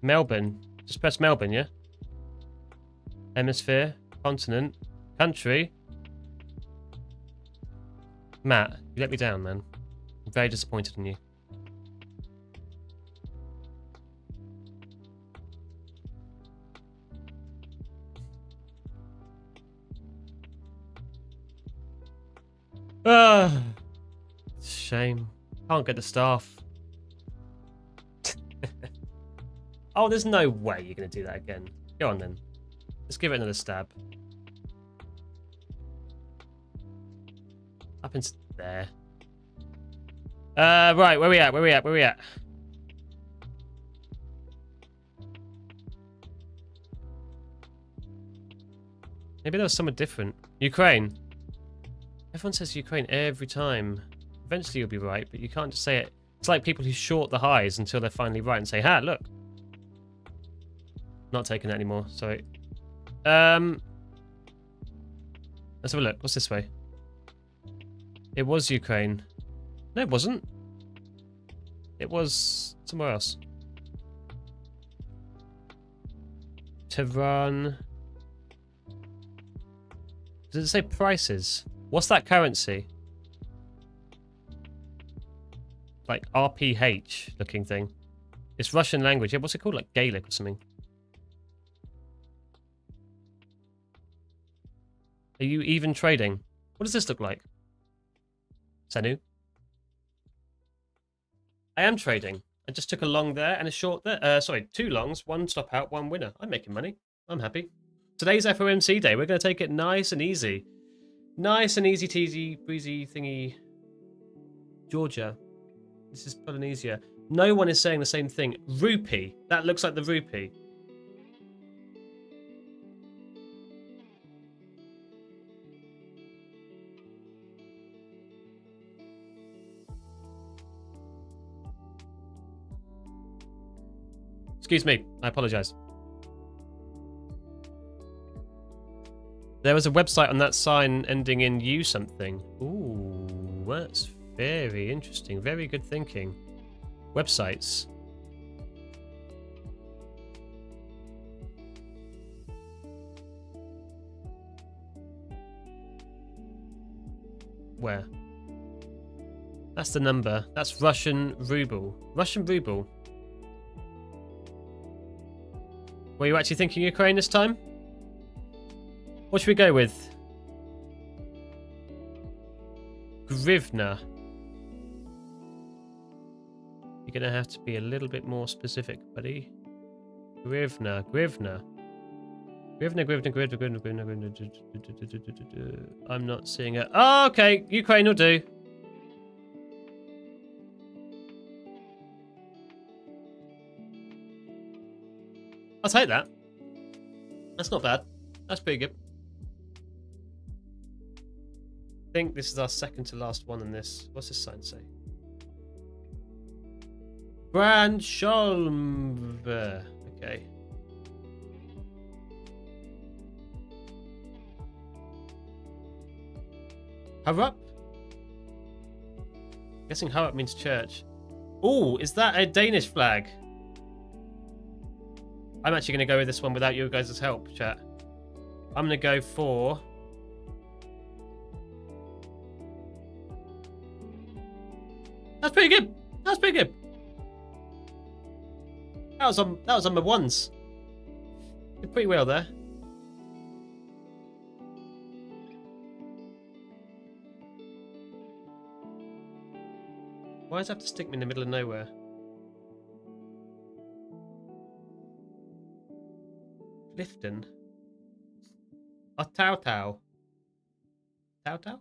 Melbourne. Just press Melbourne, yeah? Hemisphere, continent, country. Matt, you let me down, man. I'm very disappointed in you. Ah, it's a shame. Can't get the staff. Oh, there's no way you're going to do that again. Go on then. Let's give it another stab. Up into there. Right, where we at? Where we at? Where we at? Maybe there was somewhere different. Ukraine. Everyone says Ukraine every time. Eventually you'll be right, but you can't just say it. It's like people who short the highs until they're finally right and say, ha, look. Not taking that anymore, sorry. Let's have a look. What's this way? It was Ukraine. No, it wasn't. It was somewhere else. Tehran. Does it say prices? What's that currency? Like RPH looking thing. It's Russian language. Yeah, what's it called? Like Gaelic or something. Are you even trading? What does this look like? Sanu? I am trading. I just took a long there and a short there. Sorry, 2 longs, 1 stop out, 1 winner. I'm making money. I'm happy. Today's FOMC day. We're going to take it nice and easy. Nice and easy teasy, breezy thingy. Georgia. This is Polynesia. No one is saying the same thing. Rupee. That looks like the rupee. Excuse me, I apologize. There was a website on that sign ending in U something. Ooh, that's very interesting. Very good thinking. websites. Where? That's the number. That's Russian ruble. Russian ruble. Were you actually thinking Ukraine this time? What should we go with? Grivna. You're gonna have to be a little bit more specific, buddy. Grivna. I'm not seeing it. Oh, okay. Ukraine will do. I'll take that. That's not bad. That's pretty good. I think this is our second to last one in this. What's this sign say? Brand Scholmbe. Okay. Harup? Guessing Harup means church. Oh, is that a Danish flag? I'm actually going to go with this one without you guys' help, chat. I'm going to go for... That's pretty good. That's pretty good. That was on my ones. Did pretty well there. Why does it have to stick me in the middle of nowhere? Clifton. Oh, Tao Tao. Tao Tao?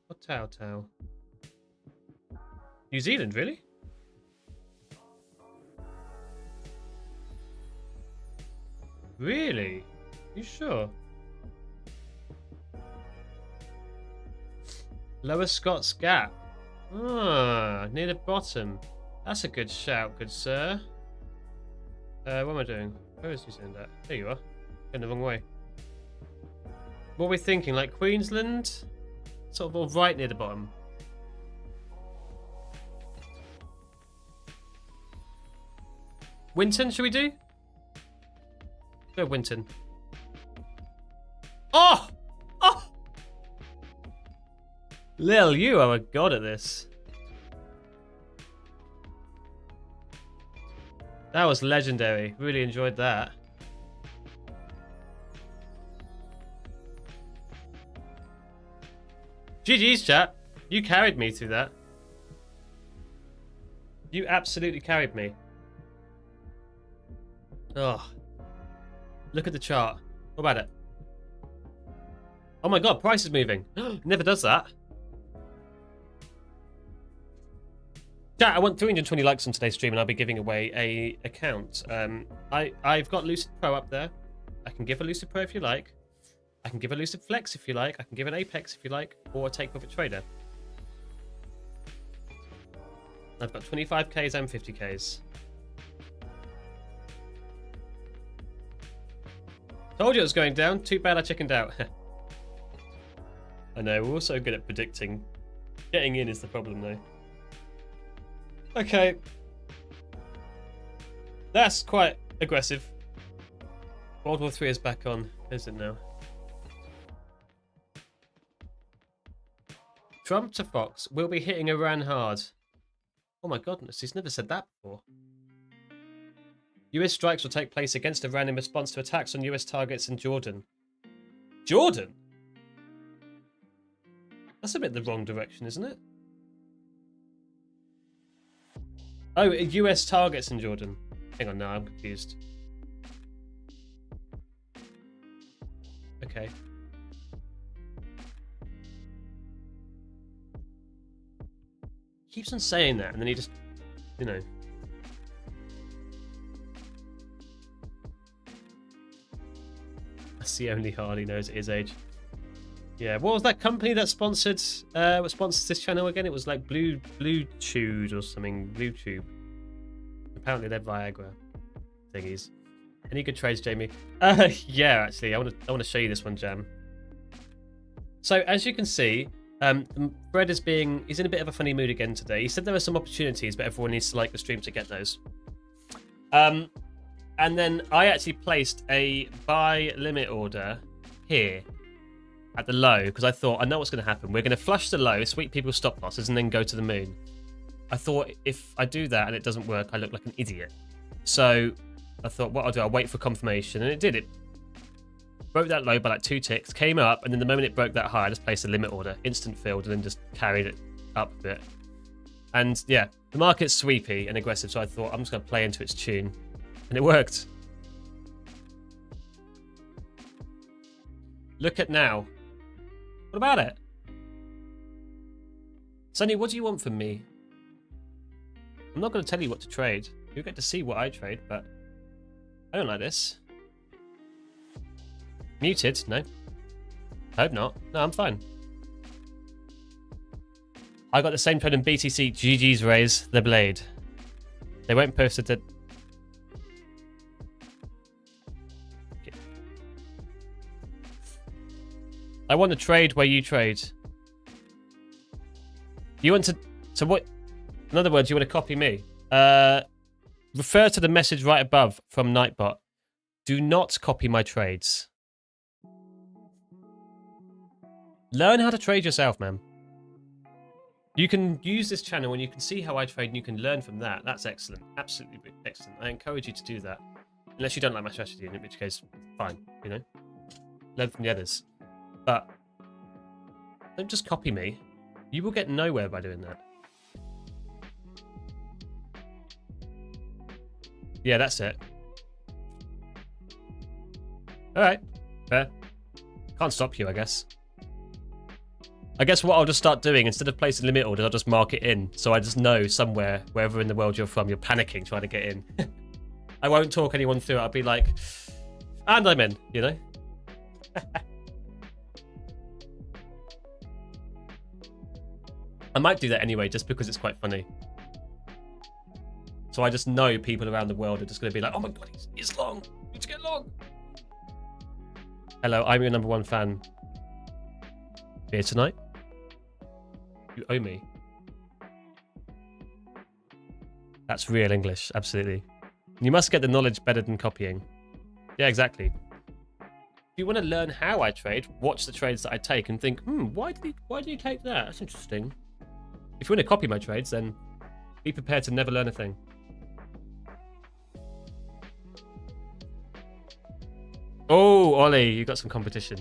What Tao Tao? New Zealand, really? Really? You sure? Lower Scots Gap. Ah, near the bottom. That's a good shout, good sir. What am I doing? Where is New Zealand at? There you are. Going the wrong way. What are we thinking? Like Queensland? Sort of all right near the bottom. Winton, should we do? Go Winton. Oh! Oh! Lil, you are a god at this. That was legendary. Really enjoyed that. GG's, chat. You carried me through that. You absolutely carried me. Oh. Look at the chart. What about it? Oh my god, price is moving. Never does that. Chat, I want 320 likes on today's stream and I'll be giving away a account. I've got Lucid Pro up there. I can give a Lucid Pro if you like. I can give a Lucid Flex if you like. I can give an Apex if you like. Or a Take Profit Trader. I've got 25Ks and 50Ks. Told you it was going down. Too bad I chickened out. I know, we're also good at predicting. Getting in is the problem though. Okay. That's quite aggressive. World War 3 is back on. Is it now? Trump to Fox will be hitting Iran hard. Oh my goodness, he's never said that before. US strikes will take place against Iran in response to attacks on US targets in Jordan. Jordan? That's a bit the wrong direction, isn't it? Oh, US targets in Jordan. Hang on, no, I'm confused. Okay. He keeps on saying that, and then he just, you know. That's the only hard he knows at his age. Yeah, what was that company that sponsored what sponsors this channel again? It was like Blue Tube or something. Blue Tube. Apparently they're Viagra thingies. Any good trades, Jamie? Yeah, actually, I want to show you this one, Jam. So as you can see, Fred he's in a bit of a funny mood again today. He said there are some opportunities, but everyone needs to like the stream to get those. And then I actually placed a buy limit order here at the low because I thought, I know what's going to happen. We're going to flush the low, sweep people's stop losses, and then go to the moon. I thought if I do that and it doesn't work, I look like an idiot. So I thought, what I'll do, I'll wait for confirmation, and it did. It broke that low by like 2 ticks, came up, and then the moment it broke that high, I just placed a limit order, instant filled, and then just carried it up a bit. And yeah, the market's sweepy and aggressive, so I thought I'm just going to play into its tune, and it worked. Look at now. What about it? Sonny, what do you want from me? I'm not going to tell you what to trade. You'll get to see what I trade, but I don't like this. Muted? No. I hope not. No, I'm fine. I got the same trade in BTC. GG's raise the blade. They won't post it. I want to trade where you trade. You want to... So what... In other words, you want to copy me. Refer to the message right above from Nightbot. Do not copy my trades. Learn how to trade yourself, man. You can use this channel and you can see how I trade and you can learn from that. That's excellent. Absolutely excellent. I encourage you to do that. Unless you don't like my strategy, in which case, fine, you know. Learn from the others. But don't just copy me. You will get nowhere by doing that. Yeah, that's it. Alright, fair. Can't stop you, I guess. I guess what I'll just start doing, instead of placing limit orders, I'll just mark it in. So I just know somewhere, wherever in the world you're from, you're panicking trying to get in. I won't talk anyone through it. I'll be like, and I'm in, you know? I might do that anyway, just because it's quite funny. So I just know people around the world are just going to be like, oh my god, he's long. You need to get long. Hello, I'm your #1 fan. Here tonight? You owe me. That's real English, absolutely. You must get the knowledge better than copying. Yeah, exactly. If you want to learn how I trade, watch the trades that I take and think, why did you take that? That's interesting. If you want to copy my trades, then be prepared to never learn a thing. Oh, Ollie, you got some competition.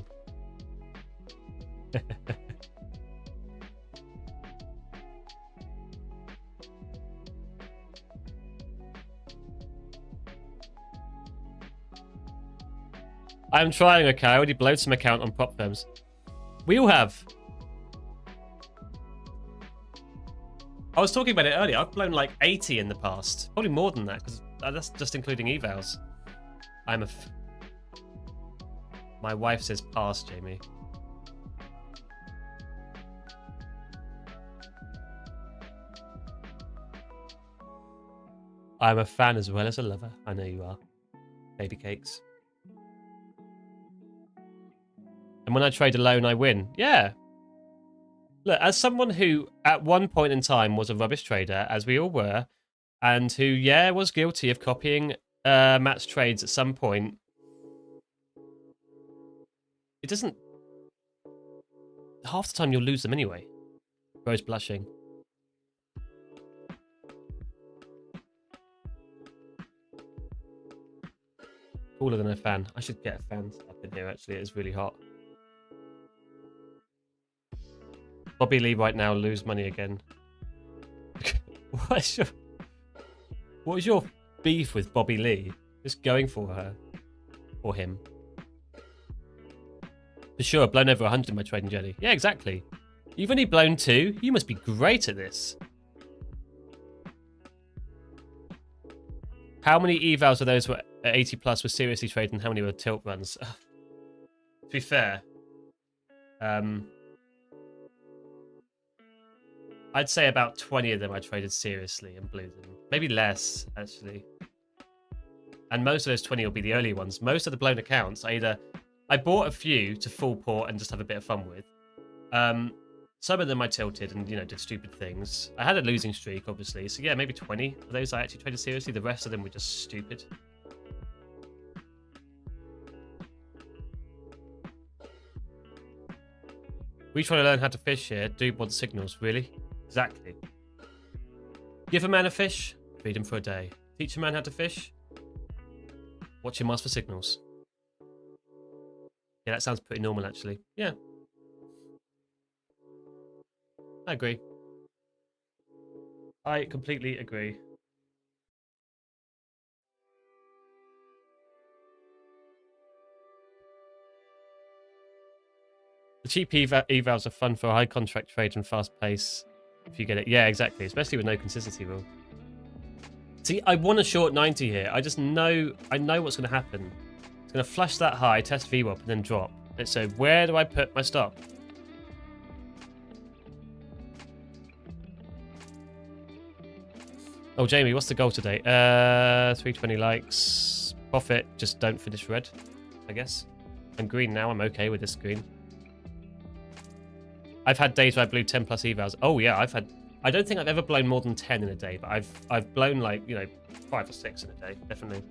I'm trying, okay. I already blowed some account on prop firms. We all have. I was talking about it earlier. I've blown like 80 in the past. Probably more than that, because that's just including evals. My wife says pass, Jamie. I'm a fan as well as a lover. I know you are. Baby cakes. And when I trade alone, I win. Yeah. Look, as someone who at one point in time was a rubbish trader, as we all were, and who, yeah, was guilty of copying Matt's trades at some point, it doesn't... Half the time you'll lose them anyway. Rose blushing. Cooler than a fan. I should get a fan up in here, actually. It is really hot. Bobby Lee right now lose money again. What is your beef with Bobby Lee? Just going for her. Or him. For sure, blown over 100 in my trading journey. Yeah, exactly. You've only blown 2? You must be great at this. How many evals of those were at 80 plus were seriously trading? How many were tilt runs? To be fair, I'd say about 20 of them I traded seriously and blew them. Maybe less, actually. And most of those 20 will be the early ones. Most of the blown accounts, I bought a few to full port and just have a bit of fun with. Some of them I tilted and, did stupid things. I had a losing streak, obviously. So yeah, maybe 20 of those I actually traded seriously. The rest of them were just stupid. We trying to learn how to fish here. Do want signals, really? Exactly. Give a man a fish, feed him for a day. Teach a man how to fish, watch him ask for signals. Yeah, that sounds pretty normal, actually. Yeah. I agree. I completely agree. The cheap evals are fun for a high contract trade and fast pace. If you get it. Yeah, exactly. Especially with no consistency rule. See, I want a short 90 here. I just know, I know what's going to happen. It's going to flush that high, test VWAP, and then drop. And so where do I put my stop? Oh, Jamie, what's the goal today? 320 likes. Profit, just don't finish red, I guess. I'm green now. I'm okay with this green. I've had days where I blew 10 plus evals. Oh yeah, I don't think I've ever blown more than 10 in a day, but I've blown like, 5 or 6 in a day, definitely.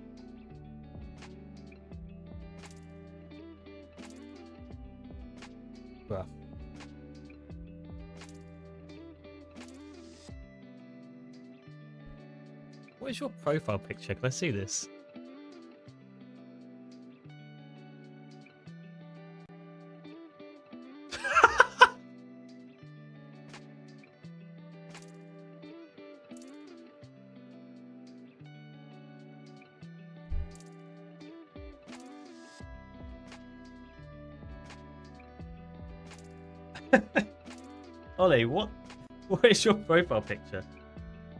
Bruh. What is your profile picture? Can I see this? Ollie, what is your profile picture?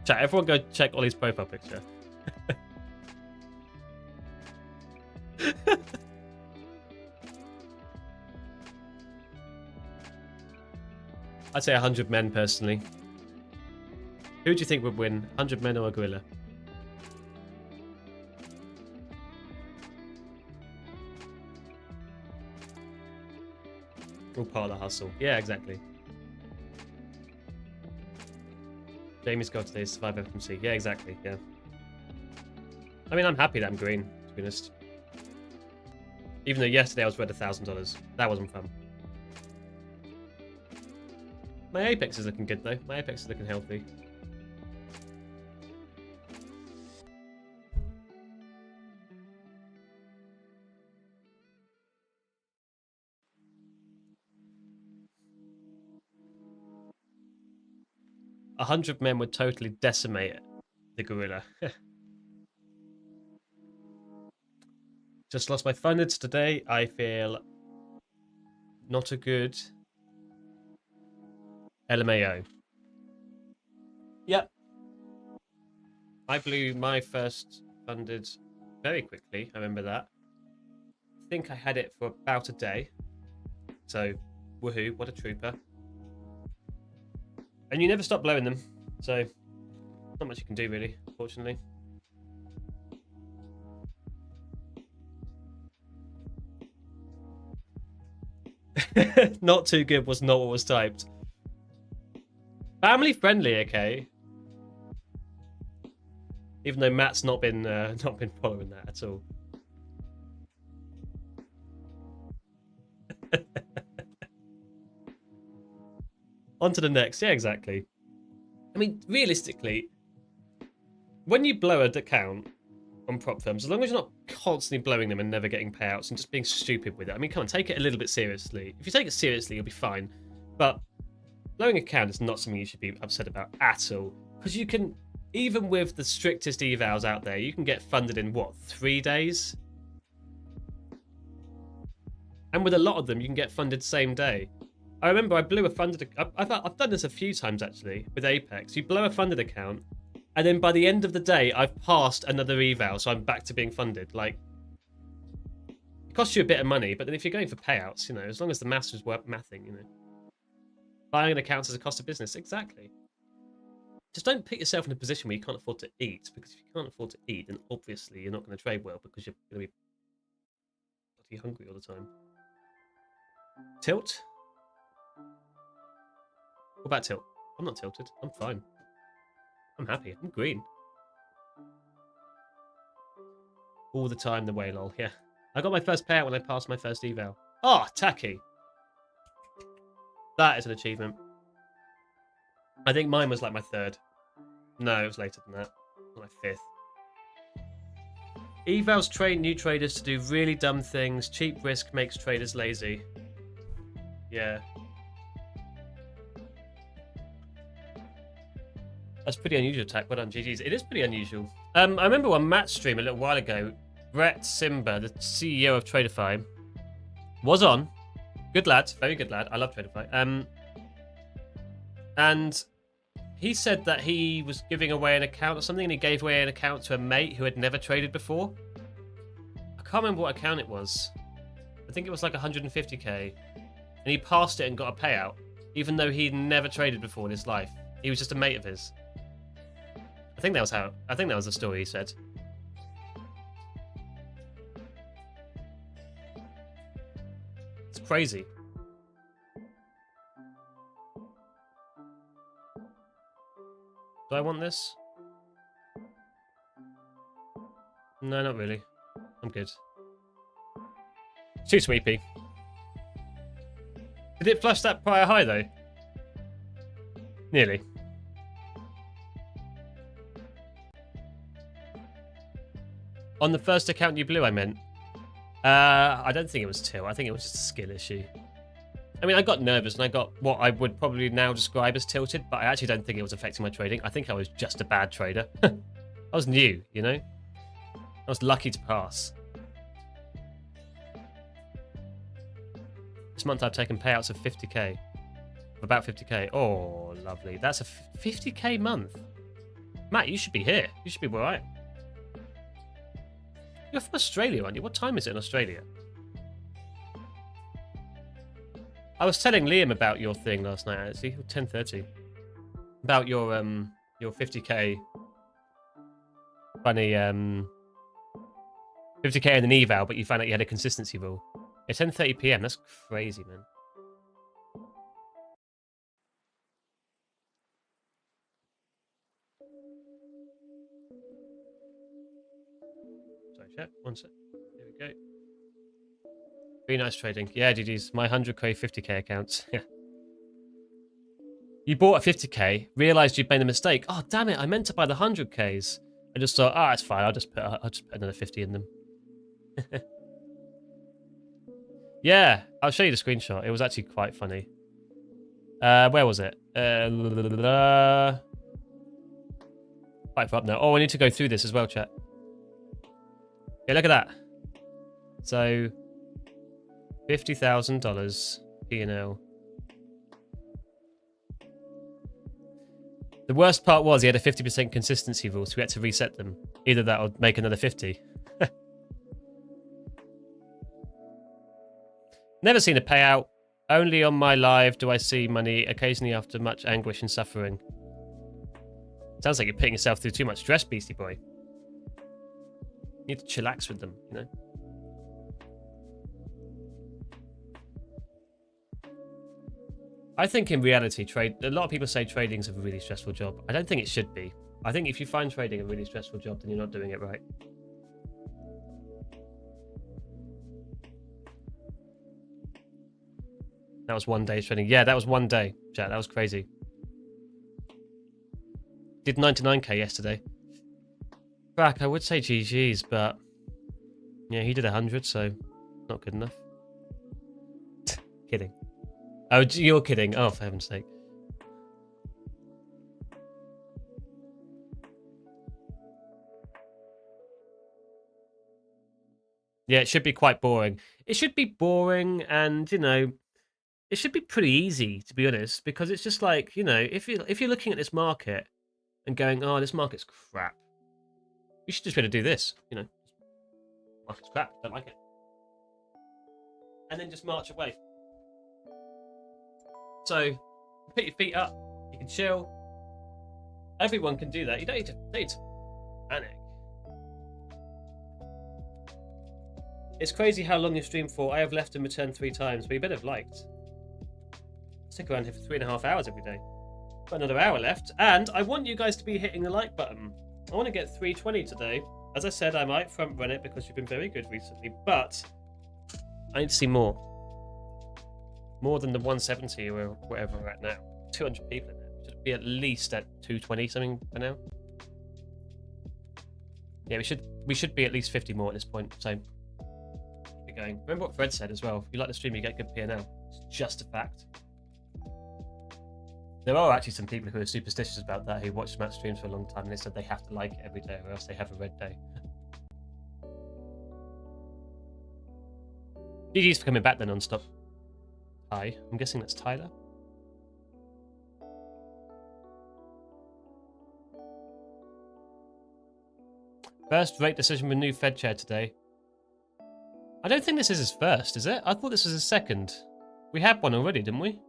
Chat, everyone go check Ollie's profile picture. I'd say 100 men personally. Who do you think would win? 100 men or a gorilla? All part of the hustle. Yeah, exactly. Jamie's got today survive FMC. Yeah, exactly. Yeah. I mean, I'm happy that I'm green, to be honest. Even though yesterday I was worth $1,000. That wasn't fun. My Apex is looking good, though. My Apex is looking healthy. A 100 men would totally decimate the gorilla. Just lost my fundeds today. I feel not a good LMAO. Yep. I blew my first funded very quickly. I remember that. I think I had it for about a day. So, woohoo, what a trooper. And you never stop blowing them. So, not much you can do really, unfortunately. Not too good was not what was typed. Family friendly, okay. Even though Matt's not been following that at all. On to the next. Yeah, exactly. I mean, realistically, when you blow an account on prop firms, as long as you're not constantly blowing them and never getting payouts and just being stupid with it. I mean, come on, take it a little bit seriously. If you take it seriously, you'll be fine. But blowing an account is not something you should be upset about at all. Because you can, even with the strictest evals out there, you can get funded in, what, 3 days? And with a lot of them, you can get funded same day. I remember I blew a funded... I've done this a few times, actually, with Apex. You blow a funded account, and then by the end of the day, I've passed another eval, so I'm back to being funded. Like, it costs you a bit of money, but then if you're going for payouts, as long as the maths is worth mathing, buying an account is a cost of business. Exactly. Just don't put yourself in a position where you can't afford to eat, because if you can't afford to eat, then obviously you're not going to trade well, because you're going to be bloody hungry all the time. Tilt. What about tilt? I'm not tilted. I'm fine. I'm happy. I'm green. All the time, the way, lol. Yeah. I got my first payout when I passed my first eval. Oh, tacky. That is an achievement. I think mine was like my third. No, it was later than that. My fifth. Evals train new traders to do really dumb things. Cheap risk makes traders lazy. Yeah. That's pretty unusual attack. Well done, GG's. It is pretty unusual. I remember on Matt's stream a little while ago, Brett Simba, the CEO of Tradeify, was on. Good lad. Very good lad. I love Tradeify. And he said that he was giving away an account or something, and he gave away an account to a mate who had never traded before. I can't remember what account it was. I think it was like 150k. And he passed it and got a payout, even though he'd never traded before in his life. He was just a mate of his. I think that was the story he said. It's crazy. Do I want this? No, not really. I'm good. Too sweepy. Did it flush that prior high though? Nearly. On the first account you blew, I meant. I don't think it was till. I think it was just a skill issue. I mean, I got nervous and I got what I would probably now describe as tilted, but I actually don't think it was affecting my trading. I think I was just a bad trader. I was new, you know? I was lucky to pass. This month I've taken payouts of 50k. Of about 50k. Oh, lovely. That's a 50k month. Matt, you should be here. You should be all right. You're from Australia, aren't you? What time is it in Australia? I was telling Liam about your thing last night, actually. 10:30. About your 50k funny 50k and an eval, but you found out you had a consistency rule. It's 10:30 PM. That's crazy, man. Sorry, chat. One sec. Here we go. Very nice trading. Yeah, GG's. My 100k, 50k accounts. Yeah. You bought a 50k, realized you'd made a mistake. Oh, damn it. I meant to buy the 100ks. I just thought, it's fine. I'll just put another 50 in them. Yeah, I'll show you the screenshot. It was actually quite funny. Where was it? Quite far up now. Oh, I need to go through this as well, chat. Yeah, look at that. So, $50,000 P&L. The worst part was he had a 50% consistency rule, so we had to reset them. Either that or make another 50. Never seen a payout. Only on my live do I see money, occasionally after much anguish and suffering. Sounds like you're putting yourself through too much stress, Beastie Boy. You need to chillax with them, you know? I think in reality, a lot of people say trading is a really stressful job. I don't think it should be. I think if you find trading a really stressful job, then you're not doing it right. That was 1 day's trading. Yeah, that was 1 day, chat. That was crazy. Did 99k yesterday. Crack, I would say GG's, but yeah, he did 100, so not good enough. Kidding. Oh, you're kidding. Oh, for heaven's sake. Yeah, it should be quite boring. It should be boring and, you know, it should be pretty easy, to be honest, because it's just like, you know, if you're looking at this market and going, oh, this market's crap, you should just be able to do this, you know. Market's crap, don't like it. And then just march away. So, put your feet up, you can chill. Everyone can do that. You don't need to panic. It's crazy how long you stream for. I have left and returned 3 times, but you better have liked. Stick around here for 3.5 hours every day. Got another hour left, and I want you guys to be hitting the like button. I want to get 320 today. As I said, I might front run it because you've been very good recently, but I need to see more. More than the 170 or whatever we're at now. 200 people in there. Should be at least at 220 something by now. Yeah, we should be at least 50 more at this point. So keep it going. Remember what Fred said as well. If you like the stream, you get good P&L. It's just a fact. There are actually some people who are superstitious about that, who watch Matt's streams for a long time, and they said they have to like it every day, or else they have a red day. GG's for coming back then non-stop. Hi, I'm guessing that's Tyler. First rate decision with new Fed chair today. I don't think this is his first, is it? I thought this was his second. We had one already, didn't we?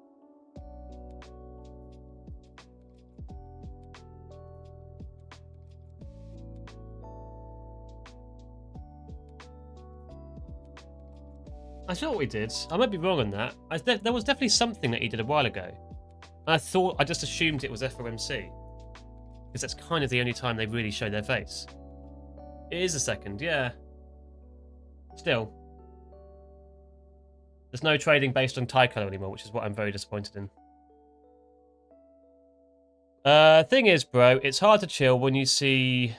I thought we did. I might be wrong on that. There was definitely something that he did a while ago. I just assumed it was FOMC. Because that's kind of the only time they really show their face. It is a second, yeah. Still. There's no trading based on tie color anymore, which is what I'm very disappointed in. Thing is, bro, it's hard to chill when you see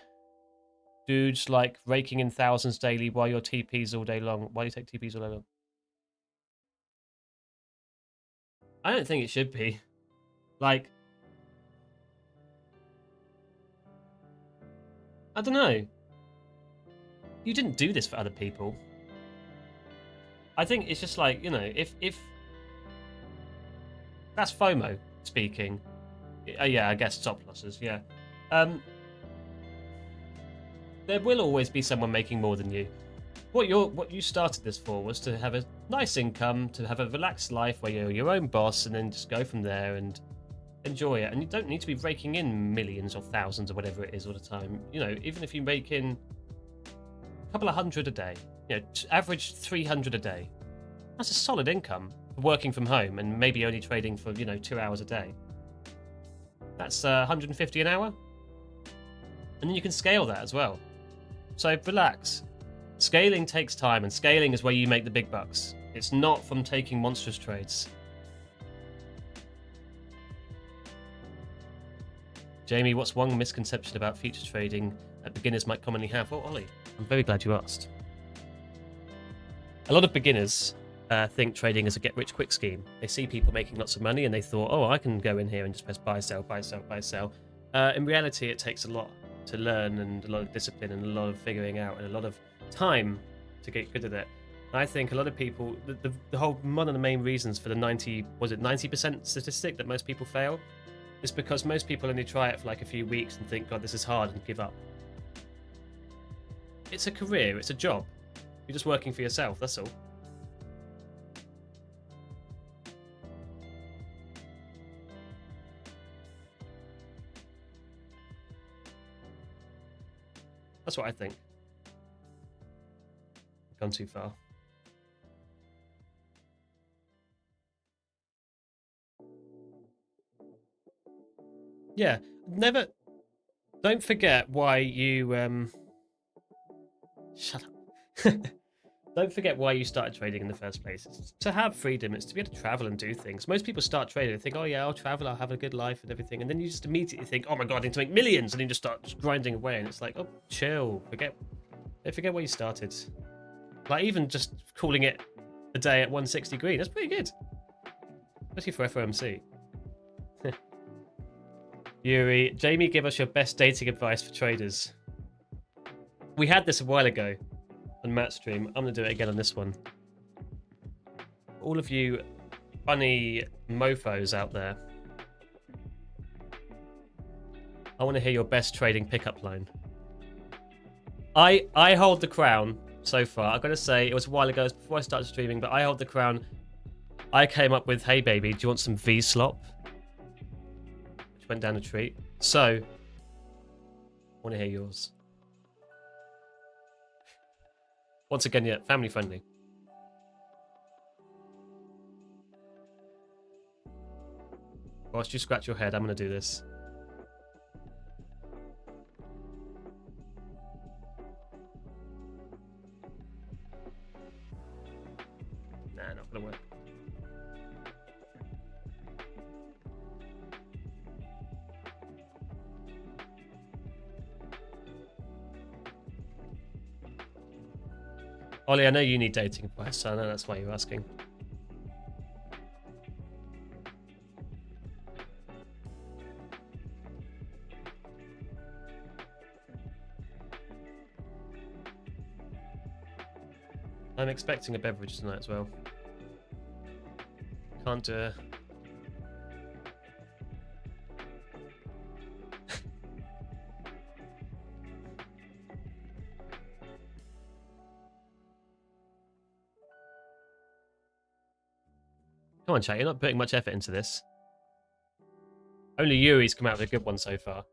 dudes like raking in thousands daily while your TPs all day long. Why do you take TPs all day long? I don't think it should be. Like, I don't know. You didn't do this for other people. I think it's just like, you know, if that's FOMO speaking. Yeah, I guess stop losses, yeah. There will always be someone making more than you. What you started this for was to have a nice income, to have a relaxed life where you're your own boss, and then just go from there and enjoy it. And you don't need to be raking in millions or thousands or whatever it is all the time. You know, even if you rake in a couple of hundred a day, you know, average 300 a day, that's a solid income for working from home and maybe only trading for, you know, 2 hours a day. That's 150 an hour, and then you can scale that as well. So relax. Scaling takes time, and scaling is where you make the big bucks. It's not from taking monstrous trades. Jamie, what's one misconception about future trading that beginners might commonly have? Oh, Ollie, I'm very glad you asked. A lot of beginners think trading is a get-rich-quick scheme. They see people making lots of money, and they thought, oh, I can go in here and just press buy, sell, buy, sell, buy, sell. In reality, it takes a lot to learn, and a lot of discipline, and a lot of figuring out, and a lot of time to get good at it. And I think a lot of people, the whole one of the main reasons for the 90% statistic that most people fail is because most people only try it for like a few weeks and think, God, this is hard, and give up. It's a career, it's a job. You're just working for yourself, that's all. That's what I think. Gone too far. Yeah, never. Don't forget why you. Shut up. Don't forget why you started trading in the first place. It's to have freedom. It's to be able to travel and do things. Most people start trading and think, oh yeah, I'll travel, I'll have a good life and everything. And then you just immediately think, oh my God, I need to make millions. And then you just start grinding away. And it's like, oh, chill. Don't forget where you started. Like even just calling it a day at 160 green, that's pretty good. Especially for FOMC. Yuri, Jamie, give us your best dating advice for traders. We had this a while ago on Matt's stream. I'm going to do it again on this one. All of you funny mofos out there, I want to hear your best trading pickup line. I hold the crown so far. I've got to say, it was a while ago, it was before I started streaming, but I hold the crown. I came up with, hey baby, do you want some V-slop? Which went down a treat. So, I want to hear yours. Once again, yeah, family friendly. Whilst you scratch your head, I'm going to do this. Nah, not going to work. Ollie, I know you need dating advice, so I know that's why you're asking. I'm expecting a beverage tonight as well. Can't do it. Come on, chat, you're not putting much effort into this. Only Yuri's come out with a good one so far.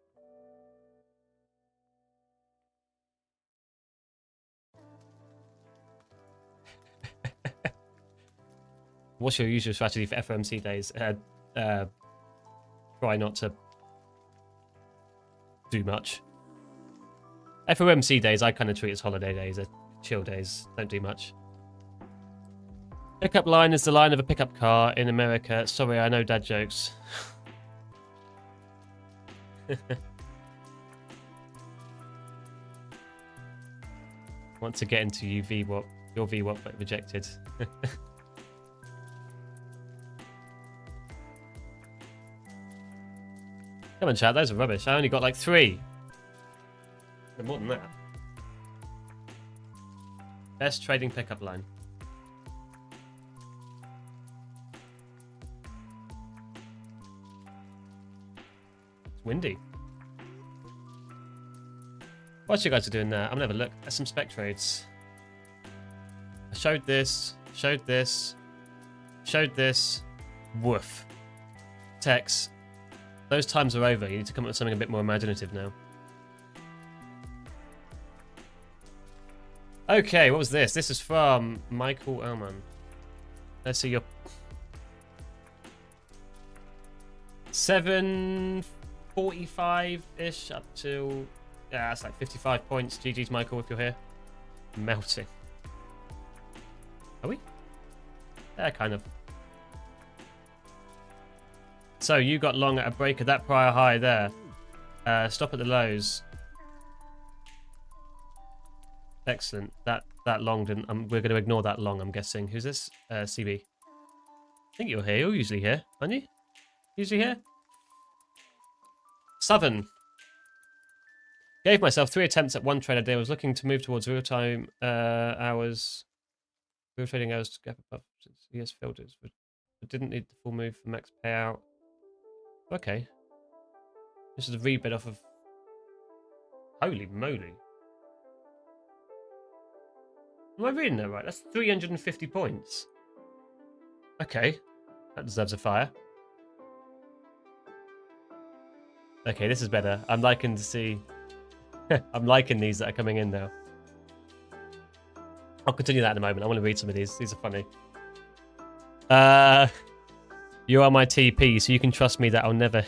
What's your usual strategy for FOMC days? Try not to do much. FOMC days, I kind of treat as holiday days, chill days. Don't do much. Pickup line is the line of a pickup car in America. Sorry, I know dad jokes. Want to get into your VWAP, but rejected. Come on, chat, those are rubbish. I only got like 3. No more than that. Best trading pickup line. It's windy. Whilst you guys are doing that, I'm gonna have a look at some spec trades. I showed this, showed this, showed this. Woof. Tex. Those times are over. You need to come up with something a bit more imaginative now. Okay, what was this? This is from Michael Elman. Let's see your 7:45-ish up to that's like 55 points. GG's Michael if you're here. Melting. Are we? Yeah, kind of. So you got long at a break at that prior high there. Stop at the lows. Excellent. That long didn't. We're going to ignore that long. I'm guessing. Who's this? CB. I think you're here. You're usually here, aren't you? Usually here. Southern. Gave myself 3 attempts at one trade a day. I was looking to move towards real-time hours. Real trading hours to gap above ES filters, but didn't need the full move for max payout. Okay. This is a rebid off of... Holy moly. Am I reading that right? That's 350 points. Okay. That deserves a fire. Okay, this is better. I'm liking to see... I'm liking these that are coming in now. I'll continue that in a moment. I want to read some of these. These are funny. You are my TP, so you can trust me that I'll never...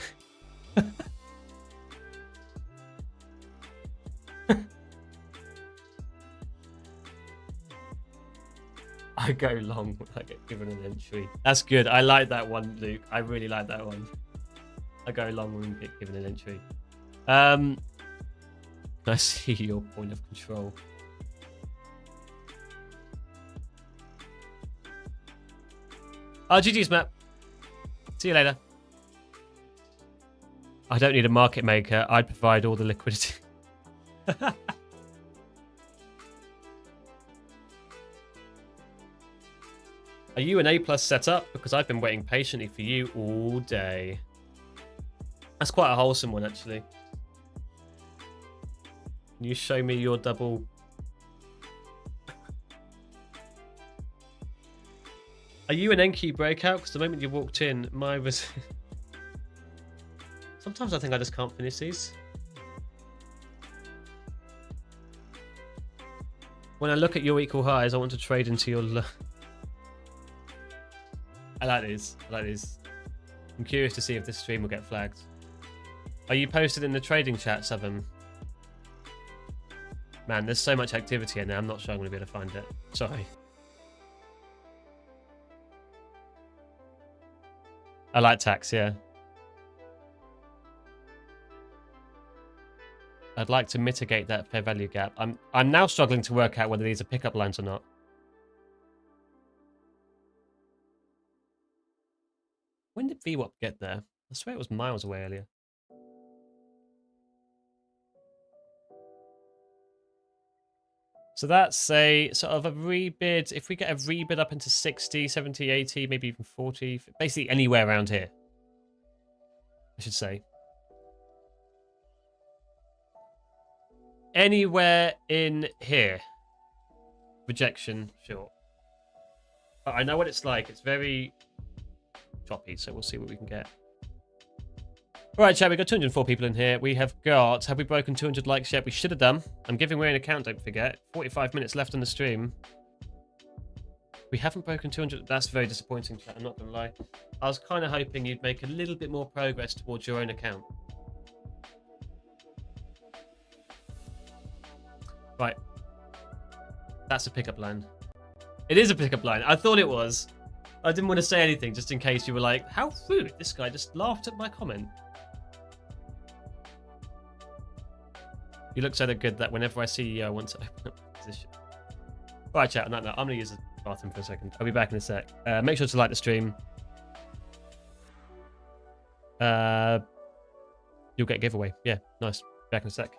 I go long when I get given an entry. That's good. I like that one, Luke. I really like that one. I go long when we get given an entry. I see your point of control. Oh, GG's, Matt. See you later. I don't need a market maker. I'd provide all the liquidity. Are you an A+ setup? Because I've been waiting patiently for you all day. That's quite a wholesome one, actually. Can you show me your double... Are you an NQ breakout? Because the moment you walked in, mine was... Sometimes I think I just can't finish these. When I look at your equal highs, I want to trade into your... I like these. I like these. I'm curious to see if this stream will get flagged. Are you posted in the trading chat, Southern? Man, there's so much activity in there. I'm not sure I'm going to be able to find it. Sorry. I like tax, yeah. I'd like to mitigate that fair value gap. I'm now struggling to work out whether these are pickup lines or not. When did VWAP get there? I swear it was miles away earlier. So that's a sort of a rebid. If we get a rebid up into 60, 70, 80, maybe even 40, basically anywhere around here, I should say. Anywhere in here. Rejection, sure. But I know what it's like. It's very choppy, so we'll see what we can get. All right, chat, we've got 204 people in here. We have we broken 200 likes yet? We should have done. I'm giving away an account, don't forget. 45 minutes left on the stream. We haven't broken 200. That's very disappointing, chat, I'm not going to lie. I was kind of hoping you'd make a little bit more progress towards your own account. Right. That's a pickup line. It is a pickup line. I thought it was. I didn't want to say anything just in case you were like, how rude. This guy just laughed at my comment. You look so good that whenever I see you, I want to open up the position. All right, chat. No, I'm going to use the bathroom for a second. I'll be back in a sec. Make sure to like the stream. You'll get a giveaway. Yeah, nice. Back in a sec.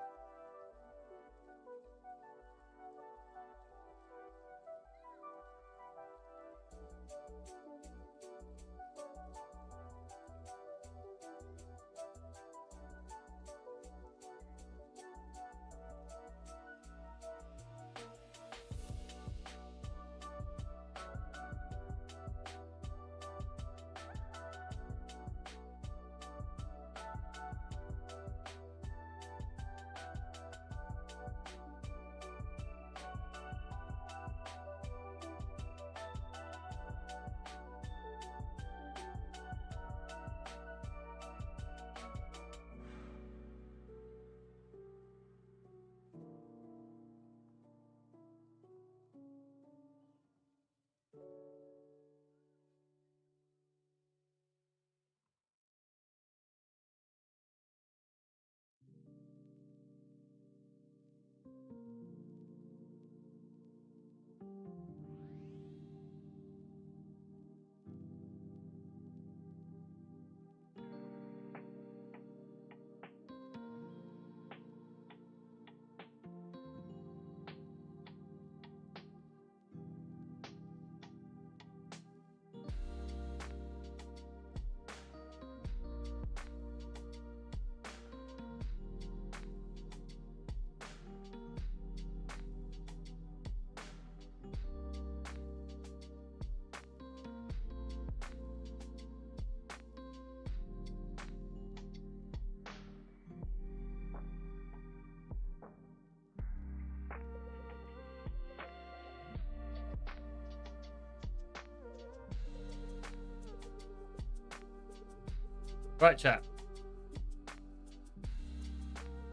Right, chat.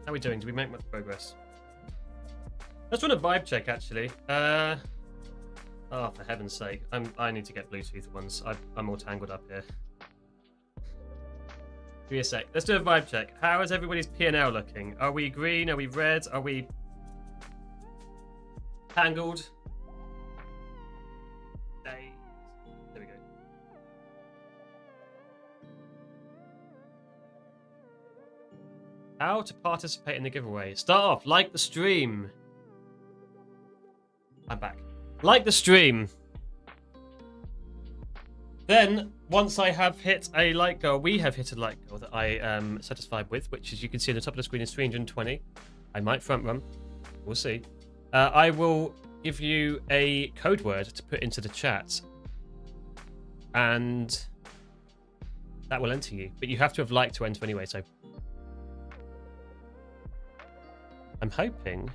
How are we doing? Did we make much progress? Let's run a vibe check, actually. Oh, for heaven's sake. I need to get Bluetooth ones. I'm all tangled up here. Give me a sec. Let's do a vibe check. How is everybody's P&L looking? Are we green? Are we red? Are we tangled? There we go. How to participate in the giveaway. Start off, like the stream. I'm back. Like the stream. Then, once I have hit a like goal, we have hit a like goal that I am satisfied with, which as you can see on the top of the screen is 320. I might front run. We'll see. I will give you a code word to put into the chat. And that will enter you. But you have to have liked to enter anyway, so I'm hoping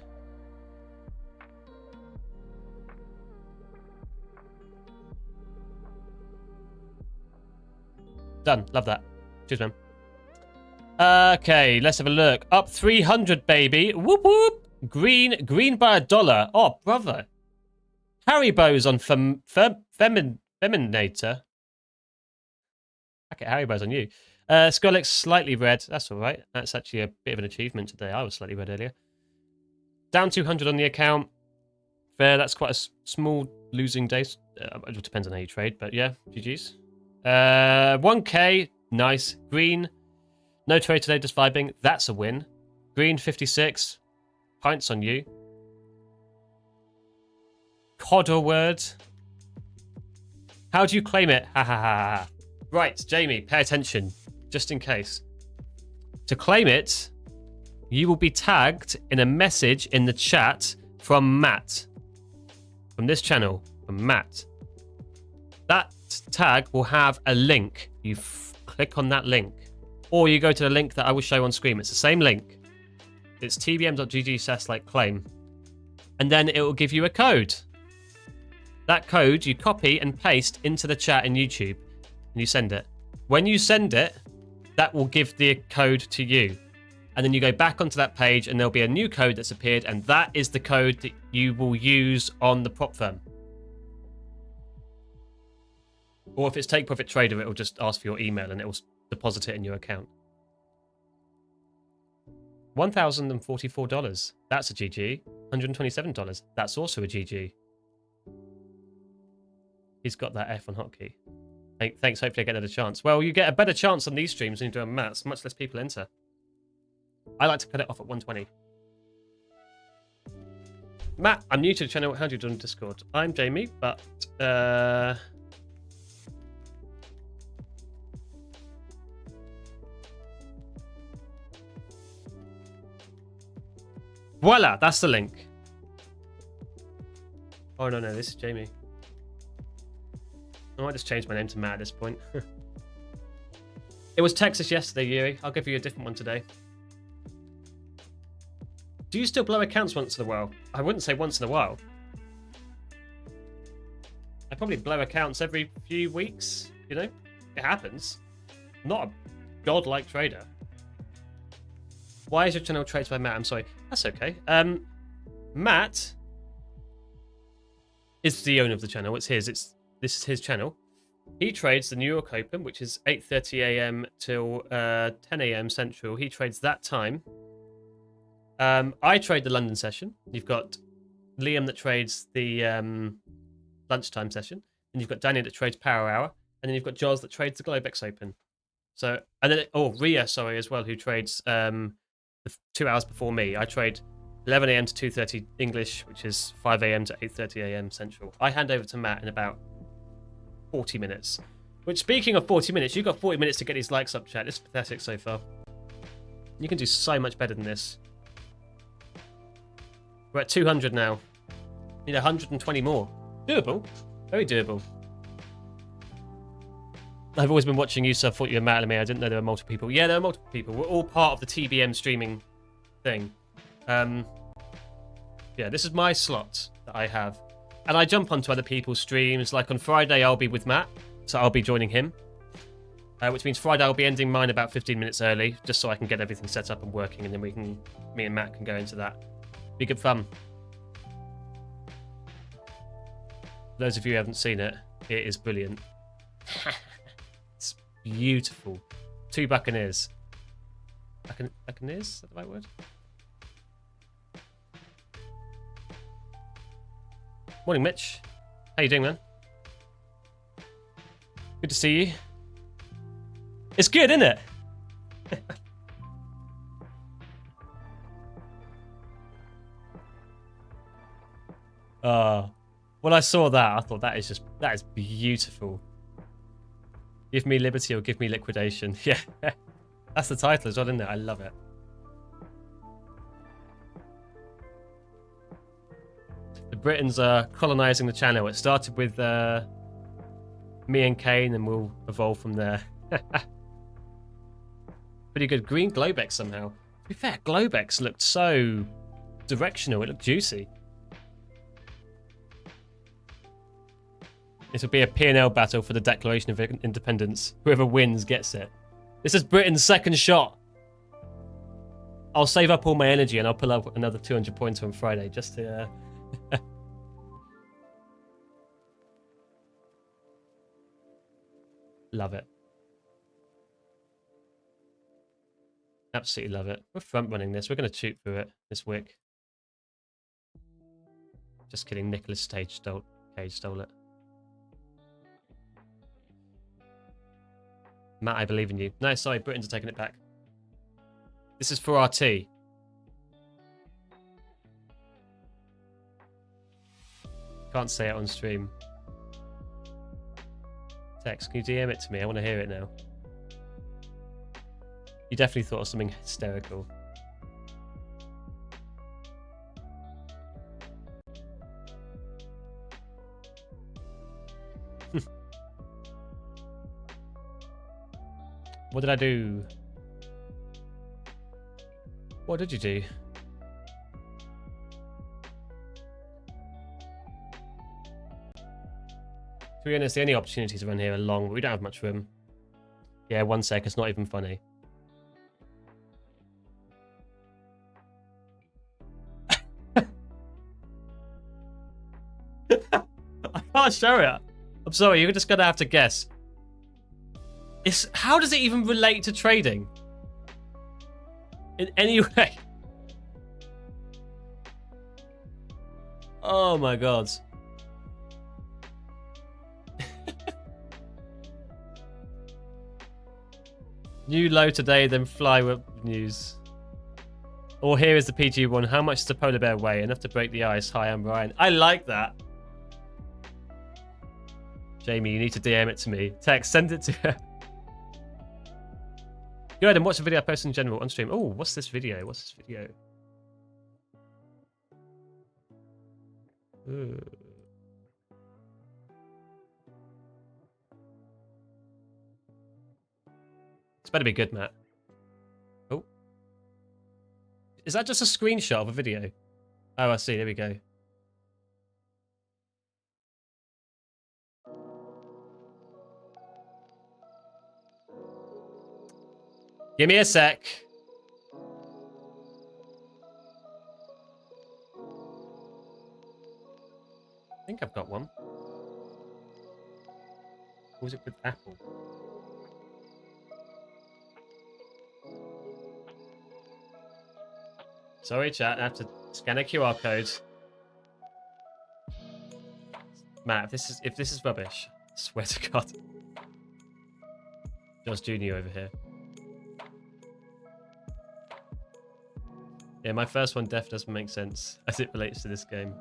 Done. Love that. Cheers, man. Okay, let's have a look. Up 300, baby. Whoop, whoop. Green by $1. Oh, brother. Haribo's on Feminator. Okay, Haribo's on you. Skrillex slightly red. That's all right. That's actually a bit of an achievement today. I was slightly red earlier. Down 200 on the account. Fair. That's quite a small losing day. It depends on how you trade, but yeah, GG's. 1K. Nice. Green. No trade today, just vibing. That's a win. Green 56. Pints on you. Codder word. How do you claim it? Ha ha ha ha. Right, Jamie, pay attention, just in case. To claim it, you will be tagged in a message in the chat from Matt. From this channel, from Matt. That tag will have a link. You click on that link. Or you go to the link that I will show on screen. It's the same link. It's tbm.gg/claim. And then it will give you a code. That code you copy and paste into the chat in YouTube. And you send it. When you send it, that will give the code to you. And then you go back onto that page and there'll be a new code that's appeared. And that is the code that you will use on the prop firm. Or if it's Take Profit Trader, it will just ask for your email and it will deposit it in your account. $1,044. That's a GG. $127. That's also a GG. He's got that F on hotkey. Thanks. Hopefully I get another chance. Well, you get a better chance on these streams when you're doing maths. Much less people enter. I like to cut it off at 120. Matt, I'm new to the channel. How do you do on Discord? I'm Jamie, but voila, that's the link. Oh, no, this is Jamie. I might just change my name to Matt at this point. It was Texas yesterday, Yuri. I'll give you a different one today. Do you still blow accounts once in a while? I wouldn't say once in a while. I probably blow accounts every few weeks, you know? It happens. I'm not a godlike trader. Why is your channel Trades by Matt? I'm sorry. That's okay. Matt is the owner of the channel. It's his. This is his channel. He trades the New York Open, which is 8:30 a.m. till 10 a.m. Central. He trades that time. I trade the London session. You've got Liam that trades the lunchtime session, and you've got Daniel that trades Power Hour, and then you've got Joz that trades the Globex Open. So, and then Ria, as well, who trades 2 hours before me. I trade 11 a.m. to 2:30 English, which is 5 a.m. to 8:30 a.m. Central. I hand over to Matt in about 40 minutes. Which, speaking of 40 minutes, you've got 40 minutes to get these likes up, chat. This is pathetic so far. You can do so much better than this. We're at 200 now. Need 120 more. Doable. Very doable. I've always been watching you, so I thought you were Matt and me. I didn't know there were multiple people. Yeah, there are multiple people. We're all part of the TBM streaming thing. Yeah, this is my slot that I have. And I jump onto other people's streams. Like on Friday, I'll be with Matt, so I'll be joining him. Which means Friday I'll be ending mine about 15 minutes early, just so I can get everything set up and working, and then me and Matt can go into that. Be good fun. Those of you who haven't seen it, it is brilliant. It's beautiful. 2 Buccaneers. Buccaneers? Is that the right word? Morning, Mitch. How you doing, man? Good to see you. It's good, isn't it? When I saw that, I thought that is beautiful. Give me liberty or give me liquidation. Yeah, that's the title as well, isn't it? I love it. The Britons are colonizing the channel. It started with me and Kane, and we'll evolve from there. Pretty good. Green Globex somehow. To be fair, Globex looked so directional. It looked juicy. This will be a P&L battle for the Declaration of Independence. Whoever wins gets it. This is Britain's second shot. I'll save up all my energy and I'll pull up another 200 points on Friday just to... Love it. Absolutely love it. We're front running this. We're going to shoot through it this week. Just kidding. Nicholas Cage stole it. Matt, I believe in you. No, sorry. Britain's are taking it back. This is for RT. Can't say it on stream. Text, can you DM it to me? I want to hear it now. You definitely thought of something hysterical. What did I do? What did you do? To be honest, the only opportunities around here are long, but we don't have much room. Yeah, 1 sec, it's not even funny. I can't show it. I'm sorry, you're just gonna have to guess. How does it even relate to trading? In any way? Oh my god. New low today, then fly with news. Or here is the PG one. How much does the polar bear weigh? Enough to break the ice. Hi, I'm Ryan. I like that. Jamie, you need to DM it to me. Text, send it to her. Go ahead and watch the video I post in general on stream. Oh, what's this video? What's this video? Ooh. It's better be good, Matt. Oh. Is that just a screenshot of a video? Oh, I see. There we go. Give me a sec. I think I've got one. Or was it with Apple? Sorry, chat. I have to scan a QR code. Matt, if this is rubbish, I swear to God. Josh Jr. over here. Yeah, my first one definitely doesn't make sense as it relates to this game.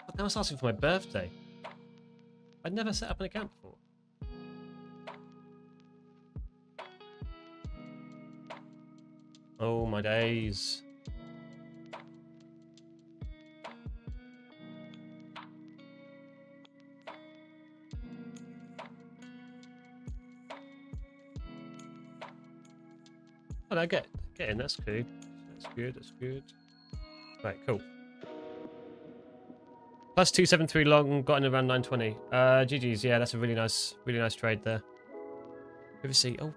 But now it's asking for my birthday. I'd never set up an account before. Oh my days. Oh, I get in. That's good. That's good. That's good. Right, cool. Plus 273 long, got in around 920. GG's. Yeah, that's a really nice trade there. Ever see? Oh.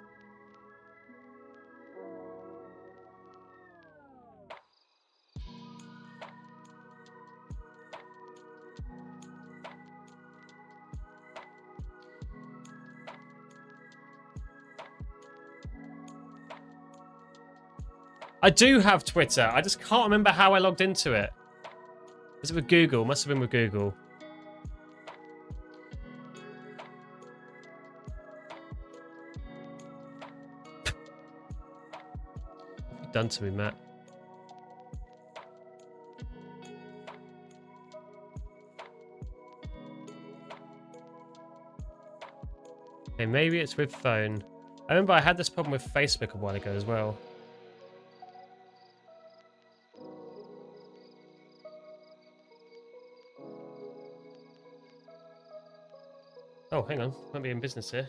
I do have Twitter. I just can't remember how I logged into it. Is it with Google? Must have been with Google. What have you done to me, Matt? Okay, maybe it's with phone. I remember I had this problem with Facebook a while ago as well. Oh, hang on. Might be in business here.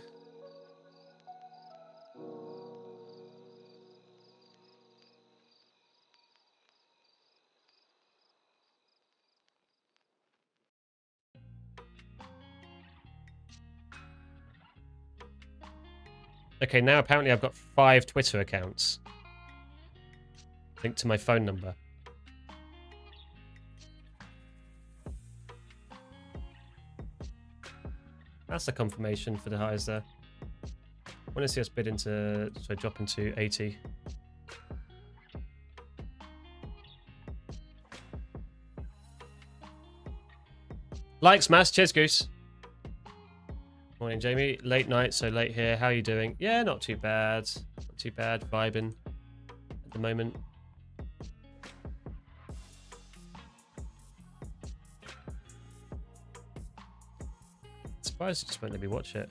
Okay, now apparently I've got 5 Twitter accounts linked to my phone number. That's a confirmation for the highs there. I want to see us bid into, so drop into 80. Like smash, cheers Goose. Morning Jamie, late night, so late here. How are you doing? Yeah, not too bad. Not too bad, vibing at the moment. Surprised it just won't let me watch it.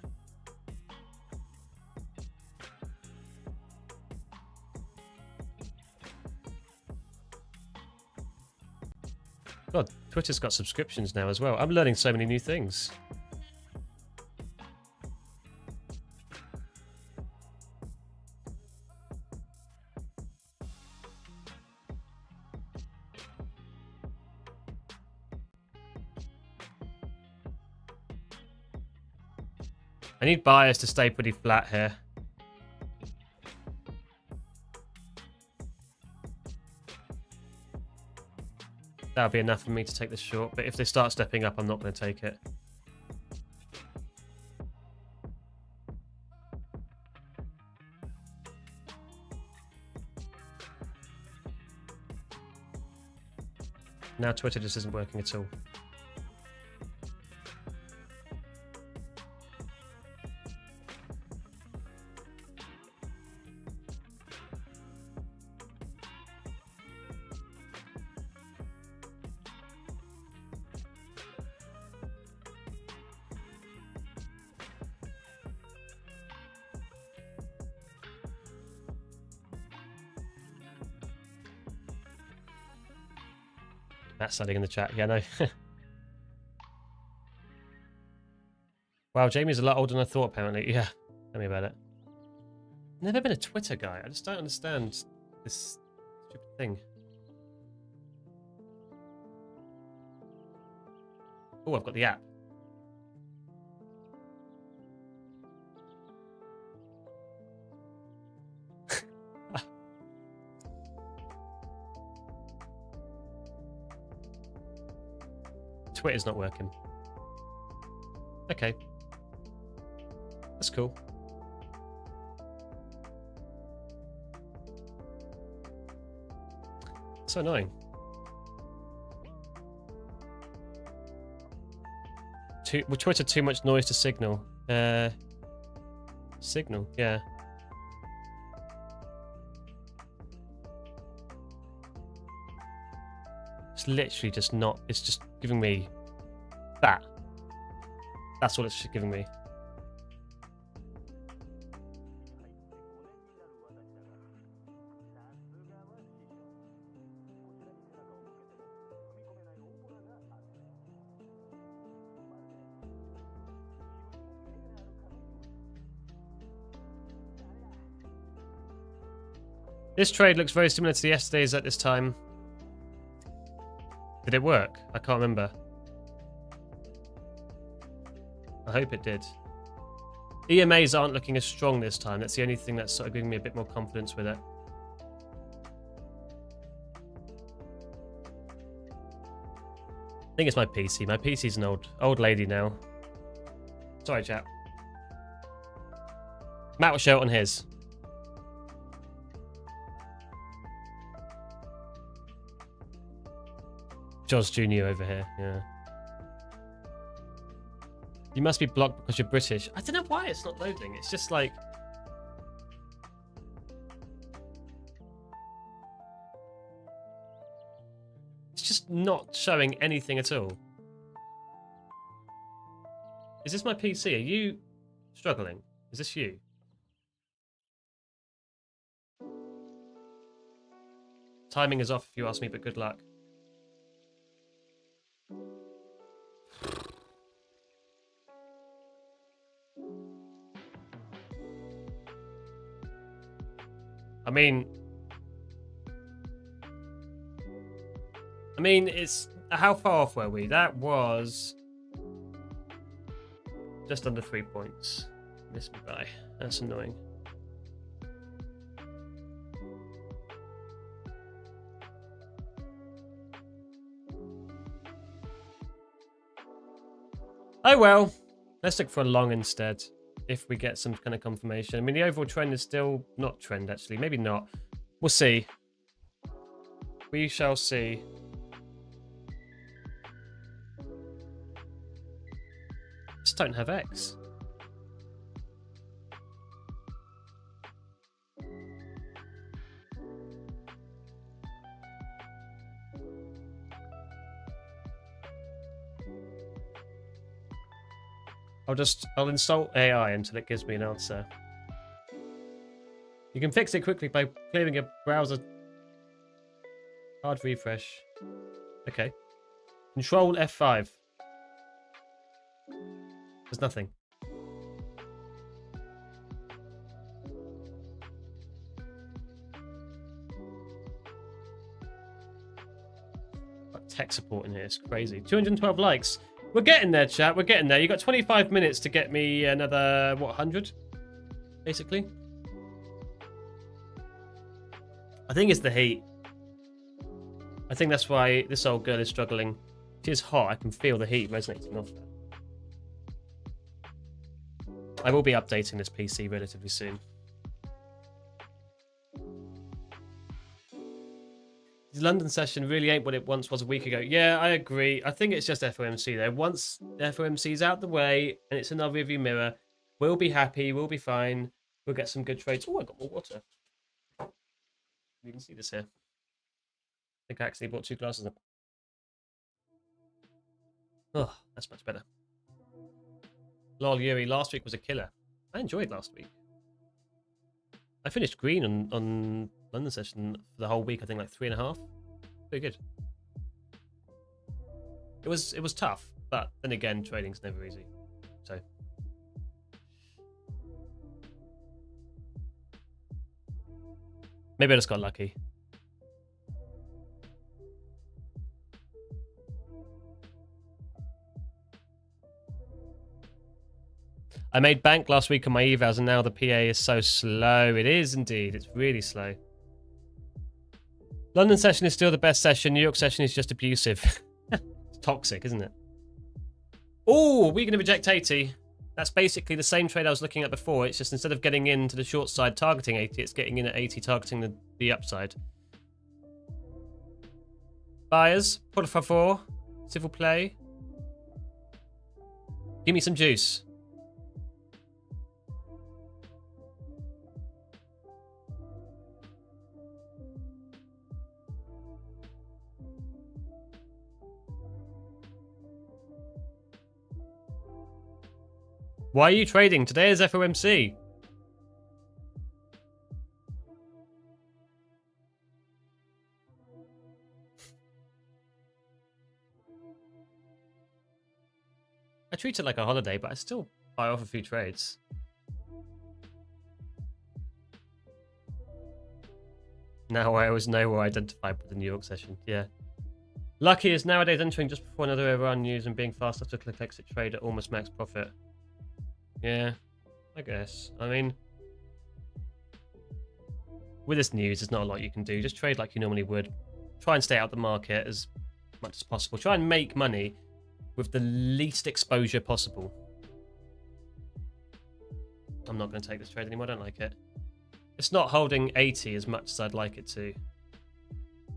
God, Twitter's got subscriptions now as well. I'm learning so many new things. I need buyers to stay pretty flat here. That'll be enough for me to take this short, but if they start stepping up, I'm not going to take it. Now Twitter just isn't working at all. Matt's selling in the chat. Yeah, no. Wow, Jamie's a lot older than I thought, apparently. Yeah, tell me about it. Never been a Twitter guy. I just don't understand this stupid thing. Oh, I've got the app. Twitter's not working. Okay. That's cool. So annoying. Twitter too much noise to Signal. Signal, yeah. It's literally just not, it's just giving me that. That's all it's giving me. This trade looks very similar to yesterday's at this time. Did it work? I can't remember. I hope it did. EMAs aren't looking as strong this time. That's the only thing that's sort of giving me a bit more confidence with it. I think it's my PC. My PC's an old lady now. Sorry, chat. Matt will show it on his. Josh Jr. over here, yeah. You must be blocked because you're British. I don't know why it's not loading. It's just like... It's just not showing anything at all. Is this my PC? Are you struggling? Is this you? Timing is off if you ask me, but good luck. I mean, it's... How far off were we? That was just under 3 points. Missed me by. That's annoying. Oh well. Let's look for a long instead. If we get some kind of confirmation. I mean, the overall trend is still not trend, actually. Maybe not. We'll see. We shall see. Just don't have X. I'll install AI until it gives me an answer. You can fix it quickly by clearing your browser. Hard refresh. Okay. Control F5. There's nothing. Got tech support in here. It's crazy. 212 likes. We're getting there, chat. We're getting there. You got 25 minutes to get me another, what, 100? Basically. I think it's the heat. I think that's why this old girl is struggling. She is hot. I can feel the heat resonating off her. I will be updating this PC relatively soon. The London session really ain't what it once was a week ago. Yeah, I agree. I think it's just FOMC though. Once FOMC's out the way and it's in our rearview mirror, we'll be happy, we'll be fine. We'll get some good trades. Oh, I got more water. You can see this here. I think I actually bought 2 glasses of. Oh, that's much better. Lol, Yuri, last week was a killer. I enjoyed last week. I finished green on London session for the whole week. I think like 3.5. Pretty good. It was tough, but then again, trading's never easy. So maybe I just got lucky. I made bank last week on my evals, and now the PA is so slow. It is indeed. It's really slow. London session is still the best session. New York session is just abusive. It's toxic, isn't it? Oh, we're going to reject 80. That's basically the same trade I was looking at before. It's just instead of getting into the short side targeting 80, it's getting in at 80 targeting the upside. Buyers, por favor, s'il vous plaît. Give me some juice. Why are you trading? Today is FOMC. I treat it like a holiday, but I still buy off a few trades. Now I always know where I identify with the New York session. Yeah. Lucky is nowadays entering just before another Iran news and being fast enough to click exit trade at almost max profit. Yeah, I guess. I mean, with this news, there's not a lot you can do. Just trade like you normally would. Try and stay out of the market as much as possible. Try and make money with the least exposure possible. I'm not going to take this trade anymore. I don't like it. It's not holding 80 as much as I'd like it to.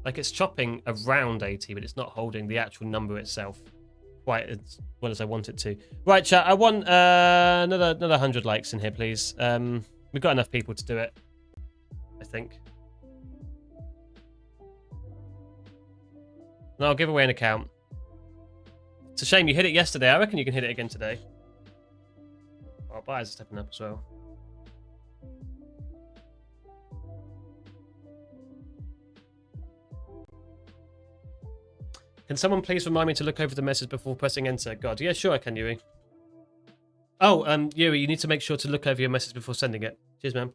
Like, it's chopping around 80, but it's not holding the actual number itself quite as well as I want it to. Right, chat, I want another 100 likes in here, please. We've got enough people to do it, I think. And I'll give away an account. It's a shame you hit it yesterday. I reckon you can hit it again today. Well, buyers are stepping up as well. Can someone please remind me to look over the message before pressing enter? God, yeah, sure I can, Yuri. Oh, Yuri, you need to make sure to look over your message before sending it. Cheers, man.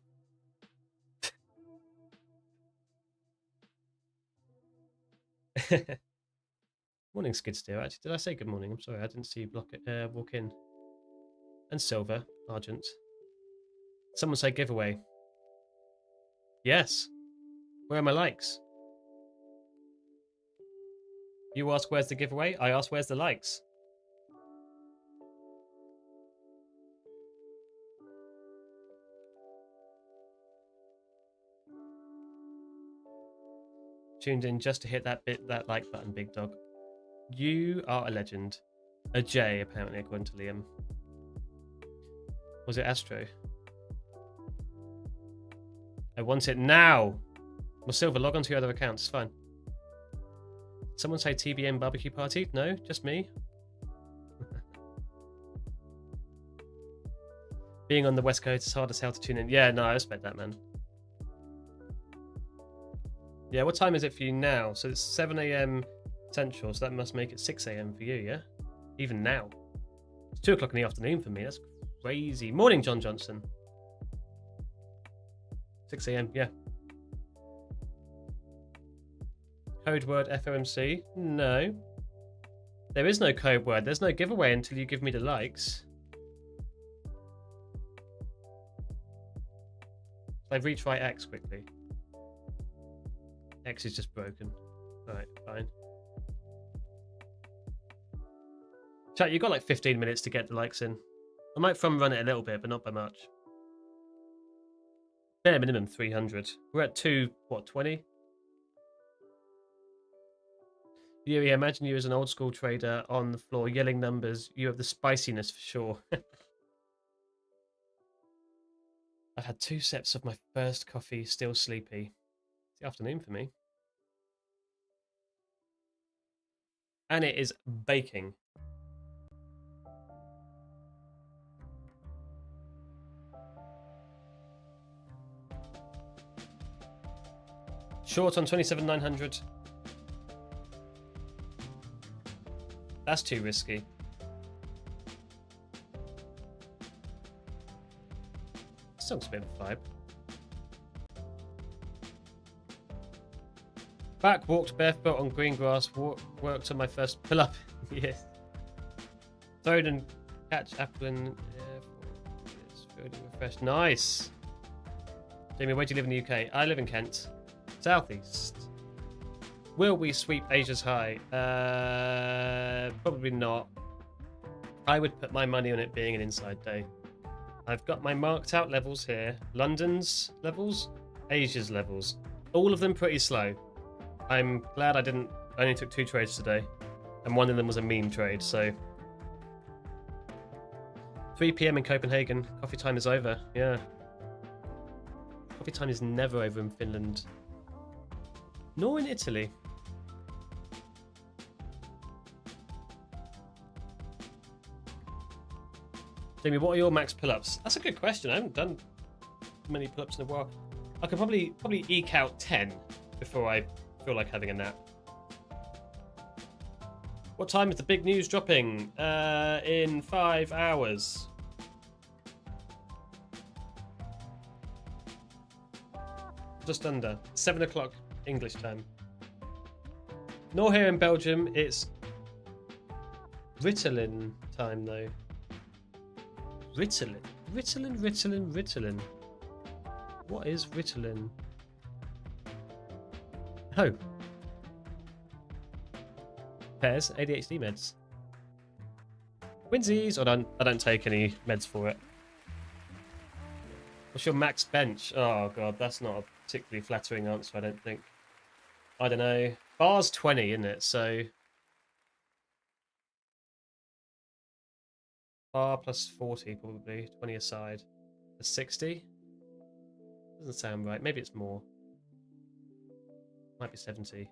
Morning, Skidsteer. Actually, did I say good morning? I'm sorry, I didn't see you walk in. And Silver, Argent. Someone say giveaway. Yes. Where are my likes? You ask where's the giveaway, I ask where's the likes. tuned in just to hit that like button, big dog. You are a legend. A J, apparently, according to Liam. Was it Astro? I want it now. Well, Silver, log on to your other accounts. It's fine. Someone say TBM barbecue party? No, just me. Being on the West Coast is hard as hell to tune in. Yeah, no, I respect that, man. Yeah, what time is it for you now? So it's 7 a.m. Central, so that must make it 6 a.m. for you, yeah? Even now. It's 2 o'clock in the afternoon for me. That's crazy. Morning, John Johnson. 6 a.m., yeah. Code word FOMC? No. There is no code word. There's no giveaway until you give me the likes. I retry X quickly. X is just broken. Alright, fine. Chat, you got like 15 minutes to get the likes in. I might from run it a little bit, but not by much. Bare minimum 300. We're at 20? Yuri, imagine you as an old school trader on the floor yelling numbers. You have the spiciness for sure. I've had 2 sips of my first coffee, still sleepy. It's the afternoon for me. And it is baking. Short on 27,900. That's too risky. Song's a bit of a vibe. Back, walked barefoot on green grass, worked on my first pull-up. Yes. Thrown and catch apple in refreshed. Nice. Jamie, where do you live in the UK? I live in Kent. Southeast. Will we sweep Asia's high? Probably not. I would put my money on it being an inside day. I've got my marked out levels here. London's levels, Asia's levels. All of them pretty slow. I'm glad I only took 2 trades today. And one of them was a meme trade, so. 3 PM in Copenhagen. Coffee time is over, yeah. Coffee time is never over in Finland. Nor in Italy. Jamie, what are your max pull-ups? That's a good question. I haven't done many pull-ups in a while. I could probably eke out 10 before I feel like having a nap. What time is the big news dropping? In 5 hours. Just under 7 o'clock English time. Nor here in Belgium, it's Ritalin time though. Ritalin. What is Ritalin? Oh. Pairs, ADHD meds. Winsies. I don't take any meds for it. What's your max bench? Oh god, that's not a particularly flattering answer, I don't think. I don't know. Bar's 20, isn't it? So bar plus 40 probably, 20 aside. That's 60? Doesn't sound right. Maybe it's more. Might be 70.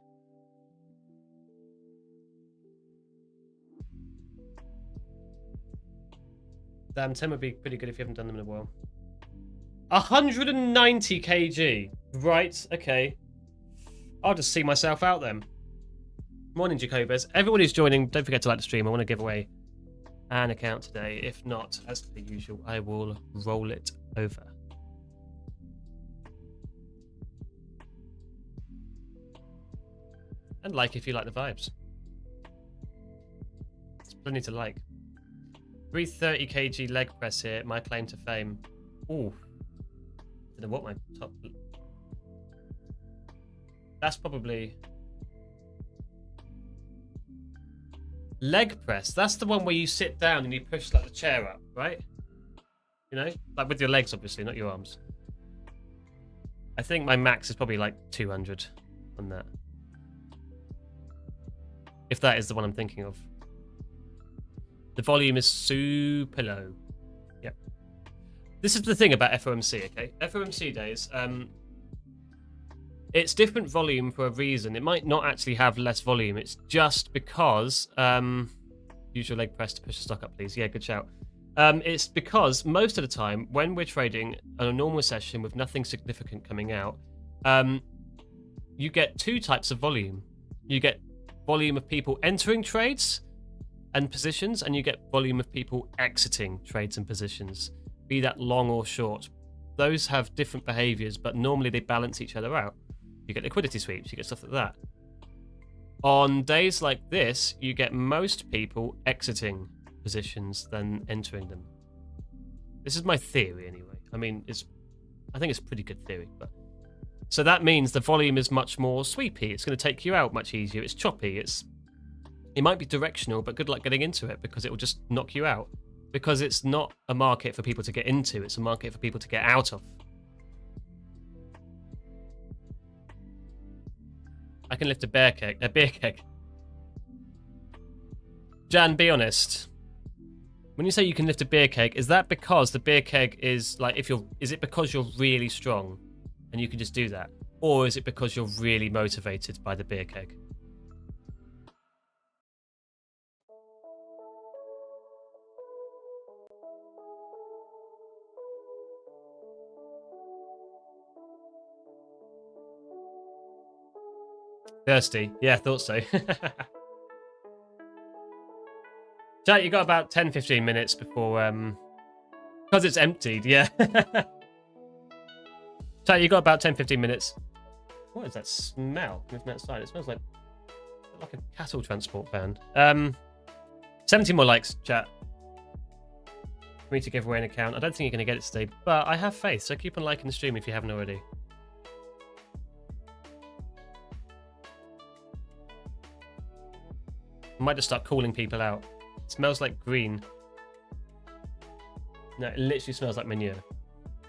Damn, 10 would be pretty good if you haven't done them in a while. 190 kg. Right, okay. I'll just see myself out then. Morning, Jacobus. Everyone who's joining, don't forget to like the stream. I want to give away an account today. If not, as per usual, I will roll it over. And like if you like the vibes. There's plenty to like. 330 kg leg press here, my claim to fame. Ooh. I don't know what my top... That's probably... Leg press. That's the one where you sit down and you push like the chair up, right? You know? Like with your legs, obviously, not your arms. I think my max is probably like 200 on that. if that is the one I'm thinking of. The volume is super low. Yep. This is the thing about FOMC, okay? FOMC days, it's different volume for a reason. It might not actually have less volume. It's just because... use your leg press to push the stock up, please. Yeah, good shout. It's because most of the time, when we're trading on a normal session with nothing significant coming out, you get two types of volume. You get volume of people entering trades and positions, and you get volume of people exiting trades and positions, be that long or short. Those have different behaviors, but normally they balance each other out. You get liquidity sweeps, you get stuff like that. On days like this, you get most people exiting positions than entering them. This is my theory anyway. I mean, I think it's a pretty good theory. But so that means the volume is much more sweepy. It's going to take you out much easier. It's choppy. It might be directional, but good luck getting into it because it will just knock you out. Because it's not a market for people to get into. It's a market for people to get out of. I can lift a beer keg. Jan, be honest. When you say you can lift a beer keg, is that because the beer keg is like, is it because you're really strong and you can just do that? Or is it because you're really motivated by the beer keg? Thirsty. Yeah, I thought so. Chat, you got about 10-15 minutes before because it's emptied, yeah. Chat, you got about 10-15 minutes. What is that smell moving outside? It smells like a cattle transport van. 70 more likes, chat. For me to give away an account. I don't think you're gonna get it today, but I have faith, so keep on liking the stream if you haven't already. I might just start calling people out. It smells like green. No, it literally smells like manure.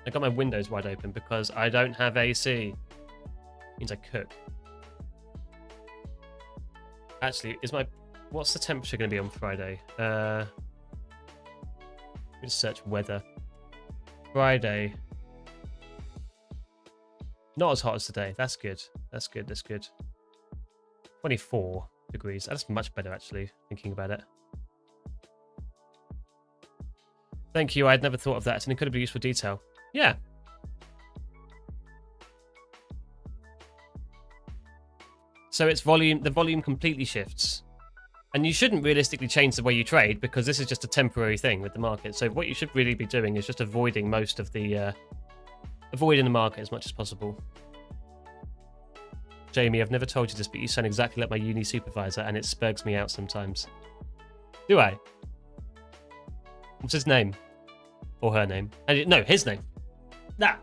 I got my windows wide open because I don't have AC. Means I cook. Actually, what's the temperature going to be on Friday? Let me just search weather. Friday. Not as hot as today. That's good. That's good. That's good. 24 degrees. That's much better, actually, thinking about it. Thank you. I had never thought of that. It's an incredibly useful detail. Yeah. So it's volume. The volume completely shifts. And you shouldn't realistically change the way you trade because this is just a temporary thing with the market. So what you should really be doing is just avoiding most of the... avoiding the market as much as possible. Jamie, I've never told you this, but you sound exactly like my uni supervisor, and it spurgs me out sometimes. Do I? What's his name? Or her name? No, his name. Nah.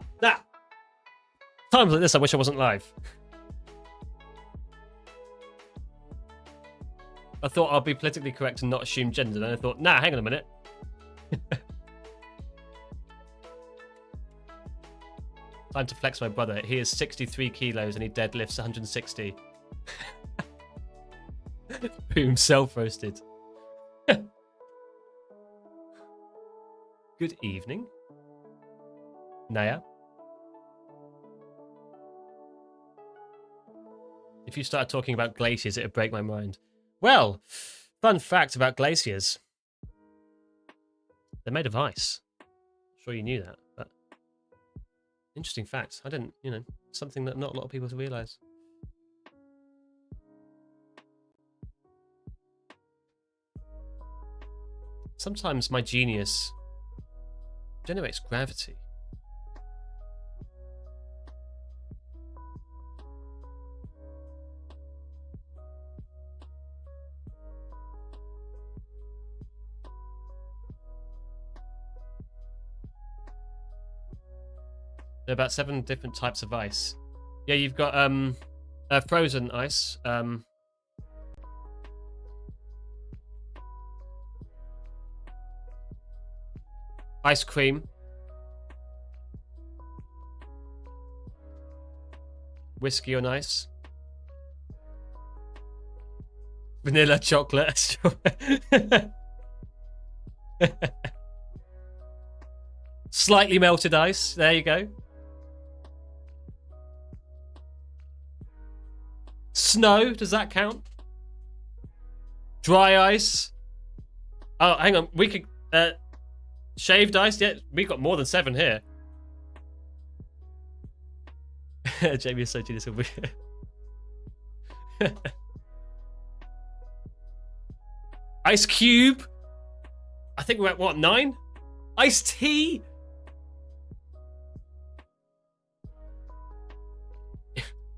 Times like this, I wish I wasn't live. I thought I'd be politically correct and not assume gender, and I thought, nah, hang on a minute. Time to flex my brother. He is 63 kilos and he deadlifts 160. Boom, self-roasted. Good evening. Naya. If you started talking about glaciers, it would break my mind. Well, fun fact about glaciers. They're made of ice. I'm sure you knew that, but... Interesting fact. I didn't, something that not a lot of people realize. Sometimes my genius generates gravity. There are about 7 different types of ice. Yeah, you've got frozen ice. Ice cream. Whiskey on ice. Vanilla, chocolate, strawberry. Slightly melted ice. There you go. Snow. Does that count? Dry ice. Oh, hang on. We could... shaved ice? Yeah, we got more than 7 here. Jamie is so genius. Ice cube. I think we're at what, 9? Iced tea.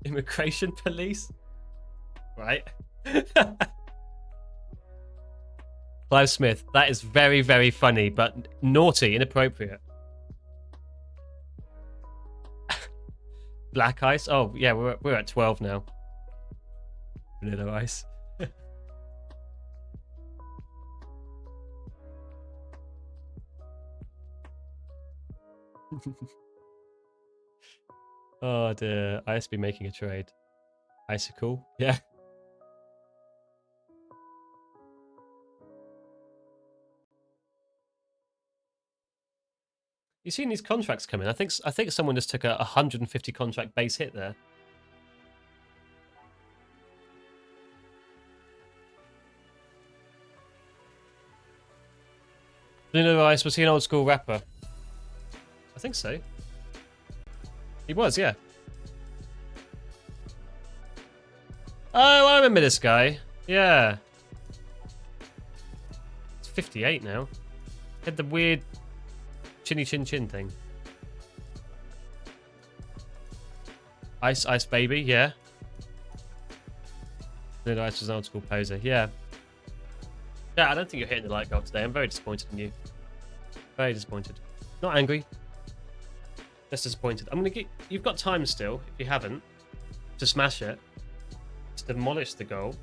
Immigration police. Right. Clive Smith. That is very, very funny, but naughty, inappropriate. Black ice. Oh yeah, we're at 12 now. Vanilla ice. Oh dear, ISB making a trade. Icicle, yeah. You seen these contracts coming? I think someone just took a 150 contract base hit there. Vanilla Ice, was he an old school rapper? I think so. He was, yeah. Oh, I remember this guy. Yeah. It's 58 now. He had the weird chinny chin chin thing. Ice Ice Baby, yeah. Vanilla Ice was an old school poser, yeah. Yeah, I don't think you're hitting the light goal today. I'm very disappointed in you. Very disappointed. Not angry. Just disappointed. I'm gonna get. You've got time still, if you haven't, to smash it, to demolish the goal.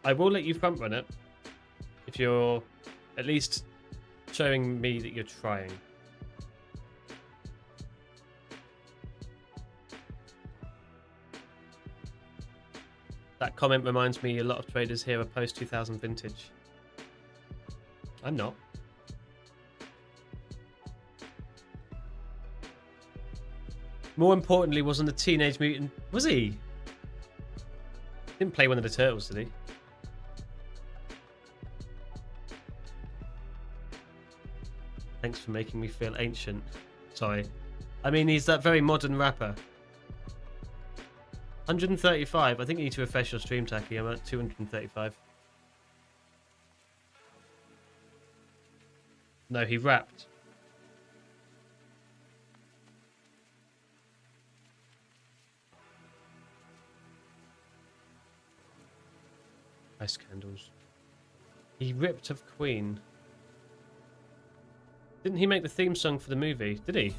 I will let you front run it if you're at least showing me that you're trying. That comment reminds me a lot of traders here are post 2000 vintage. I'm not. More importantly, wasn't the Teenage Mutant... Was he? Didn't play one of the Turtles, did he? Thanks for making me feel ancient. Sorry. I mean, he's that very modern rapper. 135. I think you need to refresh your stream, Taki. I'm at 235. No, he rapped. Ice candles. He ripped of Queen. Didn't he make the theme song for the movie? Did he?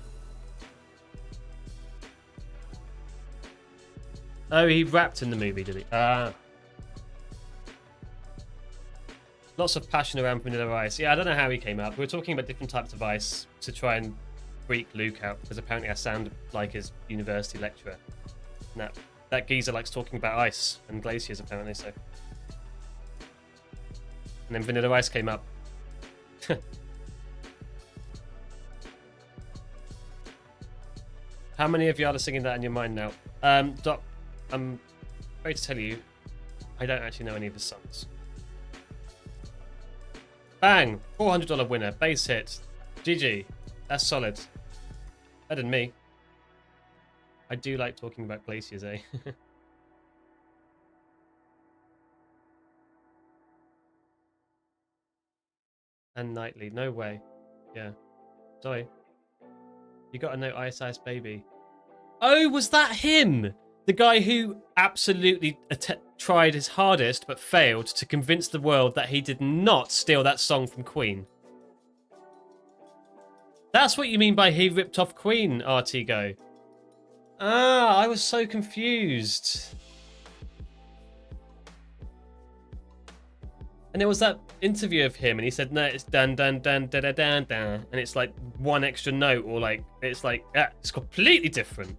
Oh, he rapped in the movie, did he? Ah. Lots of passion around Vanilla Ice. Yeah, I don't know how he came up. We were talking about different types of ice to try and freak Luke out, because apparently I sound like his university lecturer. And that geezer likes talking about ice and glaciers, apparently, so. And then Vanilla Ice came up. How many of y'all are singing that in your mind now? Doc, I'm afraid to tell you, I don't actually know any of his songs. Bang! $400 winner. Base hit. GG. That's solid. Better than me. I do like talking about glaciers, eh? And nightly. No way. Yeah. Sorry. You got a no Ice Ice Baby. Oh, was that him? The guy who absolutely tried his hardest but failed to convince the world that he did not steal that song from Queen. That's what you mean by he ripped off Queen, Artigo. Ah, I was so confused. And there was that interview of him, and he said, no, it's dun dun dun da da dun dun, and it's like one extra note, or like it's like it's completely different.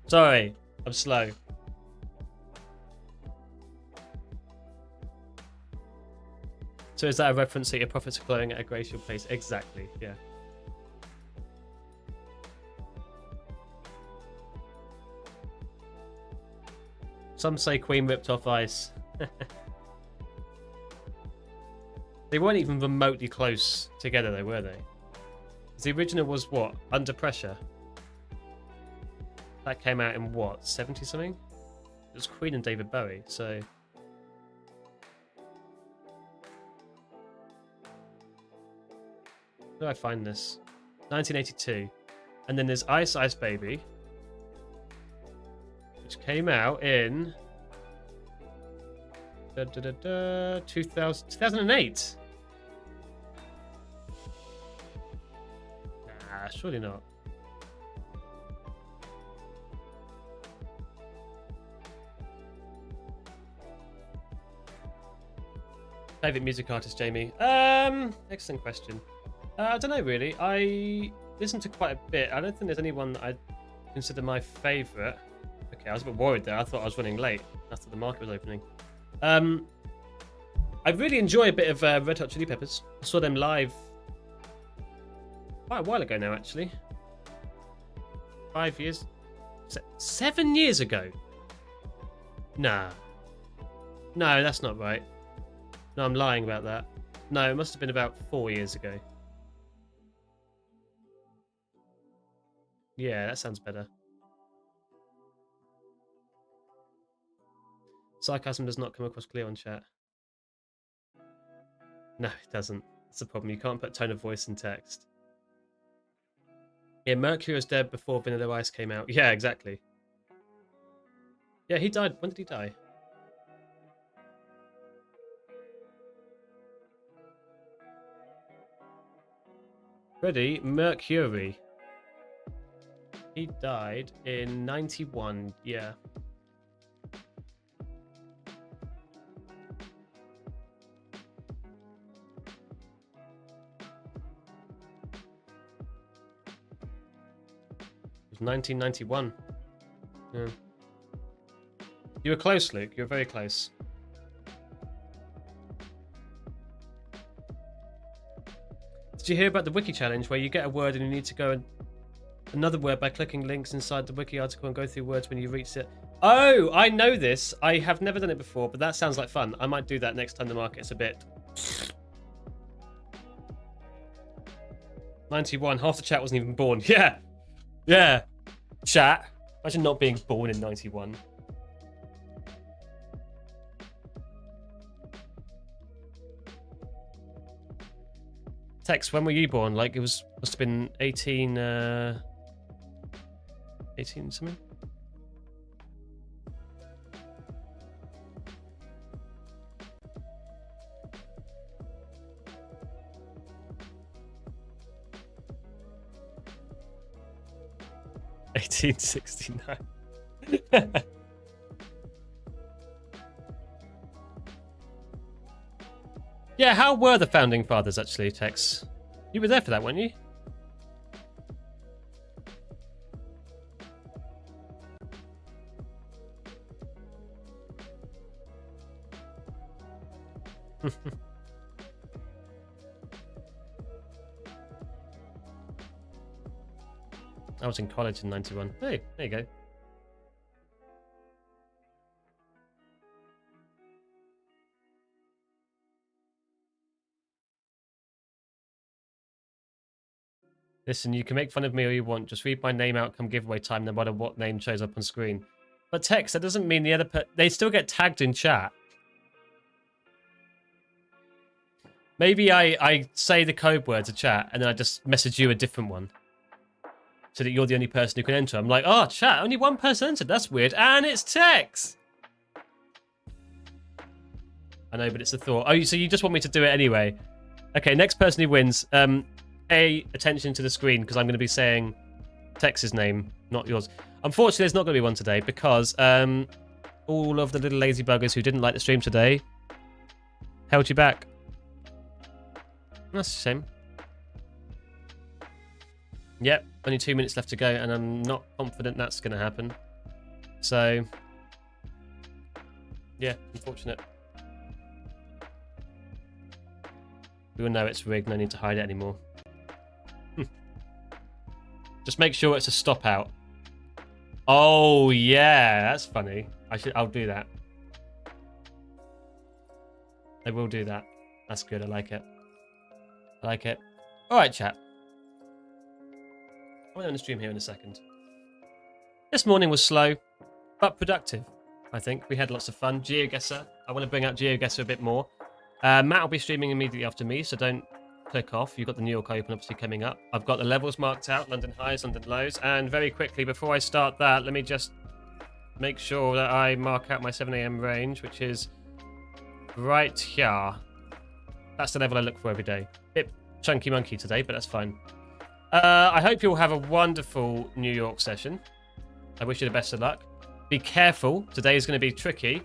Sorry, I'm slow. So is that a reference that your profits are flowing at a glacial pace? Exactly, yeah. Some say Queen ripped off Ice. They weren't even remotely close together though, were they? The original was what? Under Pressure? That came out in what? 70 something? It was Queen and David Bowie, so... Where do I find this? 1982. And then there's Ice Ice Baby, which came out in 2008. Nah, surely not. Favorite music artist, Jamie? Excellent question. I don't know really. I listen to quite a bit. I don't think there's anyone that I consider my favorite. Okay, I was a bit worried there. I thought I was running late after the market was opening. I really enjoy a bit of Red Hot Chili Peppers. I saw them live quite a while ago now, actually. 5 years, 7 years ago. Nah, no, that's not right. No, I'm lying about that. No, it must have been about 4 years ago. Yeah, that sounds better. Sarcasm does not come across clear on chat. No, it doesn't. That's the problem. You can't put tone of voice in text. Yeah, Mercury was dead before Vanilla Ice came out. Yeah, exactly. Yeah, he died. When did he die? Freddie Mercury. He died in 91. Yeah. It was 1991. Yeah. You were close, Luke. You were very close. Did you hear about the wiki challenge where you get a word and you need to go and another word by clicking links inside the wiki article and go through words when you reach it? Oh, I know this. I have never done it before, but that sounds like fun. I might do that next time the market's a bit. 91. Half the chat wasn't even born. Yeah. Yeah. Chat. Imagine not being born in 91. Tex, when were you born? Like it was must have been 18 18 something. $1869. Yeah, how were the founding fathers actually, Tex? You were there for that, weren't you? I was in college in 91. Hey, there you go. Listen, you can make fun of me all you want. Just read my name out come giveaway time, no matter what name shows up on screen. But Tex, that doesn't mean the other they still get tagged in chat. Maybe I say the code word to chat and then I just message you a different one. So that you're the only person who can enter. I'm like, oh, chat, only one person entered. That's weird. And it's Tex. I know, but it's a thought. Oh, so you just want me to do it anyway. Okay, next person who wins. Pay attention to the screen because I'm going to be saying Tex's name, not yours. Unfortunately, there's not going to be one today because all of the little lazy buggers who didn't like the stream today held you back. That's a shame. Yep, only 2 minutes left to go, and I'm not confident that's going to happen. So, yeah, unfortunate. We all know it's rigged, no need to hide it anymore. Just make sure it's a stop out. Oh yeah, that's funny. I'll do that. I will do that. That's good, I like it. I like it. Alright, chat. I'm going to stream here in a second. This morning was slow, but productive, I think. We had lots of fun. GeoGuessr. I want to bring out GeoGuessr a bit more. Matt will be streaming immediately after me, so don't click off. You've got the New York Open obviously coming up. I've got the levels marked out, London highs, London lows. And very quickly, before I start that, let me just make sure that I mark out my 7 a.m. range, which is right here. That's the level I look for every day. Bit chunky monkey today, but that's fine. I hope you'll have a wonderful New York session. I wish you the best of luck. Be careful. Today is going to be tricky.